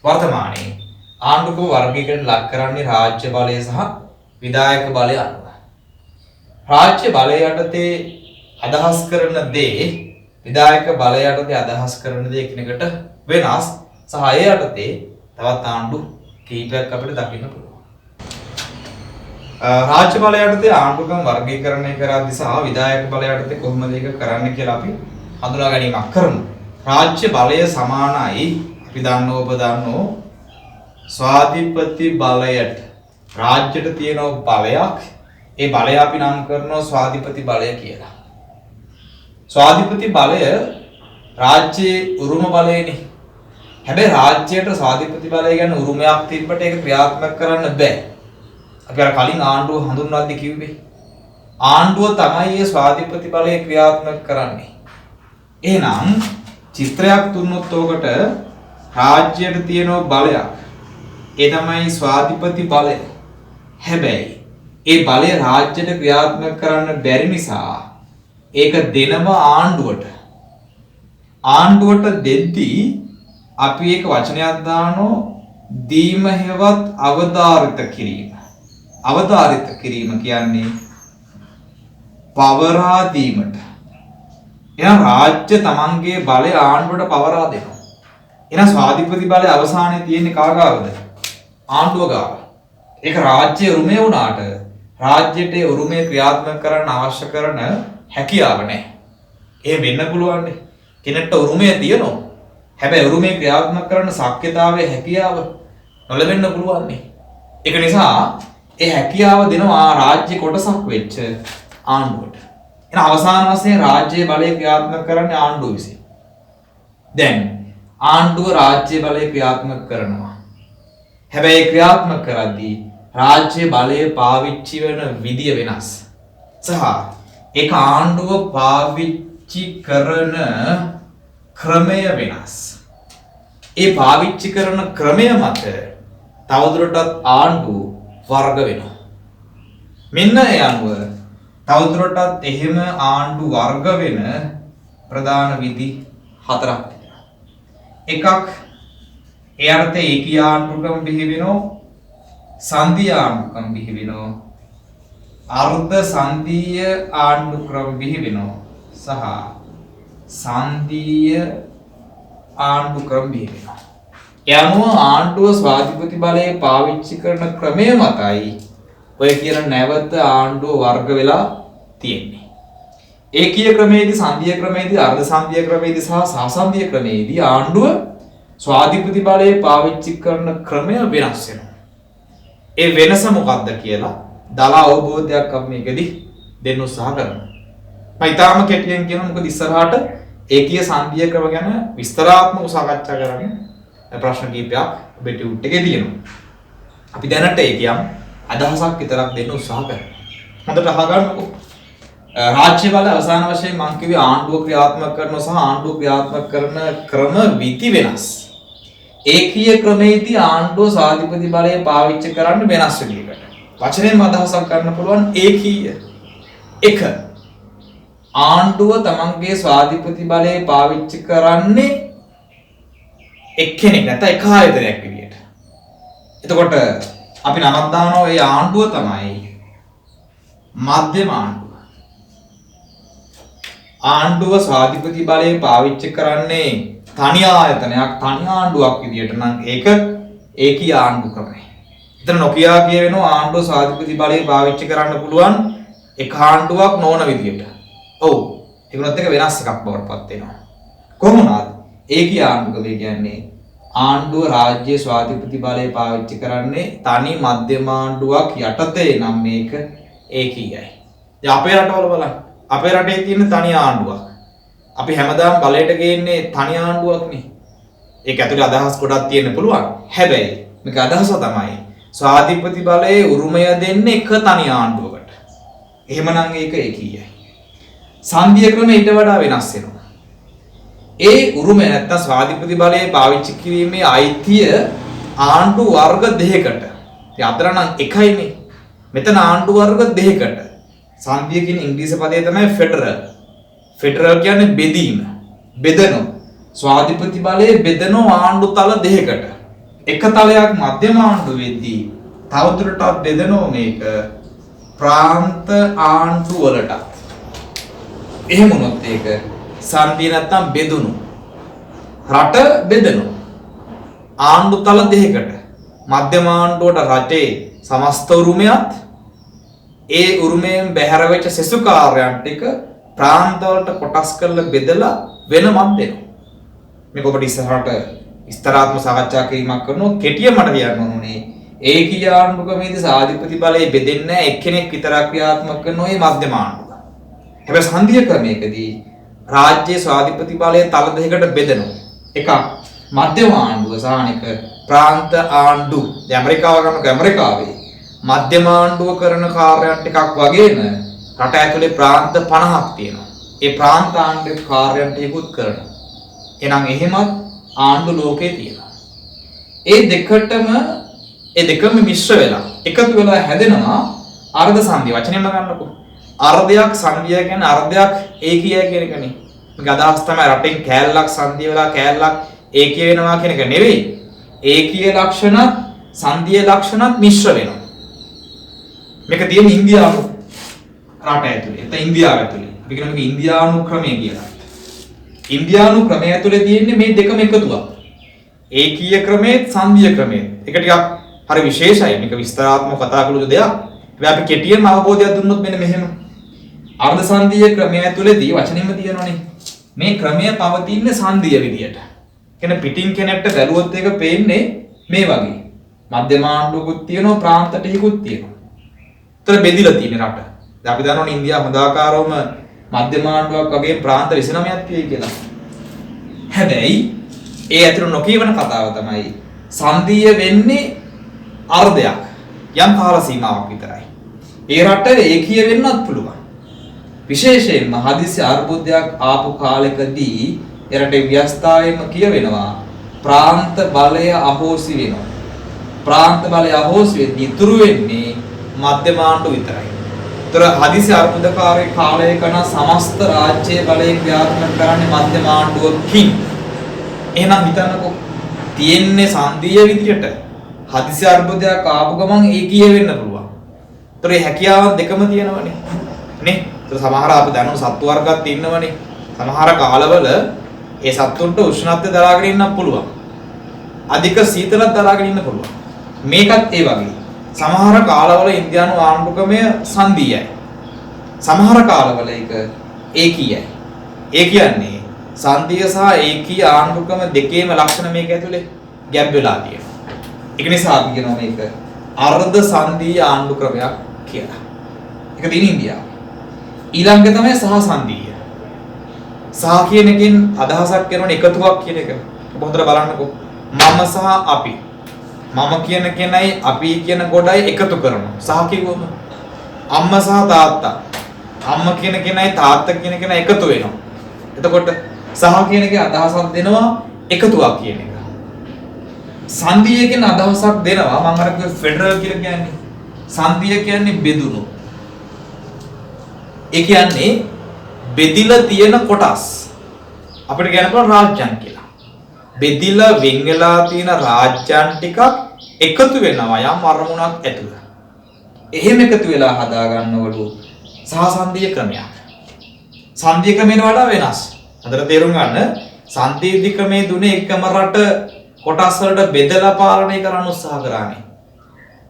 වර්තමානයේ ආණ්ඩුක්‍රම වර්ගීකරණය ලක් කරන්නේ රාජ්‍ය බලය සහ විධායක බලය අනුව. රාජ්‍ය බලය යටතේ අදහස් කරන දේ විධායක බලය යටතේ අදහස් කරන දේ එකිනෙකට වෙනස් සහ ඒ යටතේ තවත් ආණ්ඩු කීපයක් අපිට දකින්න පුළුවන්. රාජ්‍ය බලය යටතේ ආණ්ඩුක්‍රම වර්ගීකරණය කරද්දී සහ විධායක බලය යටතේ කොහොමද ඒක කරන්නේ කියලා අපි හඳුනා ගැනීමක් කරමු. රාජ්‍ය බලය සමානයි අපි දන්නෝ ඔබ දන්නෝ ස්වාධිපති බලයට. රාජ්‍යයට තියෙන බලයක් ඒ බලය අපි නම් කරනවා ස්වාධිපති බලය කියලා. ස්වාධිපති බලය රාජ්‍යයේ උරුම බලයනේ. හැබැයි රාජ්‍යයට ස්වාධිපති බලය ගැන උරුමයක් තිබ්බට ඒක ක්‍රියාත්මක කරන්න බෑ. අපි අර කලින් ආණ්ඩුව හඳුන්වද්දි කිව්වේ ආණ්ඩුව තමයි මේ ස්වාධිපති බලය ක්‍රියාත්මක කරන්නේ. එහෙනම් චිත්‍රයක් දුන්නොත් ඔකට රාජ්‍යයට තියෙන බලයක් ඒ තමයි ස්වාධිපති බලය. හැබැයි ඒ බලය රාජ්‍යයට ක්‍රියාත්මක කරන්න බැරි නිසා ඒක දෙනම ආණ්ඩුවට. ආණ්ඩුවට දෙද්දී අපි ඒක වචනයක් දානෝ දීම හේවත් අවධාරිත කිරීම. අවධාරිත කිරීම කියන්නේ පවරා දීමට. එහෙනම් රාජ්‍ය තමන්ගේ බලය ආණ්ඩුවට පවරා දෙනවා. එහෙනම් ස්වාධිපති බලය අවසානයේ තියෙන්නේ කාගාවද? ආණ්ඩුව ගාව. ඒක රාජ්‍ය උරුමය වුණාට රාජ්‍යයට උරුමය ක්‍රියාත්මක කරන්න අවශ්‍ය කරන හැකියාව නැහැ. ඒ වෙන්න පුළුවන් නේ. කෙනෙක්ට උරුමය තියෙනවා. හැබැයි උරුමය ක්‍රියාත්මක කරන ශක්්‍යතාවයේ හැකියාව නොලැබෙන්න පුළුවන් නේ. ඒක නිසා ඒ හැකියාව දෙනවා රාජ්‍ය කොටසක් වෙච්ච ආණ්ඩුවට. එහෙනම් අවසාන වශයෙන් රාජ්‍ය බලය ක්‍රියාත්මක කරන්නේ ආණ්ඩුව විසින්. දැන් ආණ්ඩුව රාජ්‍ය බලය ක්‍රියාත්මක කරනවා. හැබැයි ක්‍රියාත්මක කරද්දී රාජ්‍ය බලය පාවිච්චි වෙන විදිය වෙනස්. සහ ඒක ආණ්ඩුව පාවිච්චි කරන ක්‍රමය වෙනස්. ඒ පාවිච්චි කරන ක්‍රමය මත තවදුරටත් ආණ්ඩුව වර්ග වෙනවා. මෙන්න ඒ අනුව තවදුරටත් එහෙම ආණ්ඩු වර්ග වෙන ප්‍රධාන විධි 4ක් තිබෙනවා. එකක් ඒ අර්ථයේ ඒකීය ආණ්ඩුක්‍රම බිහි වෙනවා. සංධීය ආණ්ඩුක්‍රම බිහි වෙනවා. අර්ධ සංධීය ආණ්ඩුක්‍රම බිහි වෙනවා. සහ සංධීය ආණ්ඩුක්‍රම බිහි වෙනවා. ඒ අනුව ආණ්ඩුව ස්වාධිපති බලය පාවිච්චි කරන ක්‍රමය මතයි ඔය කියන නැවත ආණ්ඩුව වර්ග වෙලා තියෙන්නේ. ඒකීය ක්‍රමයේදී සංධීය ක්‍රමයේදී අර්ධ සංධීය ක්‍රමයේදී සහ සාසන්ධීය ක්‍රමයේදී ආණ්ඩුව ස්වාධිපති බලය පාවිච්චි කරන ක්‍රමය වෙනස් වෙනවා. ඒ වෙනස මොකක්ද කියලා දල අවබෝධයක් අපි මේකෙදි දෙන්න උත්සාහ කරනවා. මම ඊටාම කෙටියෙන් කියනවා මොකද ඉස්සරහට ඒකීය සංධීය ක්‍රම ගැන විස්තරාත්මකව සාකච්ඡා කරන්නේ ප්‍රශ්න කීපයක් ඔබේ ටියුට් එකේ තියෙනවා. අපි දැනට ඒකියම් අදහසක් විතරක් දෙන්න උත්සාහ කරනවා. හොඳට අහගන්නකො. රාජ්‍ය බල අවසාන වශයෙන් මම කිව්වේ ආණ්ඩුව ක්‍රියාත්මක කරනවා සහ ආණ්ඩුව ක්‍රියාත්මක කරන ක්‍රම විති වෙනස්. ඒකීය ක්‍රමයේදී ආණ්ඩුව සාධිපති බලය පාවිච්චි කරන්න වෙනස් විදිහකට. වචනයෙන් අදහසක් ගන්න පුළුවන් ඒකීය. එක ආණ්ඩුව තමන්ගේ ස්වාධිපති බලය පාවිච්චි කරන්නේ එක්කෙනෙක් නැත්නම් එක ආයතනයක් විදියට. එතකොට අපි නමක් දානවා ඒ ආණ්ඩුව තමයි මධ්‍යම ආණ්ඩුව. ආණ්ඩුව ස්වාධිපති බලය පාවිච්චි කරන්නේ තනි ආයතනයක් තනි ආණ්ඩුවක් විදියට නම් ඒක ඒකී ආණ්ඩු ක්‍රමය. එතන නොකියා කියවෙනවා ආණ්ඩුව ස්වාධිපති බලය පාවිච්චි කරන්න පුළුවන් එක ආණ්ඩුවක් නොවන විදියට. ඔව්. ඒකනොත් එක වෙනස් එකක් බවට පත් වෙනවා. කොහොමද? ඒකී ආණ්ඩු ක්‍රමය කියන්නේ ආණ්ඩුව රාජ්‍ය ස්වාධිපති බලය පාවිච්චි කරන්නේ තනි මධ්‍යම ආණ්ඩුවක් යටතේ නම් මේක ඒකීයයි. දැන් අපේ රටවල බලන්න. අපේ රටේ තියෙන තනි ආණ්ඩුවක්. අපි හැමදාම බලයට ගේන්නේ තනි ආණ්ඩුවක්නේ. ඒක ඇතුලේ අදහස් ගොඩක් තියෙන්න පුළුවන්. හැබැයි මේක අදහස තමයි ස්වාධිපති බලයේ උරුමය දෙන්නේ එක තනි ආණ්ඩුවකට. එහෙමනම් ඒක ඒකීයයි. සංධීය ක්‍රමය ඊට වඩා වෙනස් වෙනවා. ඒ උරුමය නැත්තම් ස්වාධිපති බලයේ පාවිච්චි කිරීමේ අයිතිය ආණ්ඩු වර්ග දෙකකට. ඉතින් අතර නම් එකයිනේ. මෙතන ආණ්ඩු වර්ග දෙකකට. සංධීය කියන ඉංග්‍රීසි පදේ තමයි ෆෙඩරල්. ෆෙඩරල් කියන්නේ බෙදීම. බෙදනවා. ස්වාධිපති බලයේ බෙදනවා ආණ්ඩු තල දෙකකට. එක තලයක් මධ්‍යම ආණ්ඩු වෙද්දී තවදුරටත් බෙදනවා මේක ප්‍රාන්ත ආණ්ඩු වලට. එහෙම වුණොත් ඒක සංධිය නැත්තම් බෙදුණු රට බෙදෙනවා ආණ්ඩු තල දෙකකට. මධ්‍යම ආණ්ඩුවට රටේ සමස්ත උරුමයත් ඒ උරුමයෙන් බැහැර වෙච්ච සෙසු කාර්යයන් ටික ප්‍රාන්ත වලට කොටස් කරලා බෙදලා වෙනමක් දෙනවා. මේක ඔබට ඉස්සරහට විස්තරාත්මක සාකච්ඡා කිරීමක් කරනවා. කෙටියෙන් මට කියන්න ඕනේ ඒකීය ආණ්ඩුකමේදී සාධිපති බලය බෙදෙන්නේ නැහැ එක්කෙනෙක් විතරක් ක්‍රියාත්මක කරන ඔය මධ්‍යම ආණ්ඩුව. හැබැයි සංධීය ක්‍රමයකදී රාජ්‍ය ස්වාධිපති බලය තල දෙකකට බෙදෙනවා. එකක් මධ්‍යම ආණ්ඩුව සහ අනෙක ප්‍රාන්ත ආණ්ඩු. දැන් ඇමරිකාව ගන්නකො ඇමරිකාවේ මධ්‍යම ආණ්ඩුව කරන කාර්යයන් ටිකක් වගේම රට ඇතුලේ ප්‍රාන්ත 50ක් තියෙනවා. ඒ ප්‍රාන්ත ආණ්ඩුවේ කාර්යයන් ටිකුත් කරනවා. එහෙනම් එහෙමත් ආණ්ඩු ලෝකේ තියෙනවා. ඒ දෙකම මිශ්‍ර වෙලා එකතු වෙලා හැදෙනවා අර්ධ සංධිය. වචනයෙන්ම ගන්නකො. අර්ධයක් සංධිය කියන්නේ අර්ධයක් ඒකීය කියන එකනේ. මේක අදහස් තමයි රටෙන් කෑල්ලක් සංධිය වෙලා කෑල්ලක් ඒකීය වෙනවා කියන එක නෙවෙයි. ඒකීය ලක්ෂණත් සංධිය ලක්ෂණත් මිශ්‍ර වෙනවා. මේක තියෙන්නේ ඉන්දියානු රට ඇතුලේ. එතන ඉන්දියාව ඇතුලේ. අපි කියන මේක ඉන්දියානු ක්‍රමය කියලා. ඉන්දියානු ක්‍රමය ඇතුලේ තියෙන්නේ මේ දෙකම එකතුවක්. ඒකීය ක්‍රමයේත් සංධීය ක්‍රමයේත්. ඒක ටිකක් හරි විශේෂයි. මේක විස්තරාත්මකව කතා කළ යුතු දෙයක්. හැබැයි අපි කෙටියෙන් අවබෝධයක් දුන්නොත් මෙන්න මෙහෙම. අර්ධ සංධීය ක්‍රමය ඇතුලේදී වචනෙම තියෙනවනේ. මේ ක්‍රමය පවතින්නේ සංධීය විදියට. කියන්නේ පිටින් කෙනෙක්ට බැලුවොත් ඒක පේන්නේ මේ වගේ. මධ්‍යම ආණ්ඩුවකුත් තියෙනවා ප්‍රාන්ත ටිකකුත් තියෙනවා. ඒතර බෙදිලා තියෙන රට. දැන් අපි දන්නවනේ ඉන්දියාව හොඳාකාරවම මධ්‍යම ආණ්ඩුවක් වගේ ප්‍රාන්ත 29ක් තියෙයි කියලා. හැබැයි ඒ ඇතුළු නොකියවන කතාව තමයි සංධීය වෙන්නේ අර්ධයක්. යම් කාල සීමාවක් විතරයි. ඒ රට ඒකීය වෙන්නත් පුළුවන්. විශේෂයෙන්ම හදිසි අර්බුදයක් ආපු කාලෙකදී ඒ රටේ ව්‍යවස්ථාවෙම කියවෙනවා ප්‍රාන්ත බලය අහෝසි වෙනවා. ප්‍රාන්ත බලය අහෝසි වෙද්දී ඉතුරු වෙන්නේ මධ්‍යම ආණ්ඩුව විතරයි. ඒතර හදිසි අර්බුදකාරී කාලයක නම් සමස්ත රාජ්‍ය බලය ක්‍රියාත්මක කරන්නේ මධ්‍යම ආණ්ඩුවකින්. එහෙනම් හිතන්නකෝ තියෙන්නේ සංධීය විදියට හදිසි අර්බුදයක් ආපු ගමන් ඒකීය වෙන්න පුළුවන්. ඒතර මේ හැකියාව දෙකම තියෙනවනේ. නේ? ඒතර සමහර අපි දන්නව සත්තු වර්ගات ඉන්නවනේ. සමහර කාලවල ඒ සත්තුන්ට උෂ්ණත්වය දරාගෙන ඉන්නත් පුළුවන්. අධික සීතලත් දරාගෙන ඉන්න පුළුවන්. මේකත් ඒ වගේ. සමහර කාලවල ඉන්දියානු ආණ්ඩුක්‍රමය සංධීයයි. සමහර කාලවල ඒක ඒකීයයි. ඒ කියන්නේ සංධීය සහ ඒකීය ආණ්ඩුක්‍රම දෙකේම ලක්ෂණ මේක ඇතුලේ ගැබ් වෙලා තියෙනවා. ඒක නිසා අපි කියනවා මේක අර්ධ සංධීය ආණ්ඩුක්‍රමයක් කියලා. ඒක තියෙන ඉන්දියාව. ඊළඟ තමයි සහ සංධීය. සහ කියන එකෙන් අදහසක් කරන එකතුවක් කියන එක. ඔබ හොඳට බලන්නකෝ. මම සහ අපි. මම කියන කෙනයි අපි කියන ගොඩයි එකතු කරනවා. සහ කිව්වම අම්මා සහ තාත්තා. අම්මා කියන කෙනයි තාත්තා කියන කෙනා එකතු වෙනවා. එතකොට සහ කියන එකේ අදහසක් දෙනවා එකතුවක් කියන එක. සංධිය කියන අදහසක් දෙනවා මම අර ෆෙඩරල් කියලා කියන්නේ. සංධිය කියන්නේ බෙදුණු. ඒ කියන්නේ බෙදිලා තියෙන කොටස්. අපිට කියන්න පුළුවන් රාජ්‍යයන් කියලා. බෙදිලා වෙන් වෙලා තියෙන රාජ්‍යයන් ටිකක් එකතු වෙනවා යම් අරමුණක් ඇතුළ. එහෙම එකතු වෙලා හදා ගන්නවලු සහසන්ධිය ක්‍රමයක්. සංධිය ක්‍රමයට වඩා වෙනස්. අතට තේරුම් ගන්න සංධිය ක්‍රමයේ දුන්නේ එකම රට කොටස් වලට බෙදලා පාලනය කරන්න උත්සාහ කරානේ.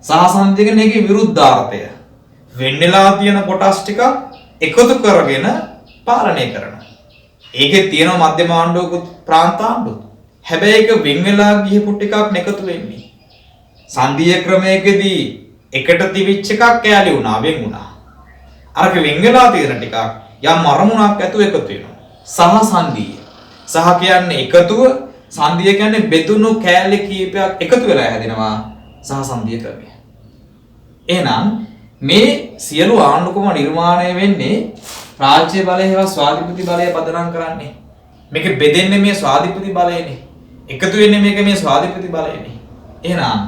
සහසන්ධිය කියන්නේ ඒකේ විරුද්ධාර්ථය. වෙන් වෙලා තියෙන කොටස් ටික එකතු කරගෙන පාලනය කරනවා. ඒකේ තියෙන මධ්‍යම ආණ්ඩුවකුත් ප්‍රාන්ත ආණ්ඩුවත්. හැබැයි ඒක වෙන් වෙලා ගිහපු ටිකක් එකතු වෙන්නේ. සංධීය ක්‍රමයකදී එකට තිබිච්ච එකක් කැලි වුණා වෙන් වුණා. අරක වෙන් වෙලා තියෙන ටිකක් යම් අරමුණක් ඇතුව එකතු වෙනවා. සහ සංධීය. සහ කියන්නේ එකතුව, සංධීය කියන්නේ බෙදුණු කැලි කීපයක් එකතු වෙලා හැදෙනවා සහ සංධීය ක්‍රමය. එහෙනම් මේ සියලු ආණ්ඩුකම නිර්මාණය වෙන්නේ රාජ්‍ය බලය හේවා ස්වාධිපති බලය පදනම් කරන්නේ. මේක බෙදෙන්නේ මේ ස්වාධිපති බලයනේ. එකතු වෙන්නේ මේක මේ ස්වාධිපති බලයනේ. එහෙනම්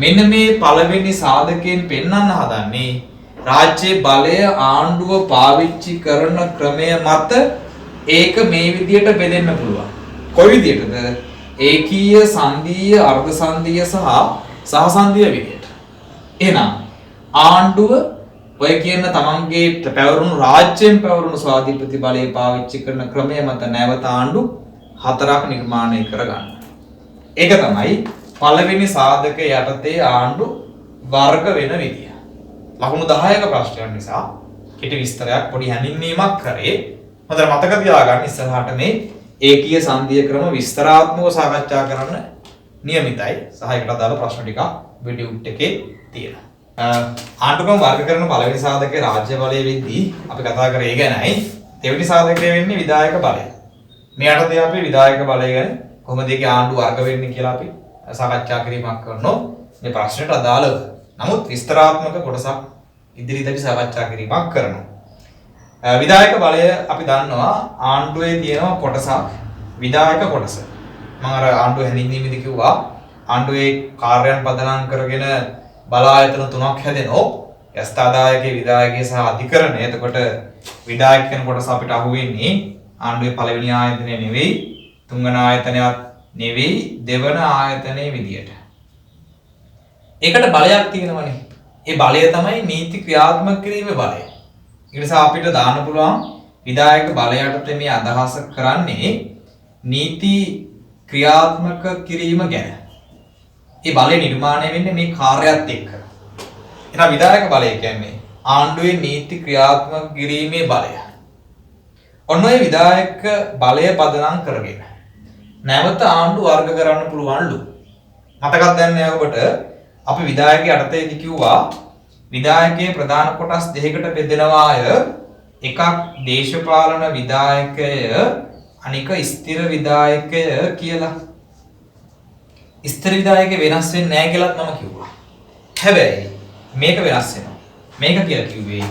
මෙන්න මේ පළවෙනි සාධකයෙන් පෙන්වන්න හදන්නේ රාජ්‍ය බලය ආණ්ඩුව පාවිච්චි කරන ක්‍රමය මත ඒක මේ විදියට බෙදෙන්න පුළුවන්. කොයි විදියටද? ඒකීය, සංධීය, අර්ධ සංධීය සහ සංධීය විදියට. එහෙනම් ආණ්ඩුව ඔය කියන තමන්ගේ පැවරුණු රාජ්‍යයෙන් පැවරුණු ස්වාධීපති බලය පාවිච්චි කරන ක්‍රමය මත නැවත ආණ්ඩු 4ක් නිර්මාණය කරගන්න. ඒක තමයි පළවෙනි සාධක යටතේ ආණ්ඩු වර්ග වෙන විදිය. ලකුණු 10ක ප්‍රශ්නයක් නිසා කෙටි විස්තරයක් පොඩි හැඳින්වීමක් කරේ. හොඳට මතක තියාගන්න ඉස්සරහට මේ ඒකීය සංධීය ක්‍රම විස්තරාත්මකව සාකච්ඡා කරන්න නියමිතයි. සහ ඒකට අදාළ ප්‍රශ්න ටික වීඩියෝ එකේ තියෙනවා. ආණ්ඩුක්‍රම වර්ගකරන පළවෙනි සාධකයේ රාජ්‍ය බලය වෙද්දී අපි කතා කරේ ඒ ගැනයි. දෙවෙනි සාධකය වෙන්නේ විධායක බලය. මේ යටතේ අපි විධායක බලය ගැන කොහොමද ඒකේ ආණ්ඩු වර්ග වෙන්නේ කියලා අපි සාකච්ඡා කිරීමක් කරනවා මේ ප්‍රශ්නයට අදාළව. නමුත් විස්තරාත්මක කොටසක් ඉදිරියට අපි සාකච්ඡා කිරීමක් කරනවා. විධායක බලය අපි දන්නවා ආණ්ඩුවේ තියෙන කොටසක් විධායක කොටස. මම අර ආණ්ඩුව හැඳින්වීමේදී කිව්වා ආණ්ඩුවේ කාර්යයන් පදනම් කරගෙන බල ආයතන 3ක් හැදෙනවා. යස්ථාදායකේ, විධායකයේ සහ අධිකරණය. එතකොට විධායක කියන කොටස අපිට අහු වෙන්නේ ආණ්ඩුවේ පළවෙනි ආයතනය නෙවෙයි, තුන්වෙනි ආයතනයත් නෙවෙයි, දෙවන ආයතනයේ විදියට. ඒකට බලයක් තියෙනවනේ. ඒ බලය තමයි නීති ක්‍රියාත්මක කිරීමේ බලය. ඒ නිසා අපිට දාන්න පුළුවන් විධායක බලය යටතේ මේ අදහස කරන්නේ නීති ක්‍රියාත්මක කිරීම ගැන. ඒ බලය නිර්මාණය වෙන්නේ මේ කාර්යයත් එක්ක. එහෙනම් විධායක බලය කියන්නේ ආණ්ඩුවේ නීති ක්‍රියාත්මක කිරීමේ බලය. ඔන්න ඔය විධායක බලය පදනම් කරගෙන නැවත ආණ්ඩු වර්ග කරන්න පුළුවන්ලු. මතකද දැන් ඔබට අපි විධායක යටතේදී කිව්වා විධායකයේ ප්‍රධාන කොටස් දෙකකට බෙදෙනවාය. එකක් දේශපාලන විධායකය, අනික ස්ථිර විධායකය කියලා. ස්ථිර විධායකේ වෙනස් වෙන්නේ නැහැ කියලාත් මම කිව්වා. හැබැයි මේක වෙනස් වෙනවා. මේක කියලා කිව්වේ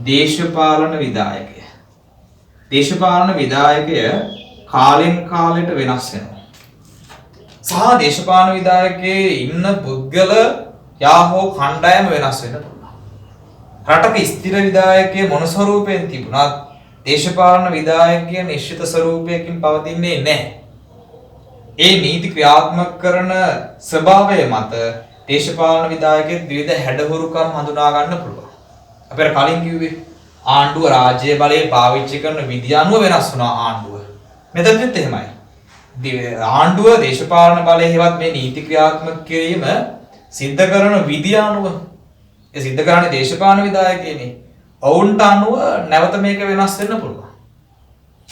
දේශපාලන විධායකය. දේශපාලන විධායකය කාලෙන් කාලයට වෙනස් වෙනවා. සහ දේශපාලන විධායකයේ ඉන්න පුද්ගල යාහෝ කණ්ඩායම වෙනස් වෙන්න පුළුවන්. රටක ස්ථිර විධායකයේ මොන ස්වරූපයෙන් තිබුණත් දේශපාලන විධායකය නිශ්චිත ස්වරූපයකින් පවතින්නේ නැහැ. ඒ නීති ක්‍රියාත්මක කරන ස්වභාවය මත දේශපාලන විධායකයේ විවිධ හැඩහුරුකම් හඳුනා ගන්න පුළුවන්. අපි අර කලින් කිව්වේ ආණ්ඩුව රාජ්‍ය බලය පාවිච්චි කරන විදිය අනුව වෙනස් වුණා ආණ්ඩුව. මෙතනදිත් එහෙමයි. ආණ්ඩුව දේශපාලන බලය හේවත් මේ නීති ක්‍රියාත්මක කිරීම සිද්ධ කරන විදිය අනුව ඒ සිද්ධ කරන්නේ දේශපාලන විධායකයනේ. ඔවුන්ට අනුව නැවත මේක වෙනස් වෙන්න පුළුවන්.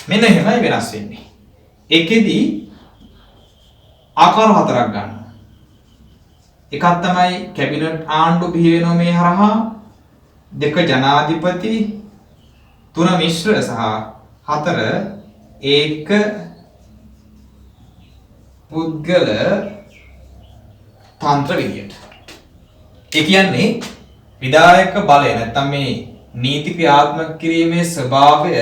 මෙන්න එහෙමයි වෙනස් වෙන්නේ. ඒකෙදි ආකාර 4ක් ගන්නවා. එකක් තමයි කැබිනට් ආණ්ඩු බිහි වෙනව මේ හරහා, දෙක ජනාධිපති, තුන මිශ්‍ර සහ හතර ඒක පුද්ගල තන්ත්‍ර විදියට. ඒ කියන්නේ විධායක බලය නැත්නම් මේ නීති ක්‍රියාත්මක කිරීමේ ස්වභාවය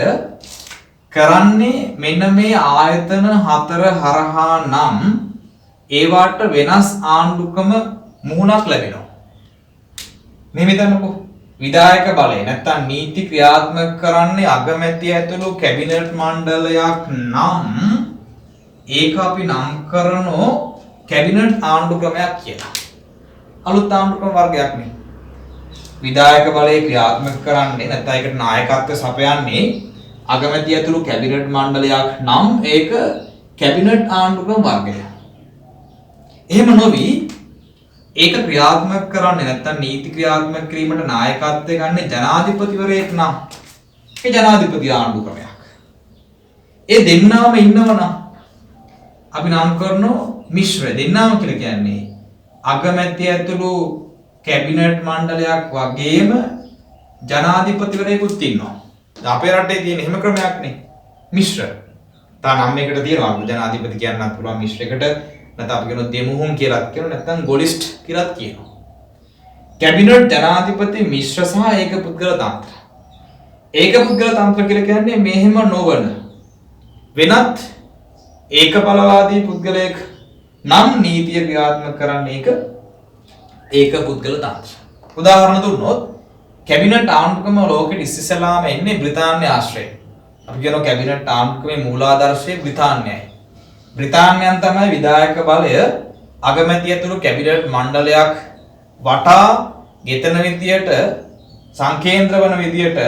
කරන්නේ මෙන්න මේ ආයතන 4 හරහා නම් ඒවට වෙනස් ආණ්ඩුක්‍රම මුහුණක් ලැබෙනවා. මෙහෙම හිතන්නකෝ. විධායක බලය නැත්නම් නීති ක්‍රියාත්මක කරන්නේ අගමැතිය ඇතුළු කැබිනට් මණ්ඩලයක් නම් ඒක අපි නම් කරනෝ කැබිනට් ආණ්ඩුක්‍රමයක් කියලා. අලුත් ආණ්ඩුක්‍රම වර්ගයක් නේ. විධායක බලය ක්‍රියාත්මක කරන්නේ නැත්නම් ඒකට නායකත්වය සපයන්නේ අගමැතිය ඇතුළු කැබිනට් මණ්ඩලයක් නම් ඒක කැබිනට් ආණ්ඩුක්‍රම වර්ගයක්. එහෙම නොවි ඒක ක්‍රියාත්මක කරන්නේ නැත්නම් නීති ක්‍රියාත්මක කිරීමට නායකත්වය ගන්න ජනාධිපතිවරයෙක් නම් ඒ ජනාධිපති ආණ්ඩුක්‍රමයක්. ඒ දෙන්නාම ඉන්නවනම් අපි නම් කරනවා මිශ්‍ර දෙන්නාම කියලා කියන්නේ අගමැතිය ඇතුළු කැබිනට් මණ්ඩලයක් වගේම ජනාධිපතිවරයෙකුත් ඉන්නවා. අපේ රටේ තියෙන එහෙම ක්‍රමයක් නේ මිශ්‍ර. තා නම් එකකට තියෙනවා ජනාධිපති කියන්නත් පුළුවන් මිශ්‍රයකට නැත්නම් අපි කියනවා දෙමුහුම් කියලාත් කියනවා නැත්නම් ගොලිස්ට් කියලාත් කියනවා. කැබිනට් ජනාධිපති මිශ්‍ර සහ ඒක පුද්ගල තන්ත්‍ර. ඒක පුද්ගල තන්ත්‍ර කියලා කියන්නේ මෙහෙම නොවන වෙනත් ඒක බලවාදී පුද්ගලයෙක් නම් නීතිය ක්‍රියාත්මක කරන්නේ ඒක පුද්ගල තන්ත්‍ර. උදාහරණ දුන්නොත් කැබිනට් ආණ්ඩුක්‍රම ලෝකෙට ඉස්සෙල්ලාම එන්නේ බ්‍රිතාන්‍ය ආශ්‍රයෙන්. අපි කියනවා කැබිනට් ආණ්ඩුක්‍රමේ මූලාදර්ශය බ්‍රිතාන්‍යයි. බ්‍රිතාන්‍යයන් තමයි විධායක බලය අගමැතිය ඇතුළු කැබිනට් මණ්ඩලයක් වටා ගෙතන විදියට සංකේන්ද්‍ර වන විදියට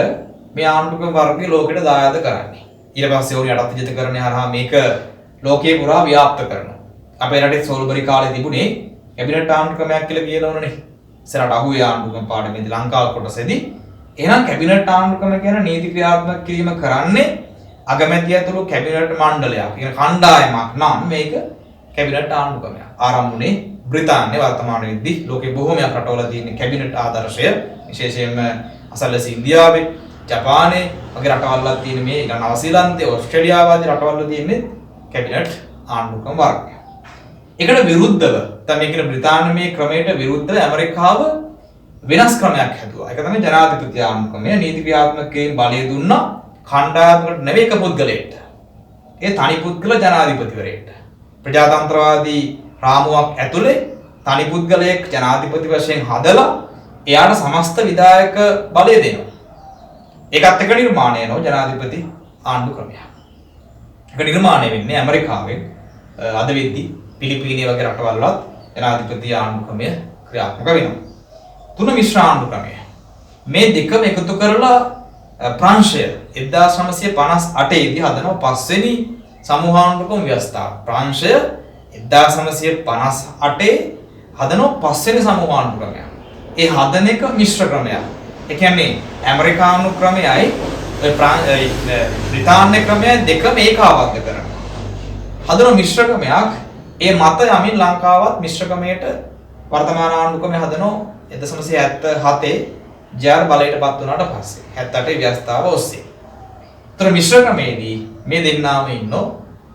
මේ ආණ්ඩුක්‍රම වර්ගය ලෝකෙට දායාද කරන්නේ. ඊට පස්සේ ඕනි යටත් විජිතකරණය හරහා මේක ලෝකේ පුරා ව්‍යාප්ත කරනවා. අපේ රටේ සෝල්බරි කාලේ තිබුණේ කැබිනට් ආණ්ඩුක්‍රමයක් කියලා කියනවනේ. ඉස්සරහට අහුවේ ආණ්ඩුක්‍රම පාඩමේදී ලංකාව කොටසේදී එහෙනම් කැබිනට් ආණ්ඩුක්‍රම කියන නීති ක්‍රියාත්මක කිරීම කරන්නේ අගමැතිය ඇතුළු කැබිනට් මණ්ඩලයක්. කියන කණ්ඩායමක් නම් මේක කැබිනට් ආණ්ඩුක්‍රමයක්. ආරම්භුනේ බ්‍රිතාන්‍ය වර්තමානයේදී ලෝකේ බොහෝමයක් රටවල තියෙන කැබිනට් ආදර්ශය විශේෂයෙන්ම අසල්වැස ඉන්දියාවේ, ජපානයේ වගේ රටවල් වල තියෙන මේ නවසීලන්තයේ, ඕස්ට්‍රේලියාව ආදී රටවල් වල තියෙන කැබිනට් ආණ්ඩුක්‍රම වර්ගය. ඒකට විරුද්ධව තමයි කියන බ්‍රිතාන්‍යමය ක්‍රමයට විරුද්ධව ඇමරිකාව වෙනස් ක්‍රමයක් හැදුවා. ඒක තමයි ජනාධිපති ආණ්ඩුක්‍රමය. නීති ක්‍රියාත්මක කිරීම බලය දුන්නා කණ්ඩායමකට නෙවෙයි එක පුද්ගලයෙක්ට. ඒ තනි පුද්ගල ජනාධිපතිවරයෙක්ට. ප්‍රජාතන්ත්‍රවාදී රාමුවක් ඇතුලේ තනි පුද්ගලයෙක් ජනාධිපති වශයෙන් හදලා එයාට සමස්ත විධායක බලය දෙනවා. ඒකත් එක නිර්මාණය වෙනවා ජනාධිපති ආණ්ඩුක්‍රමයක්. ඒක නිර්මාණය වෙන්නේ ඇමරිකාවෙන් අද වෙද්දී පිලිපීනය වගේ රටවල්වත් ජනාධිපති ආණ්ඩුක්‍රමය ක්‍රියාත්මක වෙනවා. තුන මිශ්‍ර ආණ්ඩුක්‍රමය. මේ දෙකම එකතු කරලා ප්‍රංශය 1958 දී හදන පස්වෙනි සමූහාණ්ඩුක්‍රම ව්‍යවස්ථාව. ප්‍රංශය 1958 හදන පස්වෙනි සමූහාණ්ඩුක්‍රමය. ඒ හදන එක මිශ්‍ර ක්‍රමයක්. ඒ කියන්නේ ඇමරිකානු ක්‍රමයයි බ්‍රිතාන්‍ය ක්‍රමයයි දෙකම ඒකාබද්ධ කරනවා. හදන මිශ්‍ර ක්‍රමයක්. ඒ මත යමින් ලංකාවත් මිශ්‍ර ක්‍රමයට වර්තමාන ආණ්ඩුක්‍රමය හදනෝ 1977 ජාර් බලයටපත් වුණාට පස්සේ 78 ව්‍යවස්ථාව ඔස්සේ. ඒතර මිශ්‍ර ක්‍රමයේදී මේ දෙන්නාම ඉන්නෝ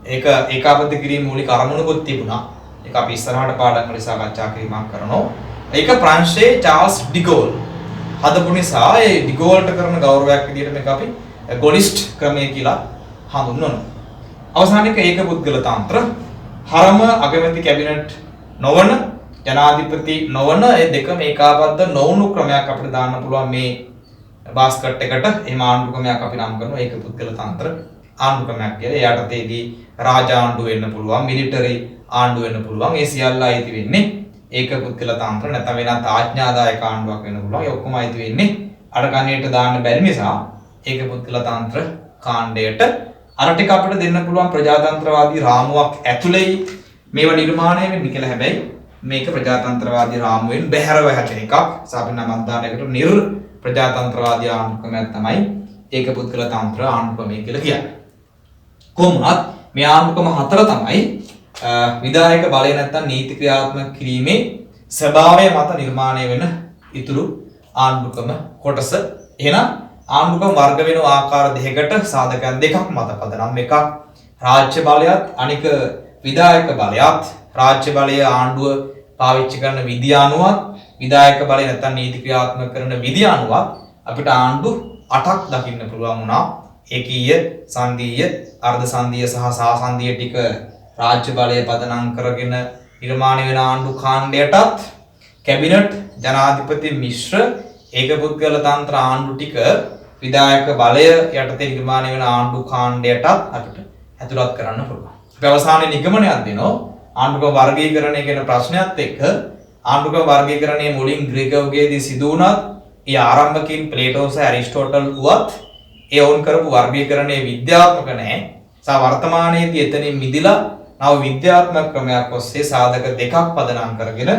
ඒක ඒකාබද්ධ කිරීම මූලික අරමුණකුත් තිබුණා. ඒක අපි ඉස්සරහට පාඩම් වල සාකච්ඡා කිරීමක් කරනවා. ඒක ප්‍රංශයේ චාල්ස් ඩිගෝල් හදපු නිසා ඒ ඩිගෝල්ට කරන ගෞරවයක් විදිහට මේක අපි ගොලිස්ට් ක්‍රමය කියලා හඳුන්වනවා. අවසානයේ ඒක පුද්ගල තන්ත්‍ර හරම අගමැති කැබිනට් නොවන ජනාධිපති නොවන ඒ දෙකම ඒකාබද්ධ නොවුණු ක්‍රමයක් අපිට දාන්න පුළුවන් මේ බාස්කට් එකට. එහෙම ආණ්ඩුක්‍රමයක් අපි නම් කරනවා ඒක පුද්ගල තන්ත්‍ර ආණ්ඩුක්‍රමයක් කියලා. ඒ යටතේදී රාජාණ්ඩු වෙන්න පුළුවන්, මිලිටරි ආණ්ඩු වෙන්න පුළුවන්. ඒ සියල්ල අයිති වෙන්නේ ඒක පුද්ගල තන්ත්‍ර නැත්නම් වෙනත් ආඥාදායක ආණ්ඩුවක් වෙන්න පුළුවන්. ඒ ඔක්කොම අයිති වෙන්නේ අර කණේට දාන්න බැරි නිසා ඒක පුද්ගල තන්ත්‍ර කාණ්ඩයට අර ටික අපිට දෙන්න පුළුවන් ප්‍රජාතන්ත්‍රවාදී රාමුවක් ඇතුළේ මේවා නිර්මාණය වෙන්නේ කියලා. හැබැයි මේක ප්‍රජාතන්ත්‍රවාදී රාමුවෙන් බැහැරව හැදෙන එකක්. සාපේක්ෂ මතදානයකට නිර් ප්‍රජාතන්ත්‍රවාදී ආණ්ඩුක්‍රමයක් තමයි ඒක පුද්ගල තන්ත්‍ර ආණ්ඩුක්‍රමය කියලා කියන්නේ. කොහොමවත් මේ ආණ්ඩුක්‍රම හතර තමයි විධායක බලය නැත්නම් නීති ක්‍රියාත්මක කිරීමේ ස්වභාවය මත නිර්මාණය වෙන ඉතුරු ආණ්ඩුක්‍රම කොටස. එහෙනම් ආණ්ඩුක්‍රම වර්ග වෙන ආකාර දෙකකට සාධකයන් දෙකක් මත පදනම්. එකක් රාජ්‍ය බලයත් අනික විධායක බලයත්. රාජ්‍ය බලය ආණ්ඩුව පාවිච්චි කරන විධිය අනුවත් විධායක බලය නැත්නම් නීති ක්‍රියාත්මක කරන විධිය අනුව අපිට ආණ්ඩු 8ක් දකින්න පුළුවන් වුණා. ඒකීය, සංදීය, අර්ධ සංදීය සහ සාසන්දීය ටික රාජ්‍ය බලය පදනම් කරගෙන නිර්මාණය වෙන ආණ්ඩු කාණ්ඩයටත් කැබිනට් ජනාධිපති මිශ්‍ර ඒකපුද්ගල තන්ත්‍ර ආණ්ඩු ටික විධායක බලය යටතේ නිර්මාණය වෙන ආණ්ඩු කාණ්ඩයටත් අපිට ඇතුළත් කරන්න පුළුවන්. අපි අවසානයේ නිගමනයක් දෙනවා ආණ්ඩුක්‍රම වර්ගීකරණය කියන ප්‍රශ්නයත් එක්ක ආණ්ඩුක්‍රම වර්ගීකරණයේ මුලින් ග්‍රීක යුගයේදී සිදු වුණත් ඒ ආරම්භකින් ප්ලේටෝ සහ ඇරිස්ටෝටල් වුවත් ඒ වුන් කරපු වර්ගීකරණයේ විද්‍යාත්මක නැහැ. සා වර්තමානයේදී එතනින් මිදිලා නව විද්‍යාත්මක ක්‍රමයක් ඔස්සේ සාධක දෙකක් පදනම් කරගෙන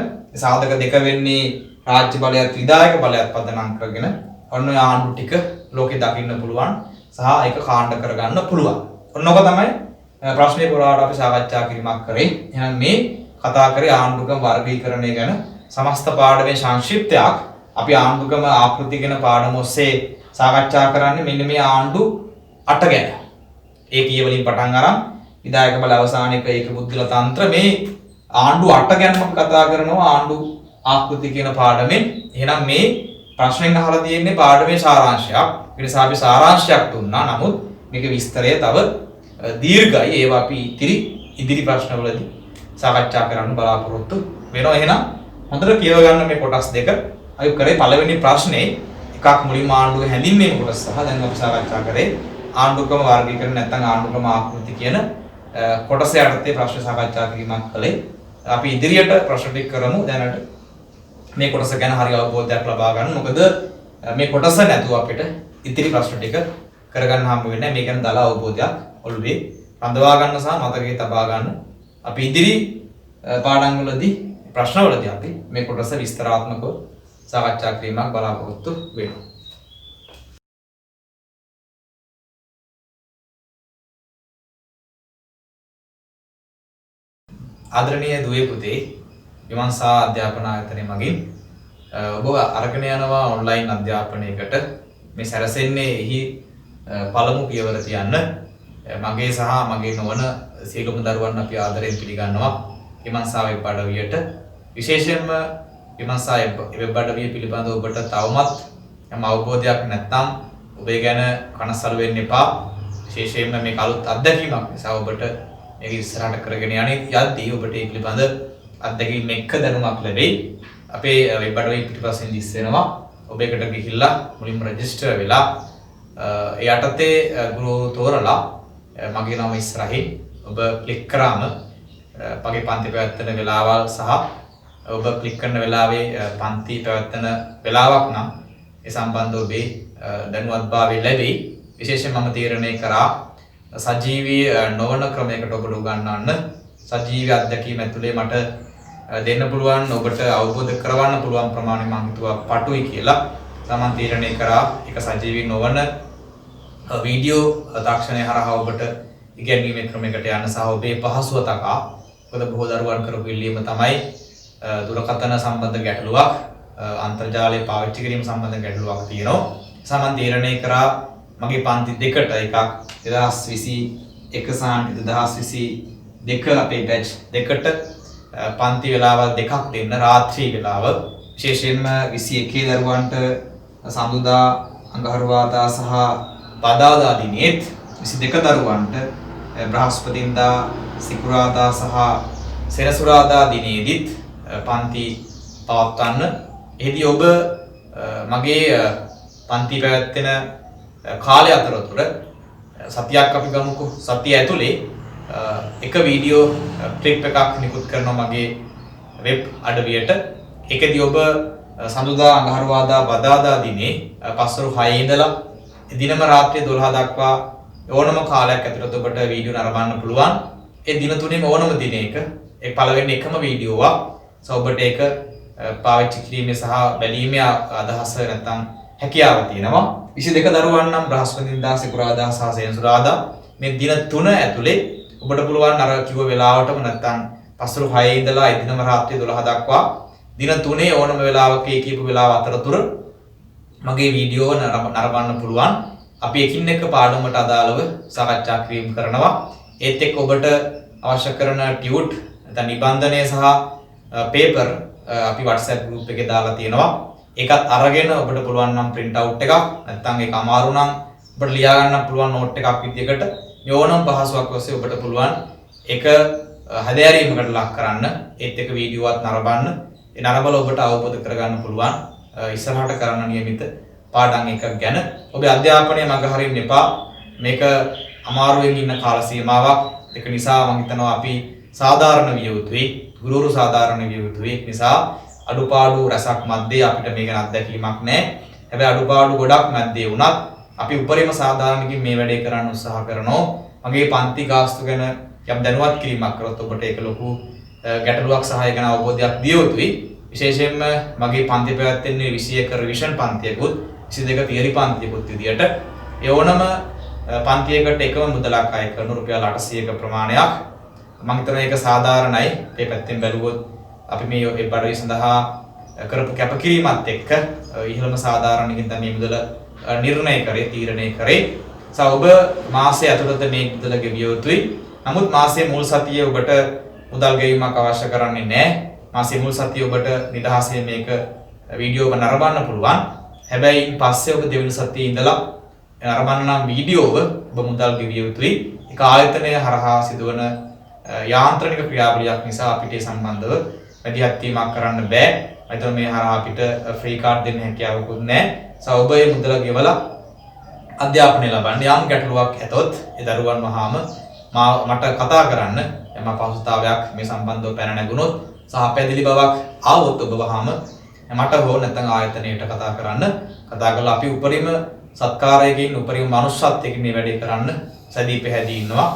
සාධක දෙක වෙන්නේ රාජ්‍ය බලයත් විධායක බලයත් පදනම් කරගෙන ඔන්න ඔය ආණ්ඩු ටික ලෝකෙ දකින්න පුළුවන් සහ ඒක කාණ්ඩ කරගන්න පුළුවන්. ඔන්නෝක තමයි ප්‍රශ්නේ පුරාවට අපි සාකච්ඡා කිරීමක් කරේ. එහෙනම් මේ කතා කරේ ආණ්ඩුක්‍රම වර්ගීකරණය ගැන සමස්ත පාඩමේ සංක්ෂිප්තයක්. අපි ආණ්ඩුක්‍රම ආකෘති ගැන පාඩම ඔස්සේ සාකච්ඡා කරන්නේ මෙන්න මේ ආණ්ඩු 8 ගැන. ඒ කියවලින් පටන් අරන් විධායක බල අවසානයේක ඒක පුද්ගල තන්ත්‍ර මේ ආණ්ඩු 8 ගැනම කතා කරනවා ආණ්ඩු ආකෘති කියන පාඩමෙන්. එහෙනම් මේ ප්‍රශ්නෙන් අහලා තියෙන්නේ පාඩමේ සාරාංශයක්. ඒ නිසා අපි සාරාංශයක් දුන්නා. නමුත් මේක විස්තරය තව දීර්ඝයි. ඒවා අපි ඉදිරි ප්‍රශ්නවලදී සාකච්ඡා කරන්න බලාපොරොත්තු වෙනවා. එහෙනම් හොඳට කියව ගන්න මේ කොටස් දෙක. අපි කරේ පළවෙනි ප්‍රශ්නේ එකක් මුලින්ම ආණ්ඩුව හැඳින්වීම කොටස සහ දැන් අපි සාකච්ඡා කරේ ආණ්ඩුක්‍රම වර්ගීකරණ නැත්නම් ආණ්ඩුක්‍රම ආකෘති කියන කොටස යටතේ ප්‍රශ්න සාකච්ඡා කිරීමක් කළේ. අපි ඉදිරියට ප්‍රශ්න ටික කරමු. දැනට මේ කොටස ගැන හරි අවබෝධයක් ලබා ගන්න. මොකද මේ කොටස නැතුව අපිට ඉදිරි ප්‍රශ්න ටික කරගන්න හම්බ වෙන්නේ නැහැ. මේ ගැන දල අවබෝධයක් ඔළුවේ රඳවා ගන්න සහ මතකයේ තබා ගන්න. අපි ඉදිරි පාඩම් වලදී ප්‍රශ්න වලදී අපි මේ කොටස විස්තරාත්මකව සාකච්ඡා කිරීමක් බලාපොරොත්තු වෙනවා. ආදරණීය දුවේ පුතේ විමර්ශා අධ්‍යාපන ආයතනය මගින් ඔබ අරගෙන යනවා ඔන්ලයින් අධ්‍යාපනයකට. මේ සැරසෙන්නේ එහි පළමු පියවර තියන්න. මගේ සහ මගේ නොවන සියලුම දරුවන් අපි ආදරයෙන් පිළිගන්නවා විමර්ශා වෙබ් අඩවියට. විශේෂයෙන්ම විමර්ශා වෙබ් අඩවිය පිළිබඳව ඔබට තවමත් යම් අවබෝධයක් නැත්නම් ඔබේ ගැන කනස්සලු වෙන්න එපා. විශේෂයෙන්ම මේ අලුත් අත්දැකීමක් නිසා ඔබට මේක ඉස්සරහට කරගෙන යද්දී ඔබට ඒ පිළිබඳ අත්දැකීම් එක්ක දැනුමක් ලැබෙයි. අපේ වෙබ් අඩවිය පිටපස්සෙන් දිස් වෙනවා. ඔබ එකට ගිහිල්ලා මුලින්ම රෙජිස්ටර් වෙලා ඒ යටතේ ගුරු තෝරලා මගේ නම ඉස්සරහින් ඔබ ක්ලික් කරාම මගේ පන්ති පැවැත්වෙන වෙලාවල් සහ ඔබ ක්ලික් කරන වෙලාවේ පන්ති පැවැත්වෙන වෙලාවක් නම් ඒ සම්බන්ධව ඔබේ දැනුවත්භාවය ලැබෙයි. විශේෂයෙන් මම තීරණය කරා සජීවී නොවන ක්‍රමයකට ඔබට උගන්වන්න. සජීවී අත්දැකීම් ඇතුලේ මට දෙන්න පුළුවන් ඔබට අවබෝධ කරවන්න පුළුවන් ප්‍රමාණය මම හිතුවා පටුයි කියලා. සමන් තීරණය කරා එක සජීවී නොවන වීඩියෝ තාක්ෂණය හරහා ඔබට ඉගැන්වීමේ ක්‍රමයකට යන්න සහ ඔබේ පහසුව තකා. මොකද බොහෝ දරුවන් කරපු ඉල්ලීම තමයි දුරකථන සම්බන්ධ ගැටලුවක්, අන්තර්ජාලය පාවිච්චි කිරීම සම්බන්ධ ගැටලුවක් තියෙනවා. සමන් තීරණය කරා මගේ පන්ති දෙකට එකක් 2021 සහ 2022 අපේ බැච් දෙකට පන්ති වෙලාවල් දෙකක් දෙන්න. රාත්‍රී වෙලාව විශේෂයෙන්ම 21 දරුවන්ට සඳුදා අඟහරුවාදා සහ බදාදා දිනෙත් 22 දරුවන්ට බ්‍රහස්පතින්දා සිකුරාදා සහ සෙනසුරාදා දිනේදීත් පන්ති පවත්වන්න. එහිදී ඔබ මගේ පන්ති පැවැත්වෙන කාලය අතරතුර සතියක් අපි ගමුකෝ. සතිය ඇතුලේ එක වීඩියෝ ක්ලිප් එකක් නිකුත් කරනවා මගේ වෙබ් අඩවියට. ඒකදී ඔබ සඳුදා අඟහරුවාදා බදාදා දිනේ පස්වරු 6 ඉඳලා දිනම රාත්‍රියේ 12 දක්වා ඕනම කාලයක් ඇතුළත ඔබට වීඩියෝ නරඹන්න පුළුවන්. ඒ දින තුනේම ඕනම දිනයක ඒ පළවෙනි එකම වීඩියෝවක්. ඔබට ඒක පාවිච්චි කිරීමේ සහ බැලීමේ අදහස නැත්නම් හැකියාව තියෙනවා. 22 දරුවන් නම් බ්‍රහස්පතින්දා සිකුරාදා සහ සෙනසුරාදා මේ දින තුන ඇතුලේ ඔබට පුළුවන් අර කිව්ව වෙලාවටම නැත්නම් පස්වරු 6 ඉඳලා දිනම රාත්‍රියේ 12 දක්වා දින තුනේ ඕනම වෙලාවක ඒ කියපු වෙලාව අතරතුර මගේ වීඩියෝ නරඹන්න පුළුවන්. අපි එකින් එක පාඩමකට අදාළව සාකච්ඡා කිරීම කරනවා. ඒත් එක්ක ඔබට අවශ්‍ය කරන ටියුට් නැත්නම් නිබන්ධනය සහ පේපර් අපි WhatsApp group එකේ දාලා තියෙනවා. ඒකත් අරගෙන ඔබට පුළුවන් නම් print out එකක් නැත්නම් ඒක අමාරු නම් ඔබට ලියා ගන්න පුළුවන් note එකක් විදියකට යෝනම් පහසුවක් ඔස්සේ ඔබට පුළුවන් ඒක හැදෑරීමකට ලක් කරන්න. ඒත් එක වීඩියෝවත් නරඹන්න. ඒ නරඹලා ඔබට අවබෝධ කරගන්න පුළුවන් ඉස්සරහට කරන්න නියමිත පාඩම් එකක් ගැන. ඔබේ අධ්‍යාපනය මඟ හරින්න එපා. මේක අමාරුවෙන් ඉන්න කාල සීමාවක්. ඒක නිසා මම හිතනවා අපි සාධාරණ විය යුතුයි. ගුරුවරු සාධාරණ විය යුතුයි. ඒක නිසා අඩුපාඩු රසක් මැද්දේ අපිට මේක අත්දැකීමක් නැහැ. හැබැයි අඩුපාඩු ගොඩක් මැද්දේ වුණත් අපි උපරිම සාධාරණකින් මේ වැඩේ කරන්න උත්සාහ කරනවා. මගේ පන්ති ගාස්තු ගැන යම් දැනුවත් කිරීමක් කරොත් ඔබට ඒක ලොකු ගැටලුවක් සහ ඒක ගැන අවබෝධයක් දිය යුතුයි. විශේෂයෙන්ම මගේ පන්ති පැවැත්වෙන්නේ 21 රිවිෂන් පන්තියකුත් 22 තියරි පන්තියකුත් විදියට ඒ ඕනම පන්තියකට එකම මුදලක් අය කරන රුපියල් 800ක ප්‍රමාණයක්. මම හිතනවා ඒක සාධාරණයි. මේ පැත්තෙන් බැලුවොත් අපි මේ බඩවි සඳහා කරපු කැපකිරීමත් එක්ක ඉහළම සාධාරණකින් තමයි මේ මුදල නිර්ණය කරේ තීරණය කරේ. ඔබ මාසය ඇතුළත මේ මුදල ගෙවිය යුතුයි. නමුත් මාසයේ මුල් සතියේ ඔබට මුදල් ගෙවීමක් අවශ්‍ය කරන්නේ නැහැ. මාසයේ මුල් සතියේ ඔබට නිදහසේ මේක වීඩියෝ එක නරඹන්න පුළුවන්. හැබැයි පස්සේ ඔබ දෙවෙනි සතියේ ඉඳලා නරඹන්න නම් වීඩියෝව ඔබ මුදල් ගෙවිය යුතුයි. ඒක ආයතනය හරහා සිදුවන යාන්ත්‍රණික ක්‍රියාවලියක් නිසා අපිට සම්බන්ධව වැඩිහත් වීමක් කරන්න බෑ. ඒතකොට මේ හරහා අපිට ෆ්‍රී කාඩ් දෙන්න හැකියාවකුත් නැහැ. ඔබ මේ මුදල ගෙවලා අධ්‍යාපනය ලබන්න යම් ගැටලුවක් ඇතොත් ඒ දරුවන් වහාම මට කතා කරන්න. එම පහසුතාවයක් මේ සම්බන්ධව පැන නැගුණොත් සහ පැහැදිලි බවක් ආවොත් ඔබ වහාම මට හෝ නැත්නම් ආයතනයට කතා කරන්න. කතා කරලා අපි උපරිම සත්කාරයකින් උපරිම මනුෂ්‍යත්වයකින් මේ වැඩේ කරන්න සැදී පැහැදී ඉන්නවා.